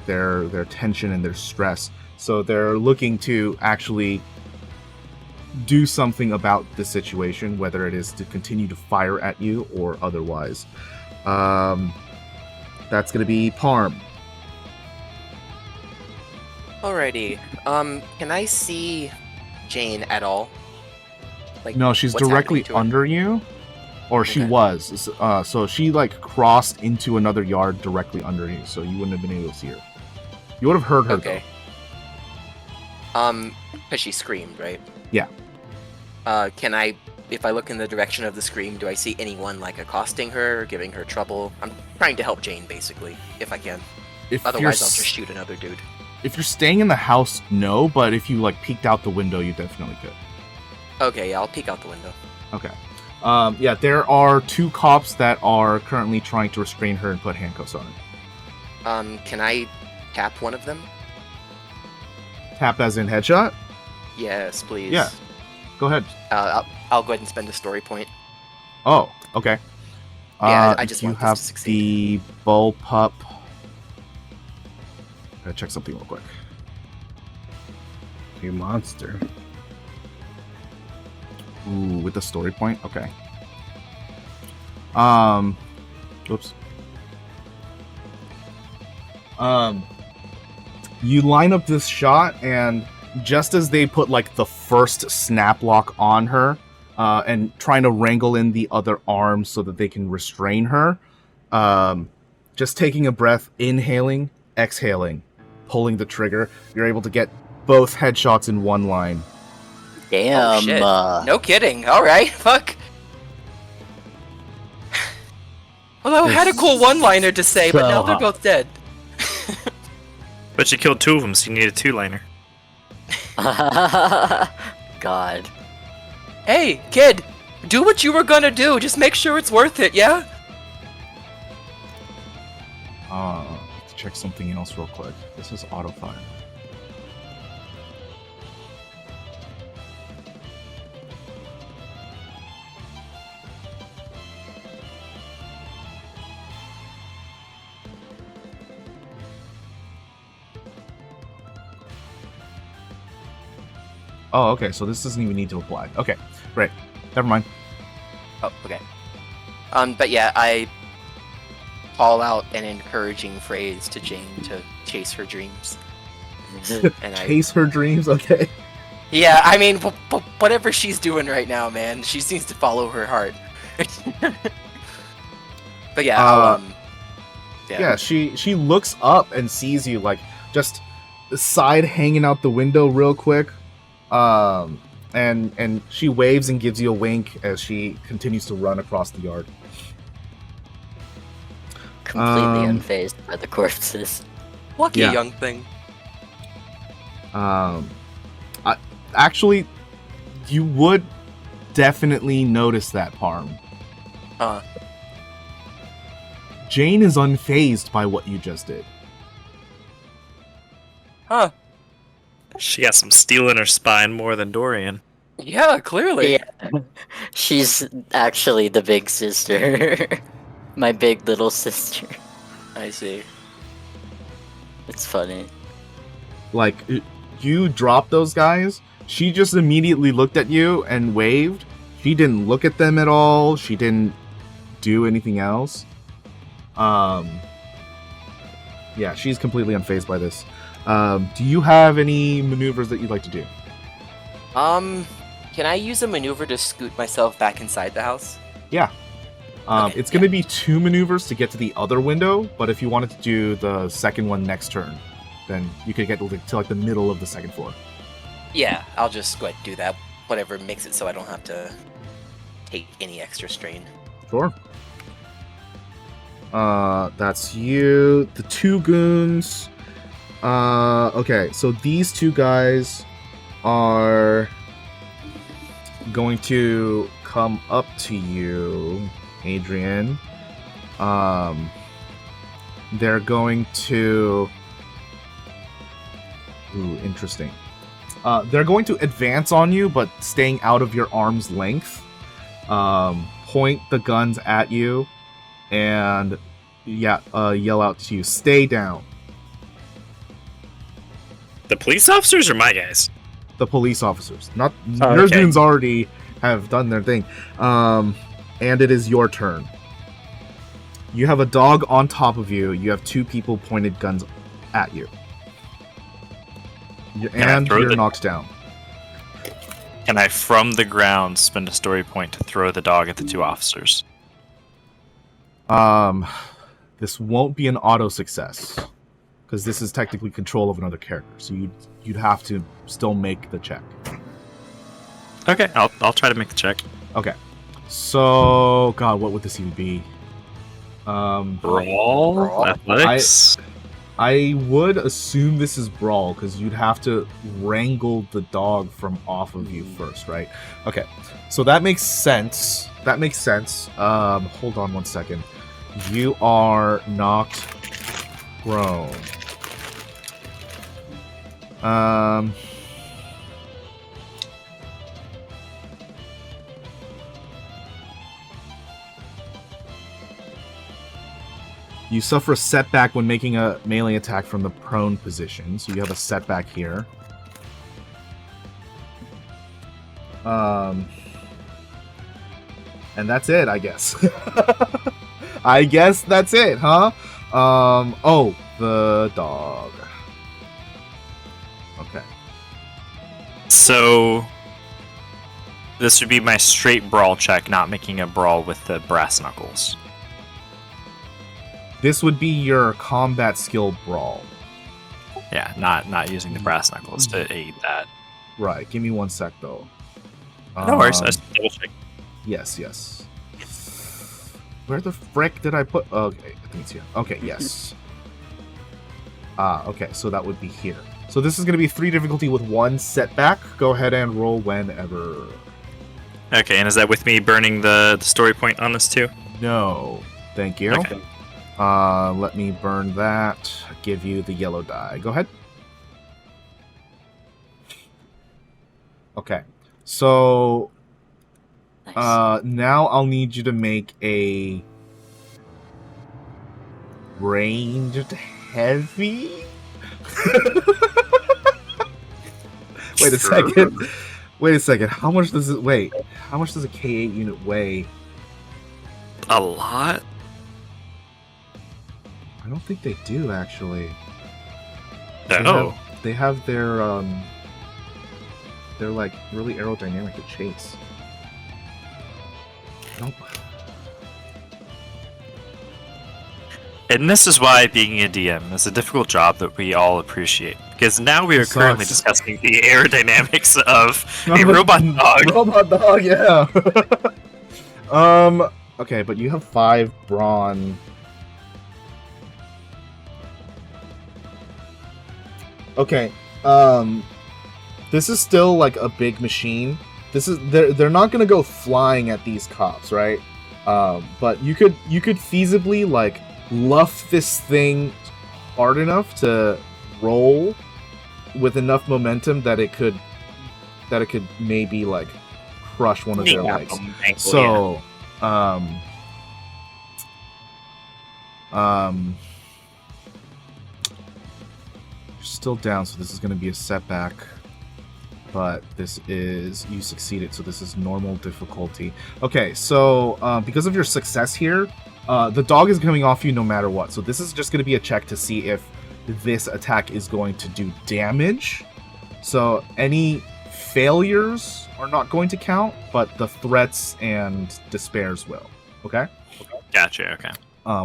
Speaker 1: tension and their stress. So they're looking to actually do something about the situation, whether it is to continue to fire at you or otherwise. That's going to be Parm.
Speaker 6: Alrighty. Can I see Jane at all? Like,
Speaker 1: No, she's
Speaker 6: what's
Speaker 1: directly
Speaker 6: happening to her?
Speaker 1: under you. Or she
Speaker 6: Okay.
Speaker 1: was. So she like crossed into another yard directly under you, so you wouldn't have been able to see her. You would have heard her
Speaker 6: Okay. Because she screamed, right?
Speaker 1: Yeah.
Speaker 6: Can I, if I look in the direction of the scream, do I see anyone like accosting her, giving her trouble? I'm trying to help Jane, basically, if I can.
Speaker 1: If
Speaker 6: Otherwise,
Speaker 1: you're,
Speaker 6: I'll just shoot another dude.
Speaker 1: if you're staying in the house, no, but if you like peeked out the window, you definitely could.
Speaker 6: Okay, yeah, I'll peek out the window.
Speaker 1: Okay. Yeah, there are 2 cops that are currently trying to restrain her and put handcuffs on her.
Speaker 6: Can I tap one of them?
Speaker 1: Tap as in headshot?
Speaker 6: Yes, please.
Speaker 1: Yeah. Go ahead.
Speaker 6: I'll go ahead and spend a story point.
Speaker 1: Oh, okay.
Speaker 6: Yeah, I just
Speaker 1: you
Speaker 6: want this
Speaker 1: have
Speaker 6: to succeed.
Speaker 1: the bullpup. Gotta check something real quick.
Speaker 5: You monster.
Speaker 1: Ooh, with the story point? Okay. Whoops. You line up this shot, and just as they put like the first snap lock on her, and trying to wrangle in the other arm so that they can restrain her, just taking a breath, inhaling, exhaling, pulling the trigger, you're able to get both headshots in one line.
Speaker 2: Damn.
Speaker 6: Oh, shit. No kidding. Alright, fuck. Well, I had a cool one-liner to say, but
Speaker 5: So
Speaker 6: now they're
Speaker 5: hot.
Speaker 6: both dead.
Speaker 8: But you killed 2 of them, so you need a 2-liner.
Speaker 2: God.
Speaker 6: Hey, kid, do what you were gonna do. Just make sure it's worth it, yeah?
Speaker 1: Let's check something else real quick. This is autofire. Oh, okay, so this doesn't even need to apply. Okay, great. Never mind.
Speaker 6: Oh, okay. But yeah, I call out an encouraging phrase to Jane to chase her dreams. And
Speaker 1: Chase her dreams, okay.
Speaker 6: Yeah, I mean, whatever she's doing right now, man, she seems to follow her heart. But yeah, I'll,
Speaker 1: Yeah, she looks up and sees you, like, just the side hanging out the window real quick. And she waves and gives you a wink as she continues to run across the yard.
Speaker 2: Completely unfazed by the corpses.
Speaker 6: lucky
Speaker 1: yeah.
Speaker 6: young thing.
Speaker 1: Actually, you would definitely notice that, Parm. Jane is unfazed by what you just did.
Speaker 6: Huh.
Speaker 8: She got some steel in her spine more than Dorian.
Speaker 6: Yeah, clearly.
Speaker 2: Yeah. She's actually the big sister. My big little sister.
Speaker 6: I see.
Speaker 2: It's funny.
Speaker 1: Like, you dropped those guys, she just immediately looked at you and waved. She didn't look at them at all. She didn't do anything else. Yeah, she's completely unfazed by this. Do you have any maneuvers that you'd like to do?
Speaker 6: Can I use a maneuver to scoot myself back inside the house?
Speaker 1: Yeah.
Speaker 6: Okay,
Speaker 1: It's going to be 2 maneuvers to get to the other window, but if you wanted to do the second one next turn, then you could get to like the middle of the second floor.
Speaker 6: Yeah, I'll just go ahead and do that. Whatever makes it so I don't have to take any extra strain.
Speaker 1: Sure. That's you. The 2 goons. Okay, so these 2 guys are going to come up to you, Adrian. They're going to... Ooh, interesting. They're going to advance on you, but staying out of your arm's length. Point the guns at you, and yell out to you, "Stay down."
Speaker 8: The police officers or my guys?
Speaker 1: The police officers. Not
Speaker 8: Oh,
Speaker 1: your
Speaker 8: okay.
Speaker 1: goons already have done their thing. And it is your turn. You have a dog on top of you. You have 2 people pointed guns at you. And
Speaker 4: throw
Speaker 1: you're
Speaker 4: the-
Speaker 1: knocked down.
Speaker 4: Can I, from the ground, spend a story point to throw the dog at the 2 officers?
Speaker 1: This won't be an auto success because this is technically control of another character. So you'd have to still make the check.
Speaker 4: Okay, I'll try to make the check.
Speaker 1: Okay. So, God, what would this even be?
Speaker 4: Brawl? Athletics?
Speaker 1: I would assume this is brawl because you'd have to wrangle the dog from off of you first, right? Okay, so that makes sense. Hold on one second. You are knocked prone. You suffer a setback when making a melee attack from the prone position, so you have a setback here. And that's it, I guess. I guess that's it, huh? Oh, the dog. Okay.
Speaker 4: So, this would be my straight brawl check, not making a brawl with the brass knuckles.
Speaker 1: This would be your combat skill brawl.
Speaker 4: Yeah, not using the brass knuckles to aid that.
Speaker 1: Right, give me one sec, though.
Speaker 4: No worries, I just double check.
Speaker 1: Yes. Where the frick did I put... Okay, I think it's here. Okay, yes. Okay, so that would be here. So this is going to be 3 difficulty with 1 setback. Go ahead and roll whenever.
Speaker 4: Okay, and is that with me burning the story point on this too?
Speaker 1: No. Thank you.
Speaker 4: Okay.
Speaker 1: Let me burn that. Give you the yellow die. Go ahead. Okay. So...
Speaker 2: Nice.
Speaker 1: Now I'll need you to make a ranged heavy. Wait a second. Wait a second. How much does it weigh? How much does a K8 unit weigh?
Speaker 4: A lot?
Speaker 1: I don't think they do actually.
Speaker 4: Oh.
Speaker 1: They have their they're like really aerodynamic to chase. Nope.
Speaker 4: And this is why being a DM is a difficult job that we all appreciate. Because now we are
Speaker 1: It
Speaker 4: currently
Speaker 1: sucks.
Speaker 4: discussing the aerodynamics of a robot dog.
Speaker 1: Robot dog, yeah. Okay, but you have 5 brawn. Okay, this is still like a big machine. This is they're not gonna go flying at these cops, right? But you could feasibly like luff this thing hard enough to roll with enough momentum that it could maybe like crush one of their legs. So, you're still down, so this is going to be a setback. But this is you succeeded, so this is normal difficulty. Okay, so because of your success here, the dog is coming off you no matter what. So this is just going to be a check to see if this attack is going to do damage. So any failures are not going to count, but the threats and despairs will. Okay?
Speaker 4: Gotcha, okay.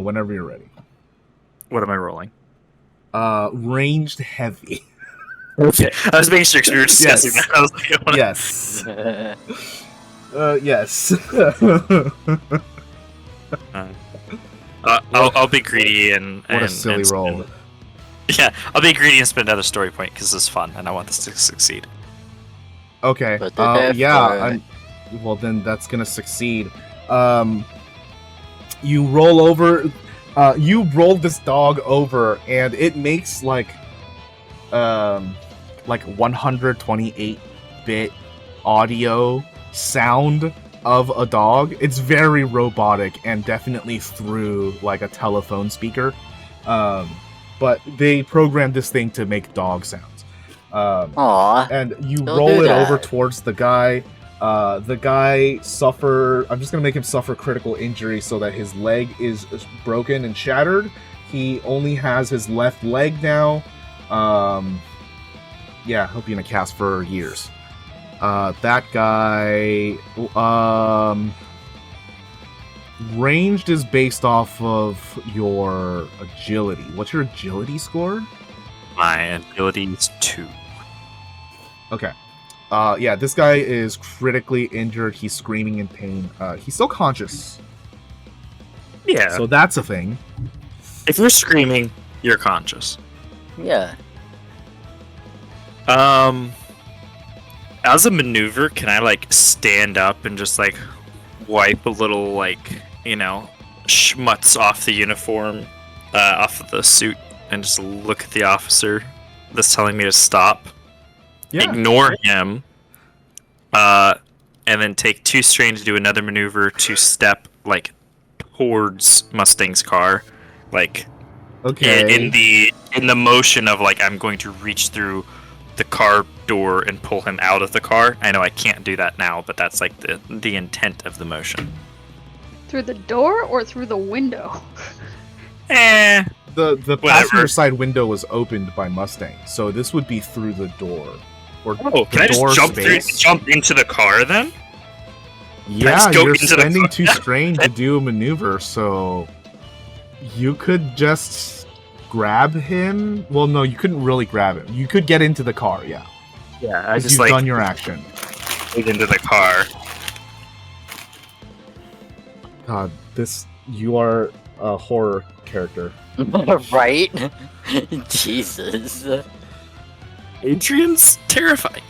Speaker 1: Whenever you're ready.
Speaker 4: What am I rolling?
Speaker 1: Ranged heavy.
Speaker 4: Okay. I was making sure because we were discussing
Speaker 1: Yes.
Speaker 4: that. I was like, I wanna-
Speaker 1: Yes. Yes.
Speaker 4: I'll be greedy and
Speaker 1: What a
Speaker 4: and-
Speaker 1: silly
Speaker 4: and
Speaker 1: roll.
Speaker 4: spend- Yeah, I'll be greedy and spend another story point because this is fun and I want this to succeed.
Speaker 1: Okay.
Speaker 2: But they're
Speaker 1: Yeah. Well, then that's gonna succeed. You roll over. You roll this dog over, and it makes like 128-bit audio sound of a dog. It's very robotic and definitely through like a telephone speaker. But they programmed this thing to make dog sounds.
Speaker 2: Aw.
Speaker 1: and you
Speaker 2: Don't
Speaker 1: roll
Speaker 2: do
Speaker 1: it
Speaker 2: that.
Speaker 1: over towards the guy. The guy I'm just gonna make him suffer critical injury so that his leg is broken and shattered. He only has his left leg now. Yeah, he'll be in a cast for years. That guy, ranged is based off of your agility. What's your agility score?
Speaker 8: My agility is 2.
Speaker 1: Okay. Yeah, this guy is critically injured. He's screaming in pain. He's still conscious.
Speaker 8: Yeah.
Speaker 1: So that's a thing.
Speaker 8: If you're screaming, you're conscious.
Speaker 2: Yeah.
Speaker 8: As a maneuver, can I like stand up and just like wipe a little like, schmutz off the uniform, off of the suit, and just look at the officer that's telling me to stop?
Speaker 1: Yeah.
Speaker 8: Ignore him, and then take 2 strain to do another maneuver to step like towards Mustang's car, like
Speaker 1: Okay.
Speaker 8: in the motion of like I'm going to reach through the car door and pull him out of the car. I know I can't do that now, but that's like the intent of the motion.
Speaker 3: Through the door or through the window?
Speaker 8: Eh.
Speaker 1: The
Speaker 8: Whatever.
Speaker 1: passenger side window was opened by Mustang, so this would be through the door. Or
Speaker 8: Oh, can I
Speaker 1: door
Speaker 8: just
Speaker 1: space.
Speaker 8: jump into the car then?
Speaker 1: Yeah,
Speaker 8: just go
Speaker 1: you're
Speaker 8: into the
Speaker 1: spending
Speaker 8: car?
Speaker 1: 2 strain to do a maneuver, so you could just grab him. Well, no, you couldn't really grab him. You could get into the car, yeah.
Speaker 8: Yeah, I
Speaker 1: 'Cause
Speaker 8: just
Speaker 1: you've
Speaker 8: like
Speaker 1: done your action.
Speaker 8: get into the car.
Speaker 1: God, you are a horror character.
Speaker 2: Right? Jesus.
Speaker 8: Adrian's terrifying.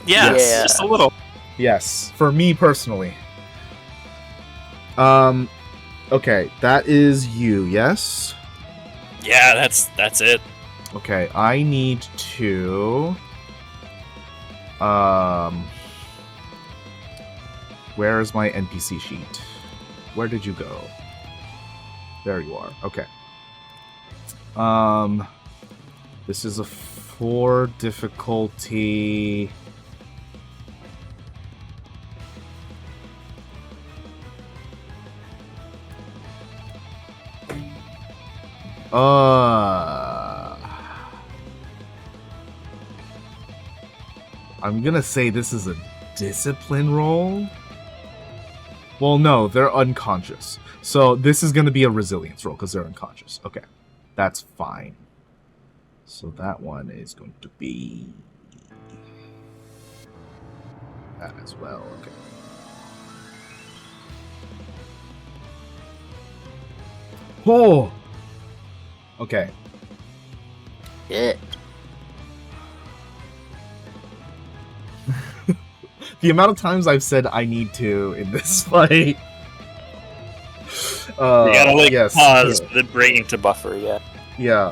Speaker 8: Yeah,
Speaker 2: Yeah.
Speaker 8: just a little.
Speaker 1: Yes, for me personally. Okay, that is you, yes?
Speaker 8: Yeah, that's it.
Speaker 1: Okay, I need to where is my NPC sheet? Where did you go? There you are. Okay. This is a 4 difficulty. I'm gonna say this is a discipline roll. Well, no, they're unconscious. So this is gonna be a resilience roll because they're unconscious. Okay, that's fine. So that one is going to be that as well. Okay. Oh. Okay.
Speaker 2: Yeah.
Speaker 1: The amount of times I've said I need to in this fight.
Speaker 8: You gotta like
Speaker 1: yes,
Speaker 8: pause
Speaker 1: yeah.
Speaker 8: the brain to buffer. Yeah.
Speaker 1: Yeah.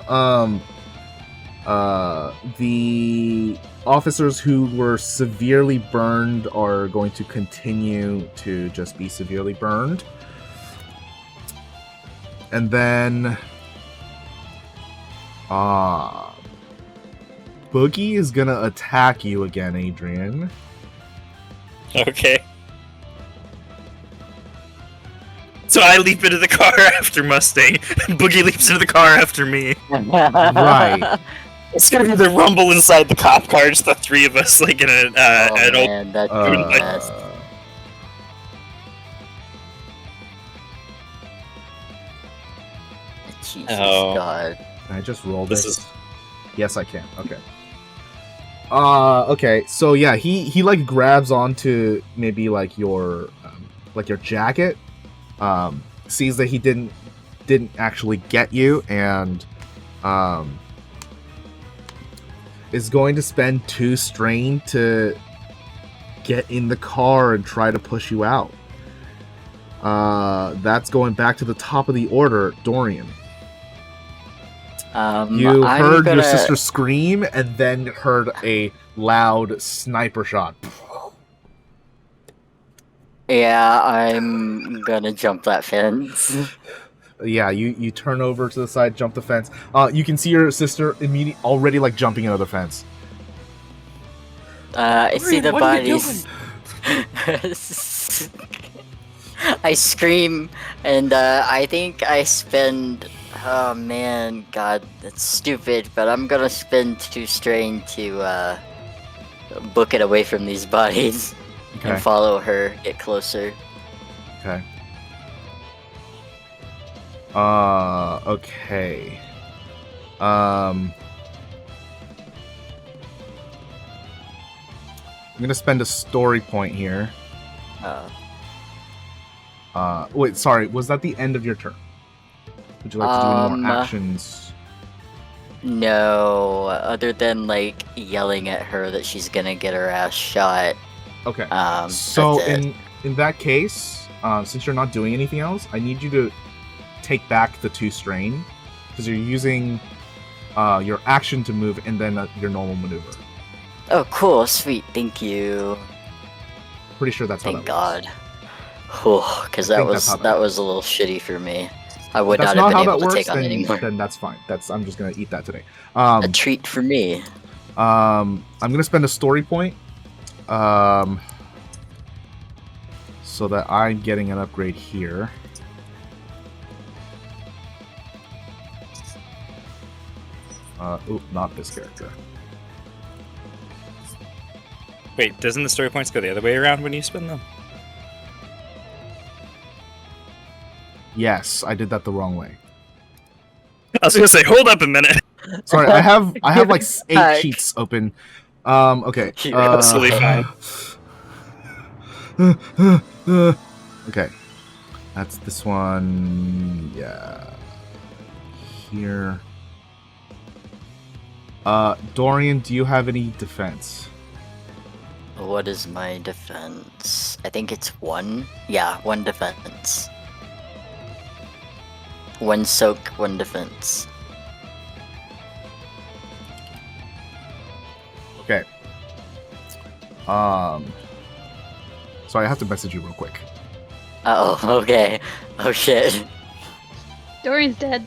Speaker 1: The officers who were severely burned are going to continue to just be severely burned. And then Boogie is gonna attack you again, Adrian.
Speaker 8: Okay. So I leap into the car after Mustang, and Boogie leaps into the car after me.
Speaker 1: Right.
Speaker 8: It's gonna be the rumble inside the cop car, just the 3 of us, like in an
Speaker 2: Oh
Speaker 8: old.
Speaker 2: man, that's the best. Jesus
Speaker 8: Oh.
Speaker 2: God.
Speaker 1: Can I just roll
Speaker 8: This
Speaker 1: this?
Speaker 8: is-
Speaker 1: Yes, I can. Okay. Okay. So yeah, he like grabs onto maybe like your jacket. Sees that he didn't actually get you, and is going to spend 2 strain to get in the car and try to push you out. That's going back to the top of the order, Dorian. You
Speaker 2: I'm
Speaker 1: heard
Speaker 2: gonna...
Speaker 1: your sister scream and then heard a loud sniper shot.
Speaker 2: Yeah, I'm gonna jump that fence.
Speaker 1: Yeah, you turn over to the side, jump the fence. You can see your sister already like jumping another fence.
Speaker 2: I see the
Speaker 8: what are you
Speaker 2: bodies. I scream, and I think I spend. Oh man, God, that's stupid. But I'm gonna spend 2 strain to book it away from these bodies
Speaker 1: Okay.
Speaker 2: and follow her, get closer.
Speaker 1: Okay. Okay. I'm gonna spend a story point here. Wait, sorry, was that the end of your turn? Would you like to do any more actions?
Speaker 2: No, other than like yelling at her that she's gonna get her ass shot.
Speaker 1: Okay.
Speaker 2: So
Speaker 1: in that case, since you're not doing anything else, I need you to take back the 2 strain because you're using your action to move and then your normal maneuver.
Speaker 2: Oh, cool, sweet, thank you.
Speaker 1: Pretty sure that's how
Speaker 2: Thank
Speaker 1: that works.
Speaker 2: God. Because
Speaker 1: I
Speaker 2: that
Speaker 1: think that's
Speaker 2: was
Speaker 1: how that
Speaker 2: that was a little shitty for me. I would
Speaker 1: If that's
Speaker 2: not have
Speaker 1: not
Speaker 2: been
Speaker 1: how
Speaker 2: able
Speaker 1: that
Speaker 2: to
Speaker 1: works,
Speaker 2: take on anymore.
Speaker 1: then that's fine. I'm just gonna eat that today.
Speaker 2: A treat for me.
Speaker 1: I'm gonna spend a story point, so that I'm getting an upgrade here. Not this character.
Speaker 8: Wait, doesn't the story points go the other way around when you spin them?
Speaker 1: Yes, I did that the wrong way.
Speaker 8: I was gonna say, hold up a minute.
Speaker 1: Sorry, I have like 8
Speaker 2: Heck.
Speaker 1: sheets open. Okay.
Speaker 2: You're
Speaker 8: absolutely fine.
Speaker 1: Okay. That's this one. Yeah. Here. Dorian, do you have any defense?
Speaker 2: What is my defense? I think it's 1. Yeah, 1 defense. 1 soak, 1 defense.
Speaker 1: Okay. Sorry, I have to message you real quick.
Speaker 2: Oh, okay. Oh shit.
Speaker 3: Dorian's dead.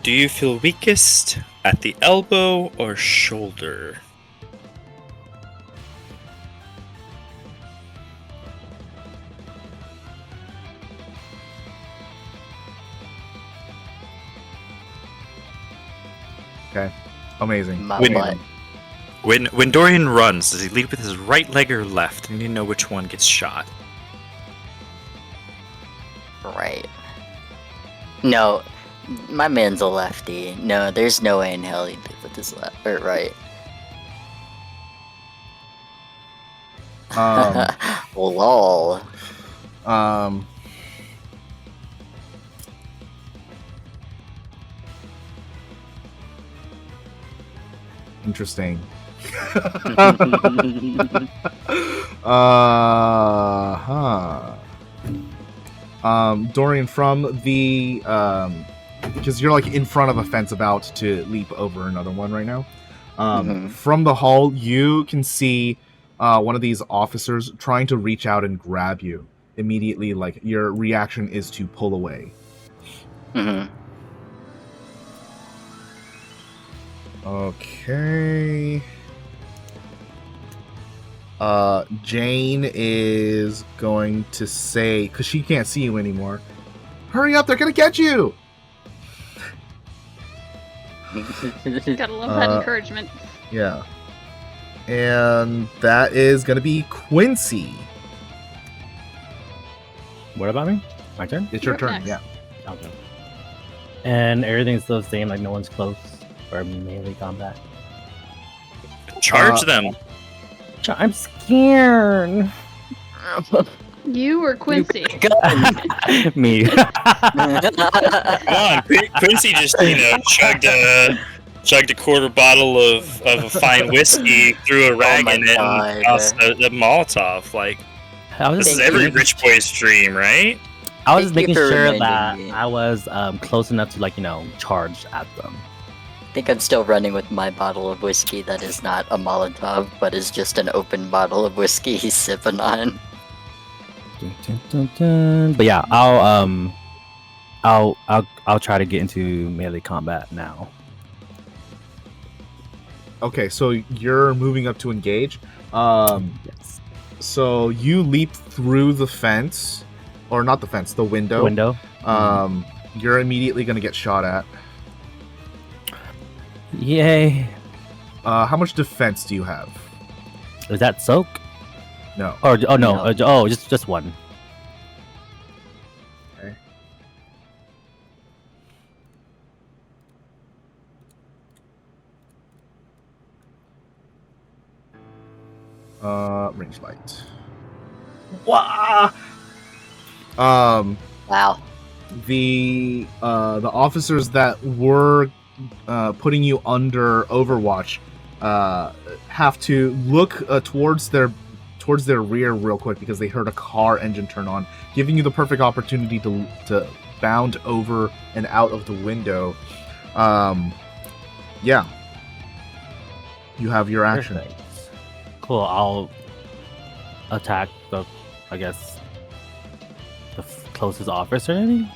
Speaker 8: Do you feel weakest at the elbow or shoulder?
Speaker 1: Okay. Amazing.
Speaker 2: My
Speaker 8: Win-
Speaker 2: butt.
Speaker 8: When Dorian runs, does he lead with his right leg or left? I need to know which one gets shot.
Speaker 2: Right. No, my man's a lefty. No, there's no way in hell he'd live with his left or right. Lol.
Speaker 1: Interesting. Dorian, from the because you're like in front of a fence about to leap over another one right now. From the hall, you can see one of these officers trying to reach out and grab you. Immediately, like your reaction is to pull away. Okay. Jane is going to say, because she can't see you anymore, hurry up, they're gonna get you!
Speaker 3: Gotta love that encouragement.
Speaker 1: Yeah. And that is gonna be Quincy.
Speaker 5: What about me? My turn?
Speaker 1: It's your
Speaker 3: You're
Speaker 1: turn,
Speaker 3: next.
Speaker 1: yeah.
Speaker 5: Okay. And everything's still the same, like no one's close or melee combat.
Speaker 8: Charge them.
Speaker 5: I'm scared.
Speaker 3: You or Quincy?
Speaker 5: Me.
Speaker 8: Come on, Quincy just chugged a quarter bottle of a fine whiskey, threw a rag
Speaker 2: my
Speaker 8: in it,
Speaker 2: God.
Speaker 8: and tossed a Molotov. Like,
Speaker 5: I was
Speaker 8: this is
Speaker 5: just,
Speaker 8: every rich boy's dream, right?
Speaker 5: I was
Speaker 2: Thank you
Speaker 5: making
Speaker 2: for
Speaker 5: sure
Speaker 2: reminding
Speaker 5: that
Speaker 2: me.
Speaker 5: I was close enough to, like, charge at them.
Speaker 2: I think I'm still running with my bottle of whiskey that is not a Molotov, but is just an open bottle of whiskey he's sipping on.
Speaker 5: Dun, dun, dun, dun. But yeah, I'll try to get into melee combat now.
Speaker 1: Okay, so you're moving up to engage.
Speaker 5: Yes.
Speaker 1: So you leap through the fence, or not the fence, the window.
Speaker 5: Window.
Speaker 1: You're immediately going to get shot at.
Speaker 5: Yay.
Speaker 1: How much defense do you have?
Speaker 5: Is that soak?
Speaker 1: No.
Speaker 5: Or oh no,
Speaker 2: No.
Speaker 5: Just one.
Speaker 1: Okay. Range light. Wah!
Speaker 2: Wow.
Speaker 1: The officers that were putting you under Overwatch have to look towards their rear real quick because they heard a car engine turn on, giving you the perfect opportunity to bound over and out of the window. Yeah. You have your action.
Speaker 5: Perfect. Cool. I'll attack the closest officer. Maybe?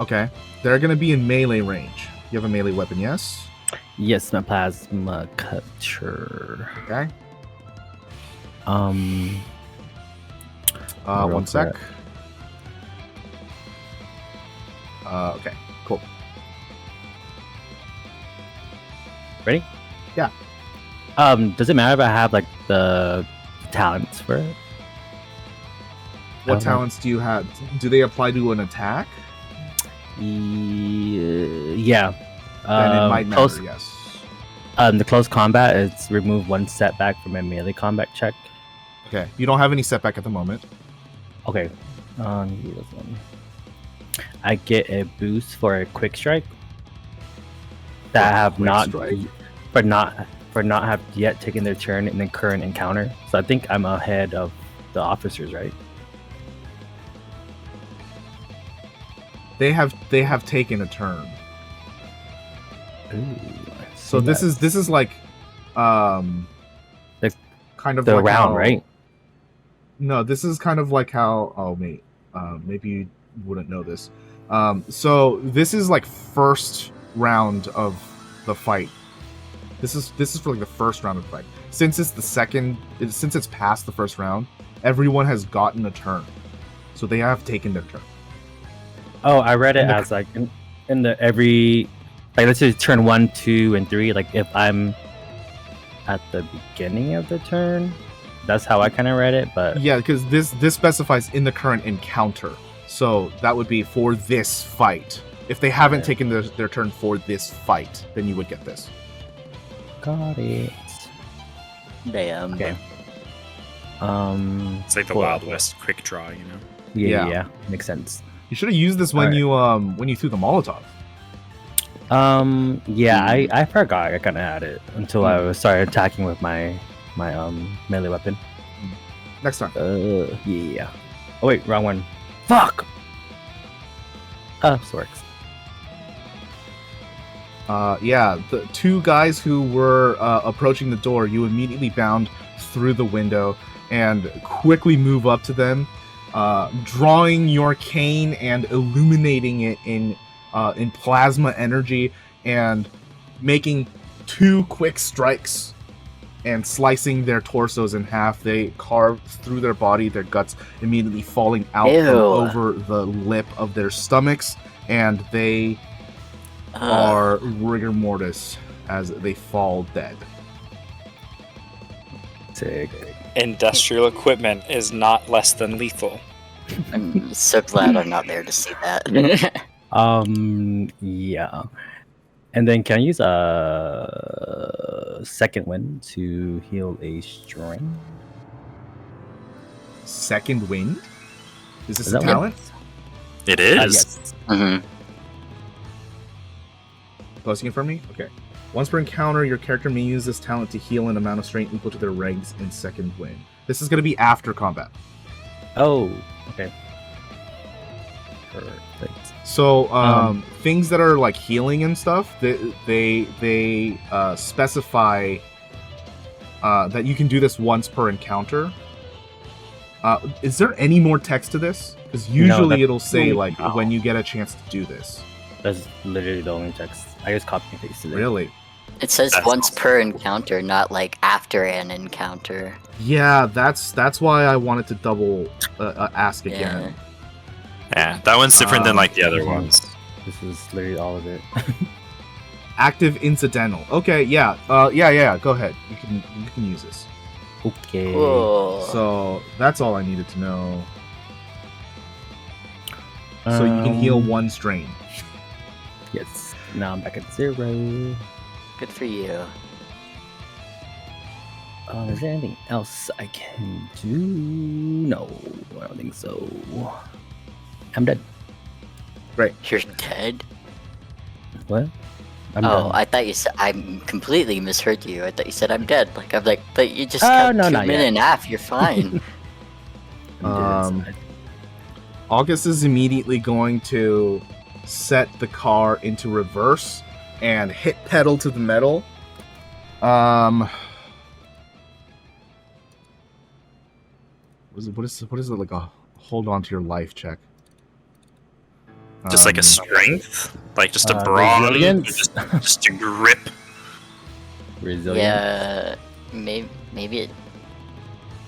Speaker 1: Okay. They're going to be in melee range. You have a melee weapon, yes?
Speaker 5: Yes, my plasma cutter.
Speaker 1: Okay.
Speaker 5: Roll
Speaker 1: One
Speaker 5: for
Speaker 1: sec.
Speaker 5: it.
Speaker 1: Okay, cool.
Speaker 5: Ready?
Speaker 1: Yeah.
Speaker 5: Does it matter if I have like the talents for it?
Speaker 1: What
Speaker 5: Okay.
Speaker 1: talents do you have? Do they apply to an attack?
Speaker 5: Yeah.
Speaker 1: Then it might matter,
Speaker 5: close,
Speaker 1: yes.
Speaker 5: the close combat is remove one setback from a melee combat check.
Speaker 1: Okay, you don't have any setback at the moment.
Speaker 5: Okay. Use this one. I get a boost for a quick strike that I have
Speaker 1: Quick
Speaker 5: not
Speaker 1: strike?
Speaker 5: for not have yet taken their turn in the current encounter. So I think I'm ahead of the officers, right?
Speaker 1: They have taken a turn.
Speaker 5: Ooh,
Speaker 1: So this is like
Speaker 5: The-
Speaker 1: kind of
Speaker 5: the
Speaker 1: like
Speaker 5: round,
Speaker 1: how-
Speaker 5: right?
Speaker 1: No, this is kind of like how maybe you wouldn't know this. So this is like first round of the fight. This is for like the first round of the fight. Since it's past the first round, everyone has gotten a turn. So they have taken their turn.
Speaker 5: Oh, I read it
Speaker 1: In the-
Speaker 5: as like in the every like let's say turn 1, 2, and 3. Like if I'm at the beginning of the turn, that's how I kind of read it. But
Speaker 1: Yeah, because this specifies in the current encounter. So that would be for this fight. If they haven't
Speaker 5: Right.
Speaker 1: taken their turn for this fight, then you would get this.
Speaker 5: got it.
Speaker 2: Damn.
Speaker 5: Okay.
Speaker 8: It's like the
Speaker 5: cool.
Speaker 8: Wild West quick draw, you know.
Speaker 5: Yeah,
Speaker 1: Yeah.
Speaker 5: makes sense.
Speaker 1: You should have used this when
Speaker 5: Alright.
Speaker 1: you threw the Molotov.
Speaker 5: Yeah, I forgot I kind of had it until I started attacking with my melee weapon.
Speaker 1: Next time.
Speaker 5: Yeah. Oh wait, wrong one. Fuck. This works.
Speaker 1: Yeah, the two guys who were approaching the door, you immediately bound through the window and quickly move up to them, drawing your cane and illuminating it in plasma energy and making two quick strikes and slicing their torsos in half. They carve through their body, their guts immediately falling out from
Speaker 2: Ew.
Speaker 1: over the lip of their stomachs, and they are rigor mortis as they fall dead.
Speaker 5: Sick.
Speaker 9: Industrial equipment is not less than lethal.
Speaker 2: I'm so glad I'm not there to see that.
Speaker 5: Yeah. And then can I use a second wind to heal a strain?
Speaker 1: Second wind? Is this
Speaker 5: Is
Speaker 1: a
Speaker 5: that
Speaker 1: talent?
Speaker 8: It is.
Speaker 5: Yes.
Speaker 2: hmm
Speaker 1: Posting it for me? Okay. Once per encounter, your character may use this talent to heal an amount of strength equal to their ranks in second wind. This is going to be after combat.
Speaker 5: Oh, okay. Perfect.
Speaker 1: So, things that are like healing and stuff, they specify that you can do this once per encounter. Is there any more text to this? Because usually
Speaker 5: that's
Speaker 1: it'll say
Speaker 5: only-
Speaker 1: like
Speaker 5: oh.
Speaker 1: when you get a chance to do this.
Speaker 5: That's literally the only text. I just copy and pasted it.
Speaker 1: Really?
Speaker 2: It says
Speaker 8: That's
Speaker 2: once
Speaker 8: awesome.
Speaker 2: per encounter, not like after an encounter.
Speaker 1: Yeah, that's why I wanted to double ask again.
Speaker 4: Yeah, that one's different than like the other
Speaker 5: Mhm.
Speaker 4: ones.
Speaker 5: This is literally all of it.
Speaker 1: Active incidental. Okay, yeah. Yeah. Go ahead. You can use this.
Speaker 5: Okay.
Speaker 2: Cool.
Speaker 1: So that's all I needed to know. So you can heal 1 strain.
Speaker 5: Yes. Now I'm back at 0.
Speaker 2: Good for you.
Speaker 5: Is there anything else I can do? No, I don't think so. I'm dead.
Speaker 2: You're dead?
Speaker 5: What? I'm
Speaker 2: Oh,
Speaker 5: done.
Speaker 2: I thought you said I completely misheard you. I thought you said I'm dead. Like I'm like, but you just
Speaker 5: Oh,
Speaker 2: got
Speaker 5: no,
Speaker 2: 2
Speaker 5: not
Speaker 2: minutes
Speaker 5: yet.
Speaker 2: and a half. You're fine.
Speaker 5: I'm dead inside.
Speaker 1: August is immediately going to set the car into reverse and hit pedal to the metal. What is it like a hold on to your life check?
Speaker 8: Just like a strength, like just a brawn,
Speaker 5: resilience?
Speaker 8: just a grip.
Speaker 5: Resilient.
Speaker 2: yeah, maybe it.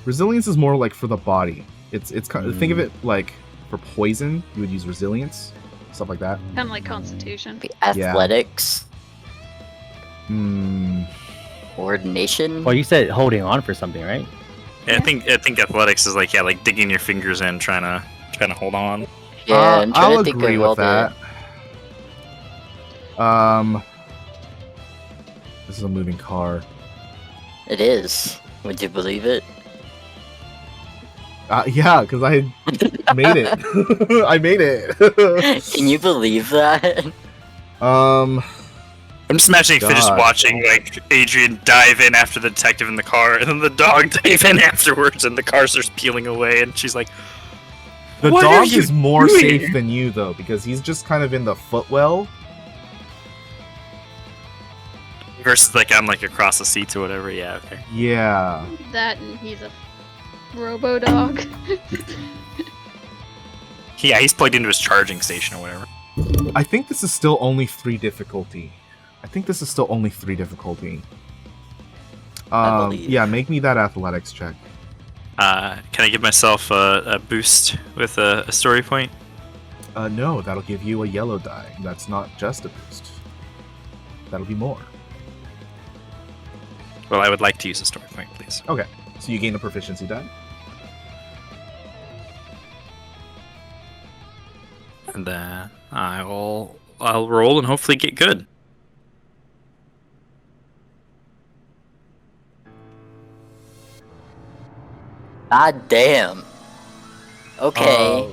Speaker 1: Resilience is more like for the body. It's kind of, think of it like for poison, you would use resilience, stuff like that.
Speaker 3: Kind of like Constitution.
Speaker 2: Be athletics,
Speaker 1: Hmm.
Speaker 2: coordination.
Speaker 5: Well, you said holding on for something, right?
Speaker 8: Yeah, I think athletics is like like digging your fingers in, trying to hold on.
Speaker 2: Yeah, I'm trying
Speaker 1: I'll
Speaker 2: to think
Speaker 1: agree
Speaker 2: of
Speaker 1: with
Speaker 2: all
Speaker 1: that.
Speaker 2: the.
Speaker 1: This is a moving car.
Speaker 2: It is. Would you believe it?
Speaker 1: Yeah, because I made it. I made it.
Speaker 2: Can you believe that?
Speaker 8: I'm just imagining Finn just
Speaker 1: God.
Speaker 8: watching like Adrian dive in after the detective in the car, and then the dog dive in afterwards, and the car starts peeling away, and she's like,
Speaker 1: The
Speaker 8: What are
Speaker 1: dog
Speaker 8: you
Speaker 1: is more
Speaker 8: doing?
Speaker 1: safe than you, though, because he's just kind of in the footwell.
Speaker 8: versus like I'm like across the seats or whatever. Yeah, okay.
Speaker 1: Yeah.
Speaker 3: That and he's a robo dog.
Speaker 8: Yeah, he's plugged into his charging station or whatever.
Speaker 1: I think this is still only 3 difficulty.
Speaker 2: I believe.
Speaker 1: Yeah, make me that athletics check.
Speaker 8: Can I give myself a boost with a story point?
Speaker 1: No, that'll give you a yellow die. That's not just a boost. That'll be more.
Speaker 8: Well, I would like to use a story point, please.
Speaker 1: Okay, so you gain a proficiency die.
Speaker 8: And I'll roll and hopefully get good.
Speaker 2: God damn. Okay.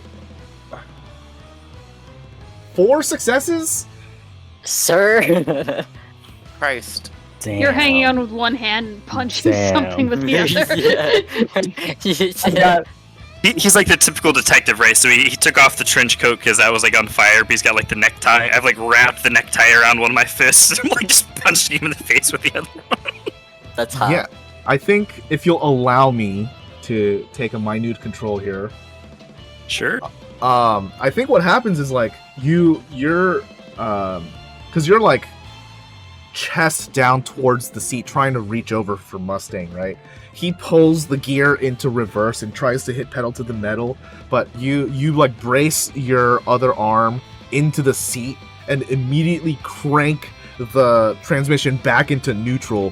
Speaker 1: 4 successes?
Speaker 2: Sir.
Speaker 6: Christ.
Speaker 5: Damn.
Speaker 3: You're hanging on with one hand and punching
Speaker 5: Damn.
Speaker 3: something with the other.
Speaker 2: yeah.
Speaker 8: He's like the typical detective, right? So he took off the trench coat because that was like on fire, but he's got like the necktie. I've like wrapped the necktie around one of my fists and like just punched him in the face with the other one.
Speaker 2: That's hot.
Speaker 1: Yeah. I think if you'll allow me to take a minute control here,
Speaker 8: Sure.
Speaker 1: I think what happens is like you're because you're like chest down towards the seat trying to reach over for Mustang, right? He pulls the gear into reverse and tries to hit pedal to the metal, but you like brace your other arm into the seat and immediately crank the transmission back into neutral.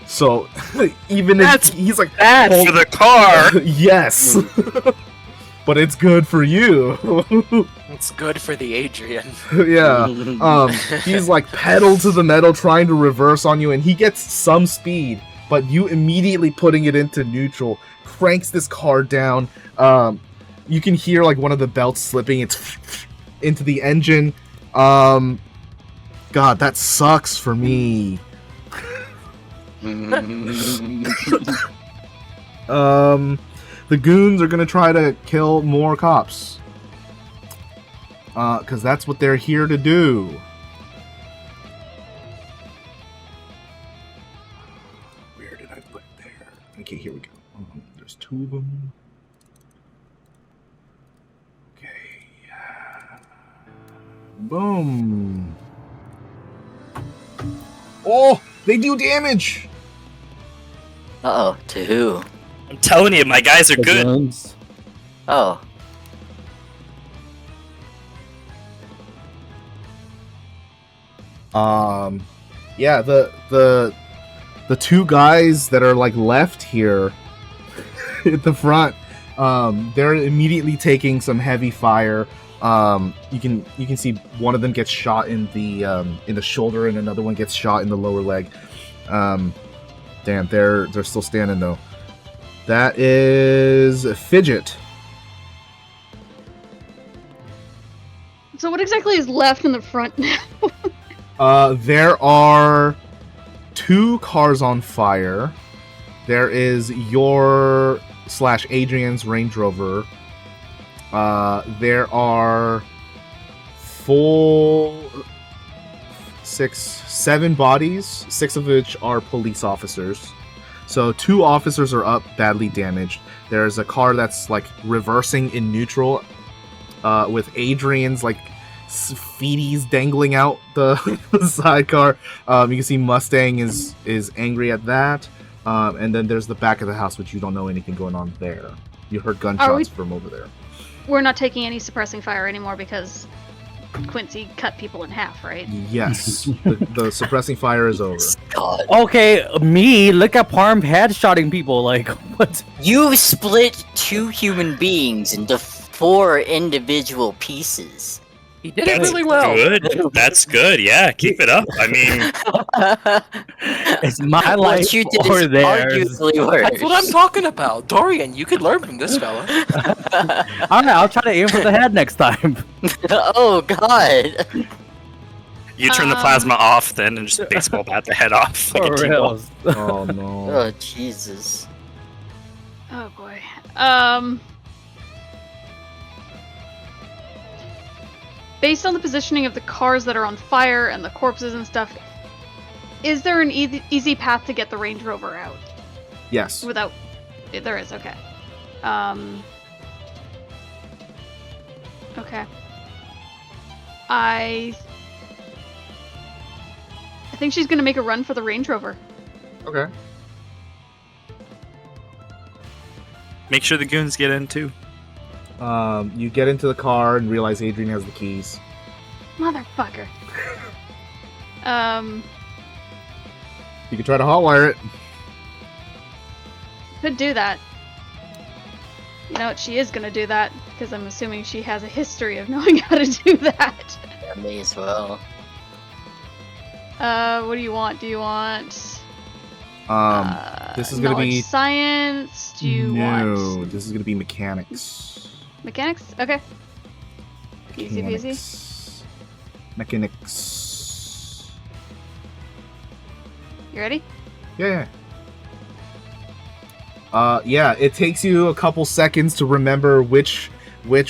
Speaker 1: So even
Speaker 8: That's
Speaker 1: if he's like
Speaker 8: bad for the car.
Speaker 1: yes. But it's good for you.
Speaker 6: It's good for the Adrian.
Speaker 1: Yeah. He's like pedal to the metal trying to reverse on you, and he gets some speed, but you immediately putting it into neutral cranks this car down. You can hear like one of the belts slipping. It's into the engine. God, that sucks for me. The goons are gonna try to kill more cops. Because that's what they're here to do. Where did I put it there? Okay, here we go. There's 2 of them. Okay. Boom. Oh, they do damage.
Speaker 2: Uh-oh, to who?
Speaker 8: I'm telling you, my guys are good.
Speaker 5: Balloons.
Speaker 2: Oh.
Speaker 1: Yeah, the two guys that are like left here at the front, they're immediately taking some heavy fire. You can see one of them gets shot in the shoulder, and another one gets shot in the lower leg. Damn, they're still standing though. That is Fidget.
Speaker 3: So what exactly is left in the front now?
Speaker 1: There are 2 cars on fire. There is your / Adrian's Range Rover. There are 7 bodies, 6 of which are police officers. So 2 officers are up, badly damaged. There's a car that's like reversing in neutral, with Adrian's like feeties dangling out the sidecar. You can see Mustang is angry at that. And then there's the back of the house, which you don't know anything going on there. You heard gunshots from over there.
Speaker 3: We're not taking any suppressing fire anymore because Quincy cut people in half, right?
Speaker 1: Yes, the suppressing fire is over.
Speaker 2: God.
Speaker 5: Okay, me. Look at Parm headshotting people. Like what?
Speaker 2: You split 2 human beings into 4 individual pieces.
Speaker 6: He did it really well.
Speaker 8: Good. That's good. Yeah, keep it up. I mean,
Speaker 5: It's my life
Speaker 2: What you did
Speaker 5: or
Speaker 2: is
Speaker 5: theirs.
Speaker 2: arguably worse.
Speaker 6: That's what I'm talking about. Dorian, you could learn from this fella.
Speaker 5: Alright, I'll try to aim for the head next time.
Speaker 2: Oh God.
Speaker 8: you turn the plasma off then and just baseball bat the head off. Like
Speaker 5: For
Speaker 8: a
Speaker 5: real.
Speaker 1: Oh no.
Speaker 2: Oh Jesus.
Speaker 3: Oh boy. Based on the positioning of the cars that are on fire and the corpses and stuff, is there an easy path to get the Range Rover out?
Speaker 1: Yes.
Speaker 3: Without... There is, okay. Okay. I think she's gonna make a run for the Range Rover.
Speaker 1: Okay.
Speaker 8: Make sure the goons get in too.
Speaker 1: You get into the car and realize Adrian has the keys.
Speaker 3: Motherfucker.
Speaker 1: You can try to hotwire it.
Speaker 3: Could do that. You know what? She is gonna do that because I'm assuming she has a history of knowing how to do that.
Speaker 2: Yeah, may as well.
Speaker 3: What do you want? Do you want?
Speaker 1: This is gonna be
Speaker 3: science. Do you want
Speaker 1: this is gonna be mechanics.
Speaker 3: mechanics? Okay. Easy peasy.
Speaker 1: Mechanics.
Speaker 3: You ready?
Speaker 1: Yeah. Yeah, it takes you a couple seconds to remember which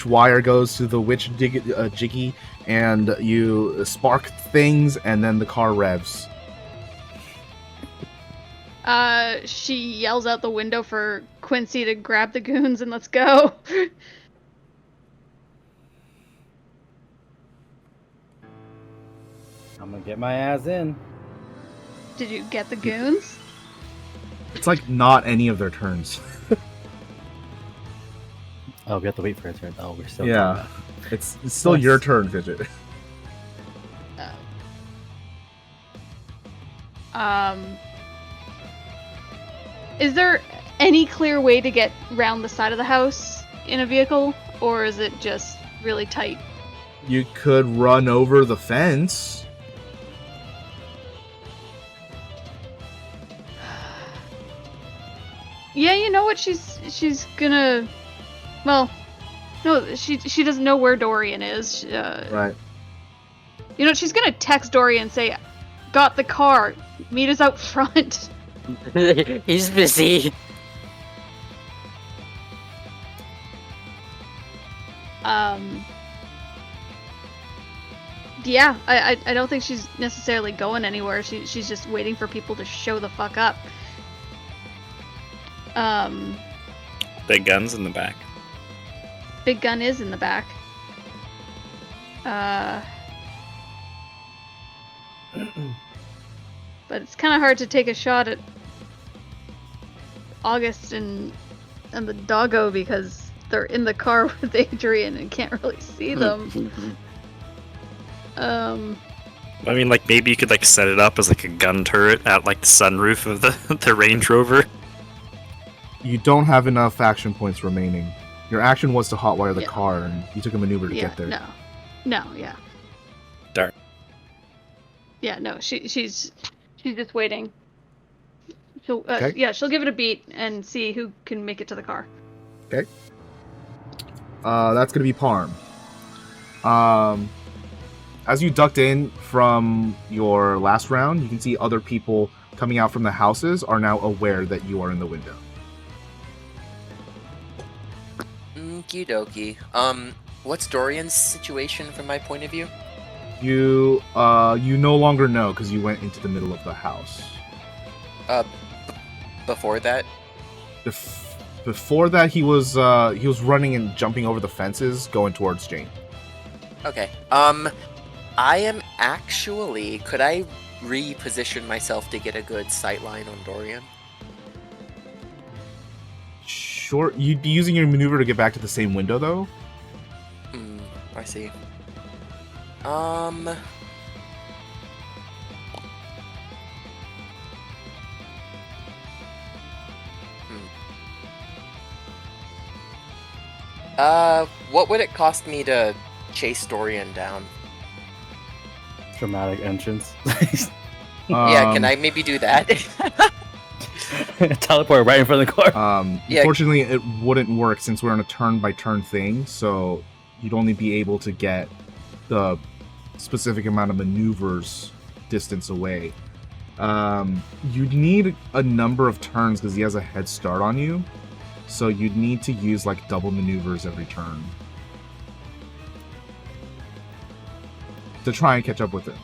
Speaker 1: wire goes to the which jiggy, and you spark things, and then the car revs.
Speaker 3: She yells out the window for Quincy to grab the goons and let's go.
Speaker 5: I'm gonna get my ass in.
Speaker 3: Did you get the goons?
Speaker 1: It's like not any of their turns.
Speaker 5: Oh, we have to wait for a turn. Oh, we're still.
Speaker 1: Yeah. It's still your turn, Fidget.
Speaker 3: Is there any clear way to get round the side of the house in a vehicle, or is it just really tight?
Speaker 1: You could run over the fence.
Speaker 3: Yeah, you know what? She's gonna. Well, no, she doesn't know where Dorian is.
Speaker 1: Right.
Speaker 3: You know, she's gonna text Dorian and say, "Got the car. Meet us out front."
Speaker 2: He's busy.
Speaker 3: Yeah, I don't think she's necessarily going anywhere. She's just waiting for people to show the fuck up.
Speaker 8: The gun's in the back.
Speaker 3: Big gun is in the back. But But it's kind of hard to take a shot at August and the doggo because they're in the car with Adrian and can't really see them.
Speaker 9: I mean, like, maybe you could, like, set it up as, like, a gun turret at, like, the sunroof of the Range Rover.
Speaker 1: You don't have enough action points remaining. Your action was to hotwire the
Speaker 3: Yeah.
Speaker 1: car, and you took a maneuver to get there.
Speaker 3: No, yeah.
Speaker 9: Darn.
Speaker 3: Yeah, no, she's just waiting. She'll
Speaker 1: Okay.
Speaker 3: she'll give it a beat and see who can make it to the car.
Speaker 1: Okay. That's gonna be Parm. As you ducked in from your last round, you can see other people coming out from the houses are now aware that you are in the window.
Speaker 6: Okie dokie. What's Dorian's situation from my point of view?
Speaker 1: You no longer know because you went into the middle of the house.
Speaker 6: Before that?
Speaker 1: Before that, he was running and jumping over the fences, going towards Jane.
Speaker 6: Okay. I am actually... Could I reposition myself to get a good sightline on Dorian?
Speaker 1: Sure. You'd be using your maneuver to get back to the same window, though?
Speaker 6: I see. What would it cost me to chase Dorian down?
Speaker 5: Dramatic entrance.
Speaker 6: Yeah, can I maybe do that?
Speaker 5: Teleport right in front of the car.
Speaker 6: Yeah.
Speaker 1: Unfortunately, it wouldn't work since we're on a turn-by-turn thing, so you'd only be able to get the specific amount of maneuvers distance away. You'd need a number of turns because he has a head start on you, so you'd need to use like double maneuvers every turn to try and catch up with him.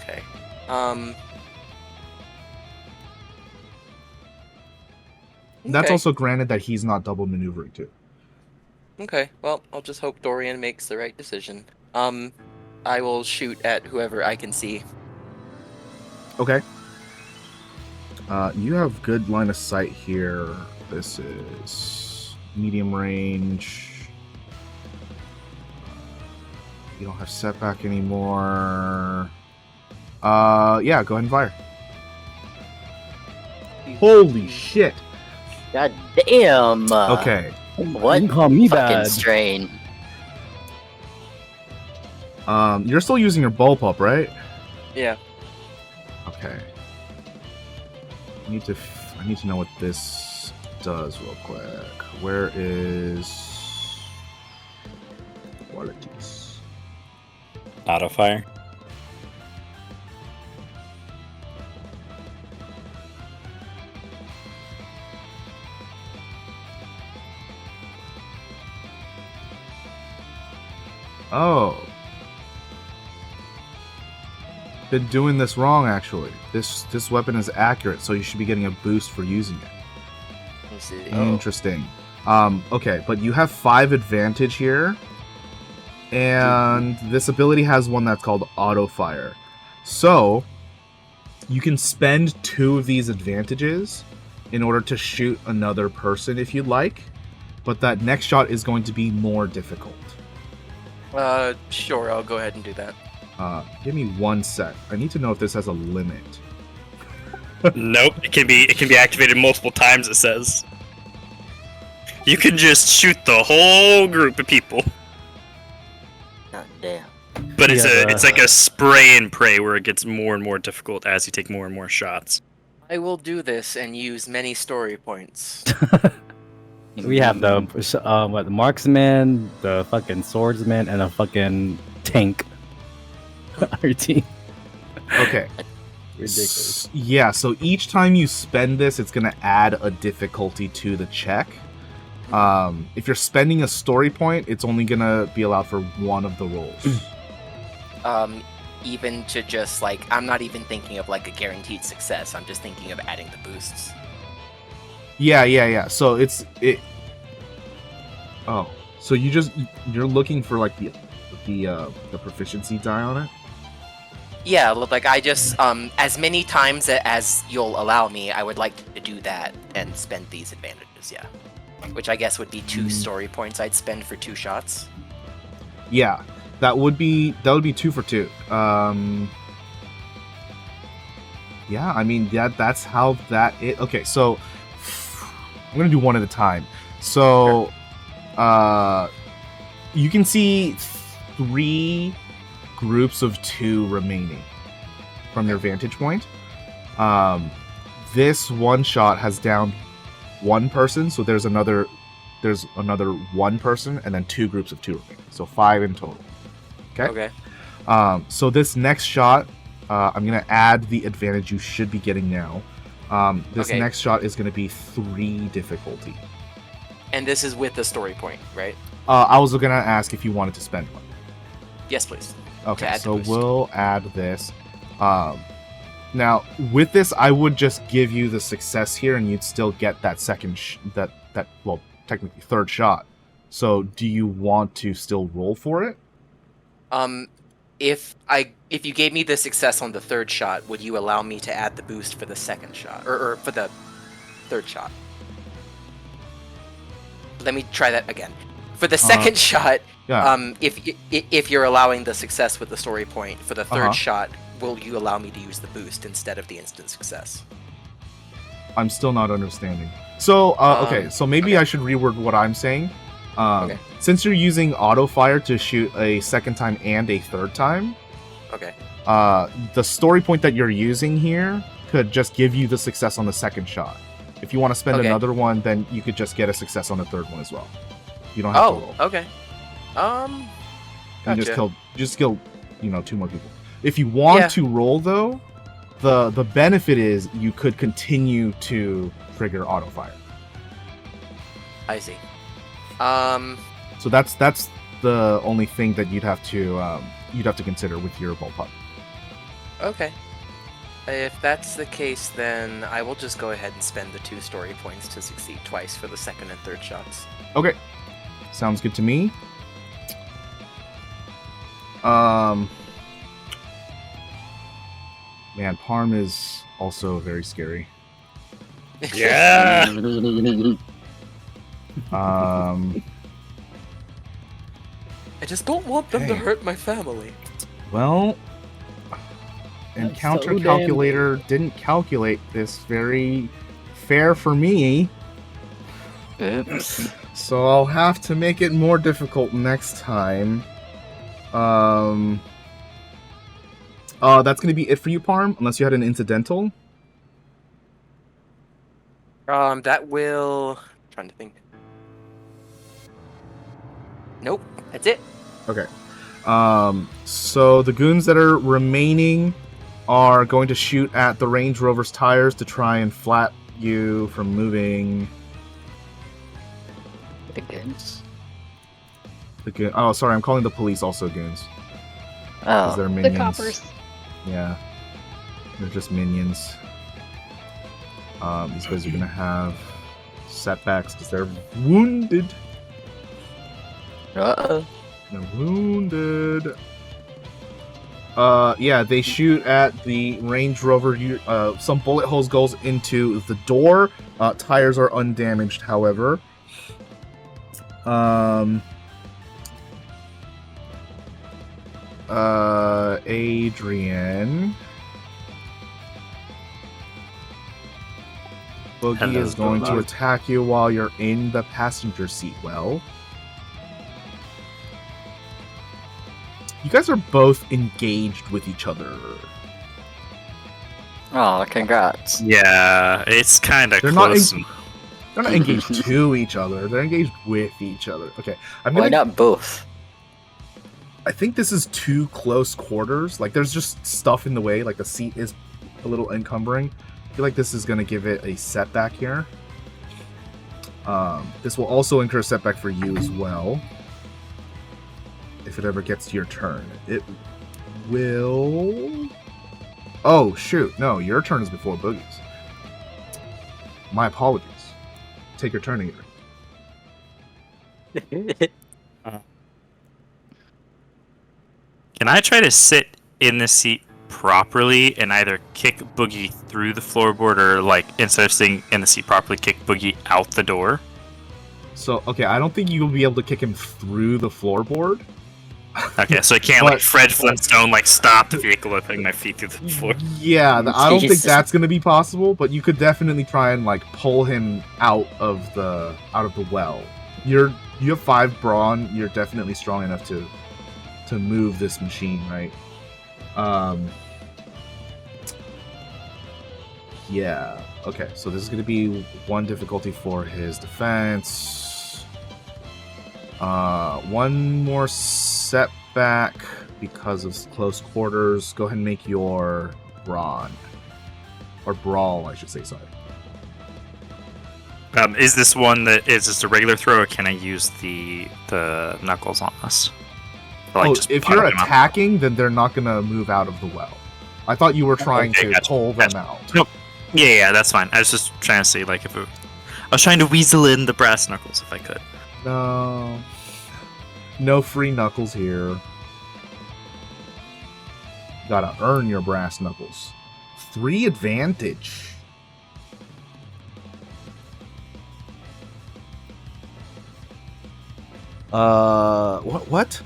Speaker 6: Okay.
Speaker 1: That's
Speaker 6: Okay.
Speaker 1: also granted that he's not double maneuvering too.
Speaker 6: Okay, well, I'll just hope Dorian makes the right decision. I will shoot at whoever I can see.
Speaker 1: Okay. You have good line of sight here. This is medium range. You don't have setback anymore. Yeah, go ahead and fire. Holy shit.
Speaker 2: God damn.
Speaker 1: Okay.
Speaker 2: What
Speaker 5: You call me
Speaker 2: fucking
Speaker 5: bad.
Speaker 2: strain?
Speaker 1: You're still using your bullpup, right?
Speaker 6: Yeah.
Speaker 1: Okay. I need to know what this does real quick. Where is qualities?
Speaker 9: Auto fire.
Speaker 1: Oh. Been doing this wrong, actually. This weapon is accurate, so you should be getting a boost for using it.
Speaker 6: Let me see.
Speaker 1: Interesting. Okay, but you have 5 advantage here. And this ability has one that's called auto fire. So, you can spend 2 of these advantages in order to shoot another person if you'd like. But that next shot is going to be more difficult.
Speaker 6: Sure, I'll go ahead and do that.
Speaker 1: Give me 1 sec. I need to know if this has a limit.
Speaker 9: Nope, it can be activated multiple times. It says you can just shoot the whole group of people,
Speaker 2: God damn.
Speaker 9: but it's
Speaker 5: Yeah,
Speaker 9: it's like a spray and pray where it gets more and more difficult as you take more and more shots.
Speaker 6: I will do this and use many story points.
Speaker 5: We have the what, the marksman, the fucking swordsman, and a fucking tank. Our team.
Speaker 1: Okay.
Speaker 5: Ridiculous.
Speaker 1: Yeah, so each time you spend this, it's going to add a difficulty to the check. If you're spending a story point, it's only going to be allowed for one of the rolls.
Speaker 6: Even to just, like, I'm not even thinking of, like, a guaranteed success. I'm just thinking of adding the boosts.
Speaker 1: Yeah. So Oh, so you're looking for like the proficiency die on it?
Speaker 6: Yeah, like I just as many times as you'll allow me, I would like to do that and spend these advantages. Yeah, which I guess would be 2 story points I'd spend for 2 shots.
Speaker 1: Yeah, that would be 2 for 2. Yeah, I mean that's how that is. Okay, so I'm gonna do one at a time. So, you can see 3 groups of 2 remaining from your vantage point. This one shot has downed 1 person, so there's another 1 person, and then 2 groups of 2 remaining, so 5 in total. Okay. So this next shot, I'm gonna add the advantage you should be getting now. This next shot is gonna be 3 difficulty.
Speaker 6: And this is with the story point, right?
Speaker 1: I was gonna ask if you wanted to spend one.
Speaker 6: Yes, please.
Speaker 1: Okay, so we'll add this. Now, with this, I would just give you the success here, and you'd still get that well, technically 3rd shot. So, do you want to still roll for it?
Speaker 6: If you gave me the success on the 3rd shot, would you allow me to add the boost for the 2nd shot, or for the 3rd shot? Let me try that again. For the 2nd shot, if you're allowing the success with the story point, for the 3rd shot, will you allow me to use the boost instead of the instant success?
Speaker 1: I'm still not understanding. So, okay, so maybe I should reword what I'm saying. Since you're using auto fire to shoot a 2nd time and a 3rd time, the story point that you're using here could just give you the success on the 2nd shot. If you want to spend another one, then you could just get a success on the 3rd one as well. You don't have to roll.
Speaker 6: Okay.
Speaker 1: And just kill 2 more people. If you want to roll though, the benefit is you could continue to trigger auto fire.
Speaker 6: I see.
Speaker 1: So that's the only thing that you'd have to consider with your bullpup.
Speaker 6: Okay. If that's the case, then I will just go ahead and spend the 2 story points to succeed twice for the 2nd and 3rd shots.
Speaker 1: Okay. Sounds good to me. Man, Parm is also very scary.
Speaker 9: Yeah.
Speaker 6: I just don't want them to hurt my family.
Speaker 1: Well, Encounter Calculator didn't calculate this very fair for me.
Speaker 2: Oops.
Speaker 1: So I'll have to make it more difficult next time. That's gonna be it for you, Parm, unless you had an incidental.
Speaker 6: That will... I'm trying to think. Nope, that's it.
Speaker 1: Okay. So the goons that are remaining are going to shoot at the Range Rover's tires to try and flat you from moving.
Speaker 2: The goons?
Speaker 1: Oh, sorry, I'm calling the police also goons.
Speaker 2: Oh.
Speaker 1: They're minions.
Speaker 3: The coppers.
Speaker 1: Yeah. They're just minions. These guys are gonna have setbacks because they're wounded.
Speaker 2: Uh-oh.
Speaker 1: They're wounded. Yeah, they shoot at the Range Rover. Some bullet holes goes into the door. Tires are undamaged, however. Adrian. Boogie is going to attack you while you're in the passenger seat. Well, you guys are both engaged with each other.
Speaker 2: Oh, congrats.
Speaker 8: Yeah, it's kind of
Speaker 1: They're
Speaker 8: close.
Speaker 1: They're not engaged to each other. They're engaged with each other. Okay,
Speaker 2: Why not both?
Speaker 1: I think this is too close quarters. Like, there's just stuff in the way. Like, the seat is a little encumbering. I feel like this is going to give it a setback here. This will also incur a setback for you as well. If it ever gets to your turn. It will... Oh, shoot. No, your turn is before Boogie's. My apologies. Take your turn again.
Speaker 8: Can I try to sit in this seat properly and either kick Boogie through the floorboard or, like, instead of staying in the seat properly, kick Boogie out the door.
Speaker 1: So, okay, I don't think you'll be able to kick him through the floorboard.
Speaker 8: Okay, so I can't, like, Fred Flintstone, like, stop the vehicle by putting my feet through the floor.
Speaker 1: Yeah, I don't think
Speaker 2: Jesus.
Speaker 1: that's going to be possible, but you could definitely try and, like, pull him out of the well. You have 5 brawn, you're definitely strong enough to move this machine, right? Yeah. Okay, so this is going to be 1 difficulty for his defense. 1 more setback because of close quarters. Go ahead and make your brawn. Or brawl, I should say, sorry.
Speaker 8: Is this one that is just a regular throw, or can I use the knuckles on us? Or, like, just
Speaker 1: if
Speaker 8: put
Speaker 1: you're
Speaker 8: them out?
Speaker 1: attacking, then they're not going to move out of the well. I thought you were trying
Speaker 8: Okay,
Speaker 1: to
Speaker 8: gotcha.
Speaker 1: pull them
Speaker 8: Gotcha.
Speaker 1: out.
Speaker 8: Nope. Yeah, that's fine. I was just trying to see, like, if it... I was trying to weasel in the brass knuckles if I could.
Speaker 1: No free knuckles here. Gotta earn your brass knuckles. 3 advantage. What?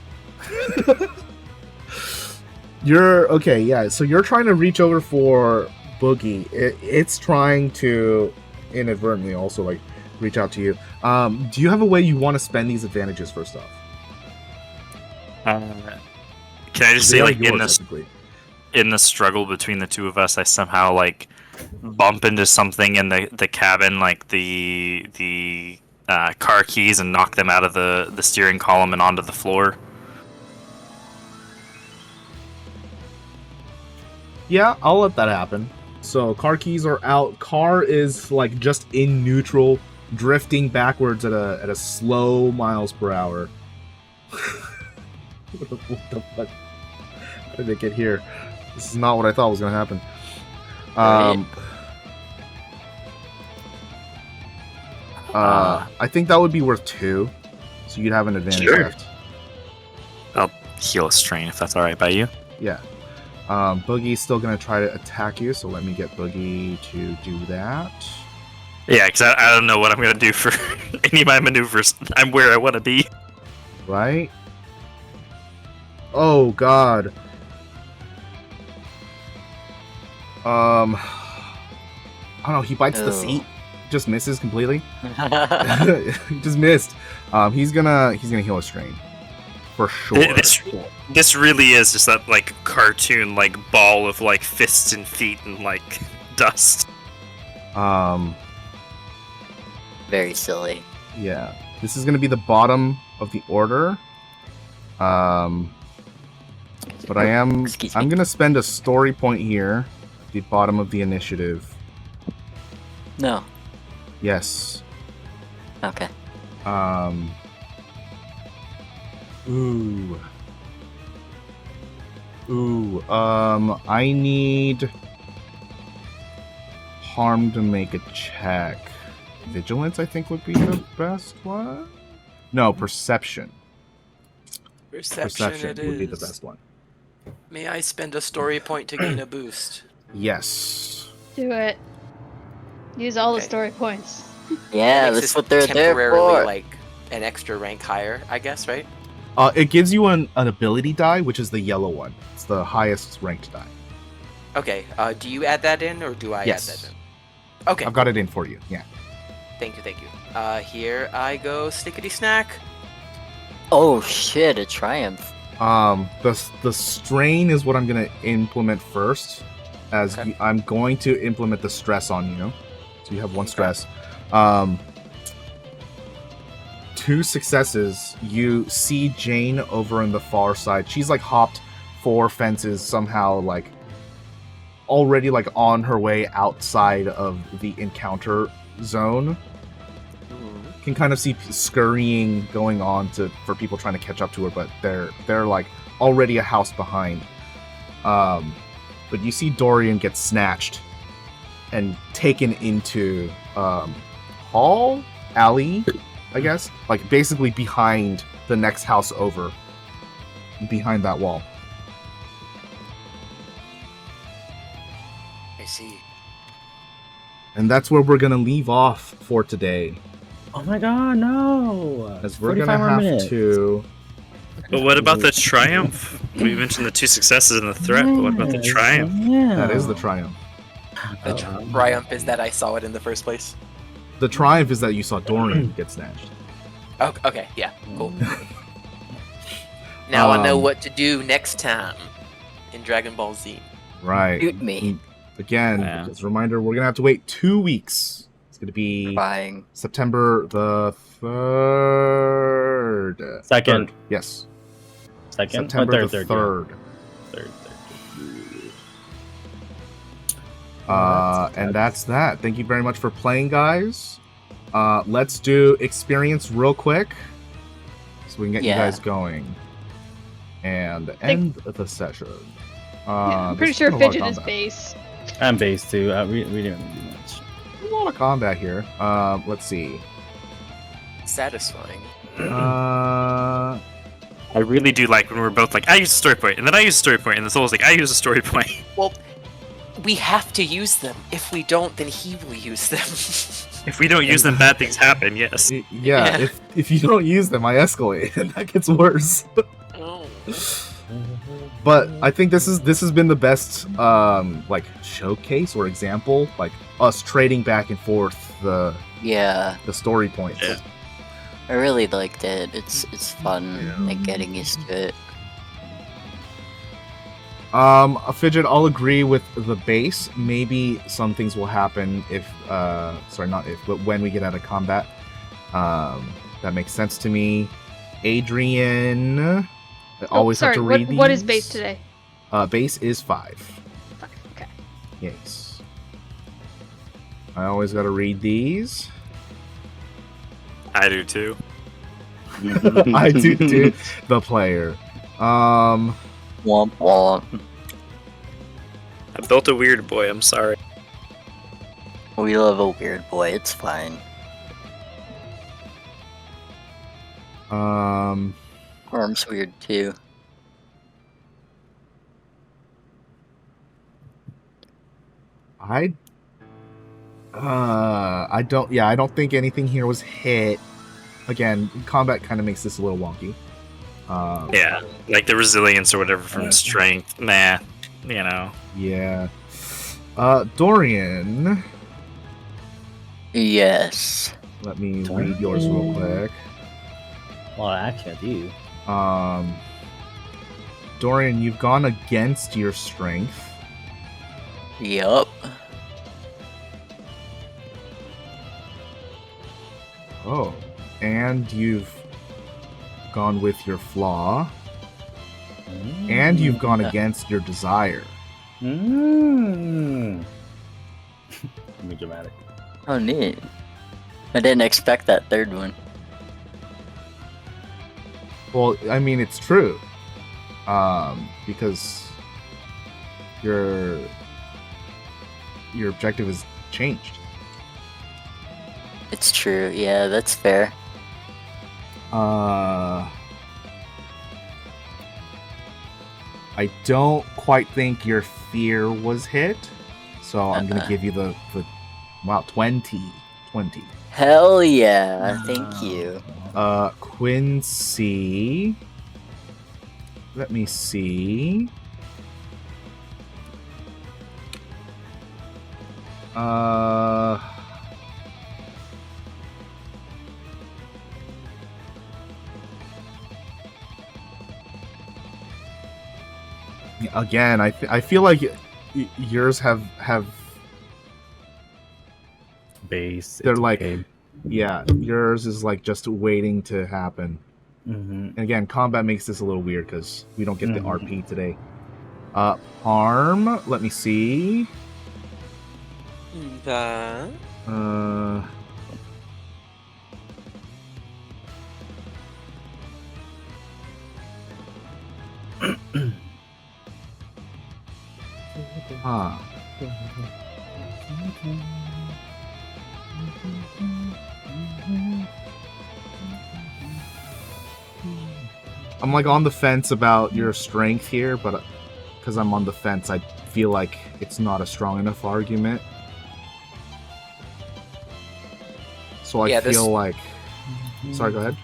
Speaker 1: You're okay, yeah. So you're trying to reach over for Boogie. It's trying to inadvertently also like reach out to you. Do you have a way you want to spend these advantages first off?
Speaker 8: Can I just say,
Speaker 1: They are
Speaker 8: like,
Speaker 1: yours, technically.
Speaker 8: in the struggle between the two of us, I somehow, like, bump into something in the cabin, like the car keys, and knock them out of the steering column and onto the floor?
Speaker 1: Yeah, I'll let that happen. So car keys are out. Car is like just in neutral, drifting backwards at a slow miles per hour. What the fuck? How did it get here? This is not what I thought was gonna happen. I think that would be worth 2, so you'd have an advantage
Speaker 8: Sure.
Speaker 1: left.
Speaker 8: I'll heal a strain if that's alright by you.
Speaker 1: Yeah. Boogie's still gonna try to attack you, so let me get Boogie to do that.
Speaker 8: Yeah, because I don't know what I'm going to do for any of my maneuvers. I'm where I want to be.
Speaker 1: Right? Oh god. I don't know, he bites the
Speaker 2: Oh.
Speaker 1: seat. Just misses completely. Just missed. He's gonna heal a strain. For sure.
Speaker 8: This really is just that, like, cartoon, like, ball of, like, fists and feet and, like, dust.
Speaker 2: Very silly.
Speaker 1: Yeah. This is gonna be the bottom of the order. But
Speaker 2: Excuse me.
Speaker 1: I'm gonna spend a story point here. The bottom of the initiative.
Speaker 2: No.
Speaker 1: Yes.
Speaker 2: Okay.
Speaker 1: I need Parm to make a check. Vigilance, I think, would be the best one. No, perception.
Speaker 6: Perception it
Speaker 1: would be the
Speaker 6: is.
Speaker 1: best one.
Speaker 6: May I spend a story point to gain a boost?
Speaker 1: Yes.
Speaker 3: Do it. Use all the
Speaker 6: Okay.
Speaker 3: story points.
Speaker 2: Yeah,
Speaker 6: Makes
Speaker 2: that's
Speaker 6: this
Speaker 2: what they're there
Speaker 6: temporarily,
Speaker 2: for.
Speaker 6: like, an extra rank higher, I guess, right?
Speaker 1: It gives you an ability die, which is the yellow one. It's the highest ranked die.
Speaker 6: Okay, do you add that in, or do I
Speaker 1: Yes.
Speaker 6: add that in? Okay,
Speaker 1: I've got it in for you. Yeah.
Speaker 6: thank you. Here I go, snickety snack.
Speaker 2: Oh shit, a triumph.
Speaker 1: The strain is what I'm gonna implement first, as
Speaker 6: Okay.
Speaker 1: I'm going to implement the stress on you. So you have 1
Speaker 6: Okay.
Speaker 1: stress. 2 successes. You see Jane over on the far side. She's like hopped 4 fences somehow, like already like on her way outside of the encounter zone. Can kind of see scurrying going on for people trying to catch up to her, but they're like already a house behind. But you see Dorian get snatched and taken into alley, I guess, like basically behind the next house over, behind that wall.
Speaker 6: see.
Speaker 1: And that's where we're gonna leave off for today.
Speaker 5: Oh my god, no!
Speaker 1: As we're gonna have to.
Speaker 9: But what about the triumph? We mentioned the 2 successes and the threat, but what about the triumph?
Speaker 5: Yeah.
Speaker 1: That is the triumph.
Speaker 6: The triumph is that I saw it in the first place.
Speaker 1: The triumph is that you saw Dorian get snatched.
Speaker 6: Oh, okay, yeah, cool. Now I know what to do next time in Dragon Ball Z.
Speaker 1: Right.
Speaker 2: Shoot me.
Speaker 1: Again,
Speaker 8: Yeah.
Speaker 1: just a reminder, we're gonna have to wait 2 weeks. It's gonna be
Speaker 2: Buying.
Speaker 1: September the 3rd.
Speaker 5: Second.
Speaker 1: 3rd. Yes.
Speaker 5: Second?
Speaker 1: September
Speaker 5: Oh,
Speaker 1: the
Speaker 5: third,
Speaker 1: 3rd.
Speaker 5: Third.
Speaker 1: And that's that. Thank you very much for playing, guys. Let's do experience real quick, so we can get you
Speaker 2: Yeah.
Speaker 1: guys going and end the session.
Speaker 3: I'm pretty
Speaker 1: this
Speaker 3: sure
Speaker 1: has been a lot of
Speaker 3: Fidget is
Speaker 1: combat.
Speaker 3: base.
Speaker 5: I'm base too. We didn't do much.
Speaker 1: A lot of combat here. Let's see.
Speaker 6: Satisfying.
Speaker 1: Uh,
Speaker 8: I really do like when we're both like, I use a story point, and then I use a story point, and the soul's like, I use a story point.
Speaker 6: Well, we have to use them. If we don't, then he will use them.
Speaker 8: If we don't use them, bad things happen, yes.
Speaker 1: yeah.
Speaker 6: Yeah.
Speaker 1: If you don't use them, I escalate, and that gets worse.
Speaker 6: Oh.
Speaker 1: But I think this has been the best like showcase or example, like us trading back and forth the story points.
Speaker 8: Yeah.
Speaker 2: I really liked it. It's fun, like getting used to it.
Speaker 1: Fidget, I'll agree with the base. Maybe some things will happen if not if, but when we get out of combat. That makes sense to me. Adrian, I always have to read these.
Speaker 3: What is base today?
Speaker 1: Base is 5.
Speaker 3: 5. Okay.
Speaker 1: Yes. I always gotta read these.
Speaker 8: I do too.
Speaker 1: I do too. The player.
Speaker 2: Womp womp.
Speaker 8: I built a weird boy, I'm sorry.
Speaker 2: We love a weird boy. It's fine. Parm's weird too.
Speaker 1: I don't think anything here was hit. Again, combat kind of makes this a little wonky.
Speaker 8: Yeah, like the resilience or whatever from strength, nah, you know.
Speaker 1: Yeah. Dorian,
Speaker 2: Yes.
Speaker 1: let me read yours real quick.
Speaker 5: Well, actually, I do.
Speaker 1: Dorian, you've gone against your strength.
Speaker 2: Yup.
Speaker 1: Oh, and you've gone with your flaw, and you've gone against your desire.
Speaker 5: Mmm. Be dramatic.
Speaker 2: Oh, neat. I didn't expect that third one.
Speaker 1: Well, I mean, it's true. Because your objective has changed.
Speaker 2: It's true. Yeah, that's fair.
Speaker 1: I don't quite think your fear was hit, so I'm gonna give you the 20.
Speaker 2: Hell yeah. Thank you.
Speaker 1: Quincy. Let me see. Again, I feel like yours have
Speaker 5: Base.
Speaker 1: they're
Speaker 5: it's
Speaker 1: like
Speaker 5: okay.
Speaker 1: yeah, yours is like just waiting to happen.
Speaker 5: Mhm.
Speaker 1: And again, combat makes this a little weird because we don't get the RP today. Parm, let me see. Huh. I'm like on the fence about your strength here, but because I'm on the fence, I feel like it's not a strong enough argument. So I
Speaker 6: Yeah, this-
Speaker 1: feel like. Sorry, go ahead.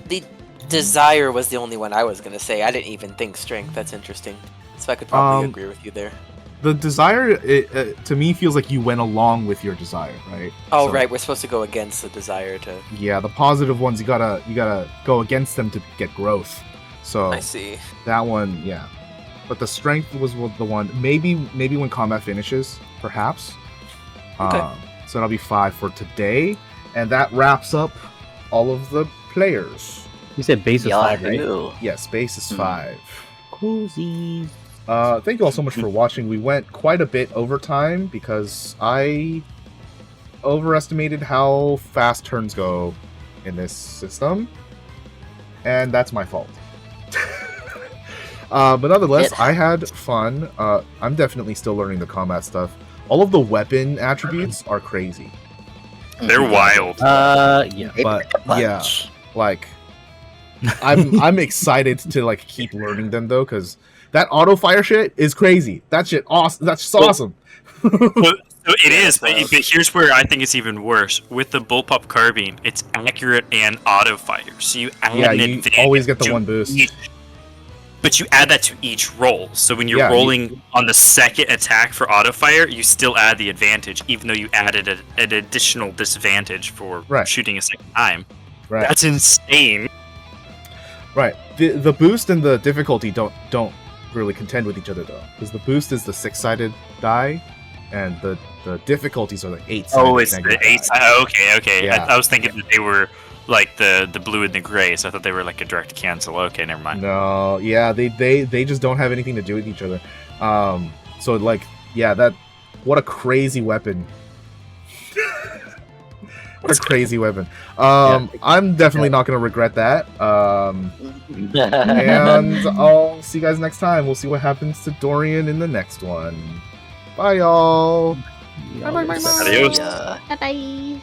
Speaker 6: The desire was the only one I was gonna say. I didn't even think strength. That's interesting. So I could probably agree with you there.
Speaker 1: The desire, to me, feels like you went along with your desire, right?
Speaker 6: Oh,
Speaker 1: So,
Speaker 6: right. We're supposed to go against the desire to.
Speaker 1: Yeah, the positive ones you gotta go against them to get growth. So
Speaker 6: I see.
Speaker 1: that one, yeah. But the strength was the one. Maybe when combat finishes, perhaps.
Speaker 6: Okay.
Speaker 1: So that'll be 5 for today, and that wraps up all of the players.
Speaker 5: You said base is 5, right?
Speaker 2: Yahoo!
Speaker 1: Yes, base is 5.
Speaker 5: Cozies.
Speaker 1: Thank you all so much for watching. We went quite a bit over time because I overestimated how fast turns go in this system, and that's my fault. But nonetheless, I had fun. I'm definitely still learning the combat stuff. All of the weapon attributes are crazy.
Speaker 9: They're wild.
Speaker 5: Yeah.
Speaker 1: But yeah, like I'm excited to like keep learning them though, because that auto fire shit is crazy. That shit awesome. That's just awesome.
Speaker 9: Well, so it is, but here's where I think it's even worse. With the bullpup carbine, it's accurate and auto fire, so you add
Speaker 1: Yeah,
Speaker 9: an
Speaker 1: you
Speaker 9: advantage
Speaker 1: always get the
Speaker 9: to
Speaker 1: one boost.
Speaker 9: But you add that to each roll. So when you're
Speaker 1: Yeah,
Speaker 9: rolling on the second attack for auto fire, you still add the advantage, even though you added an additional disadvantage for
Speaker 1: Right.
Speaker 9: shooting a second time.
Speaker 1: Right.
Speaker 9: That's insane.
Speaker 1: Right. The boost and the difficulty don't really contend with each other though, because the boost is the 6-sided die, and the difficulties are the 8-sided.
Speaker 9: Oh, it's the
Speaker 1: negative
Speaker 9: 8.
Speaker 1: die.
Speaker 9: Okay.
Speaker 1: Yeah.
Speaker 9: I was thinking that they were like the blue and the gray, so I thought they were like a direct cancel. Okay, never mind.
Speaker 1: No, yeah, they just don't have anything to do with each other. So like, yeah, what a crazy weapon. What a crazy weapon. I'm definitely not gonna regret that. And I'll see you guys next time. We'll see what happens to Dorian in the next one. Bye, y'all. Bye, bye, bye, bye.
Speaker 9: Adios.
Speaker 2: Yeah.
Speaker 3: Bye bye.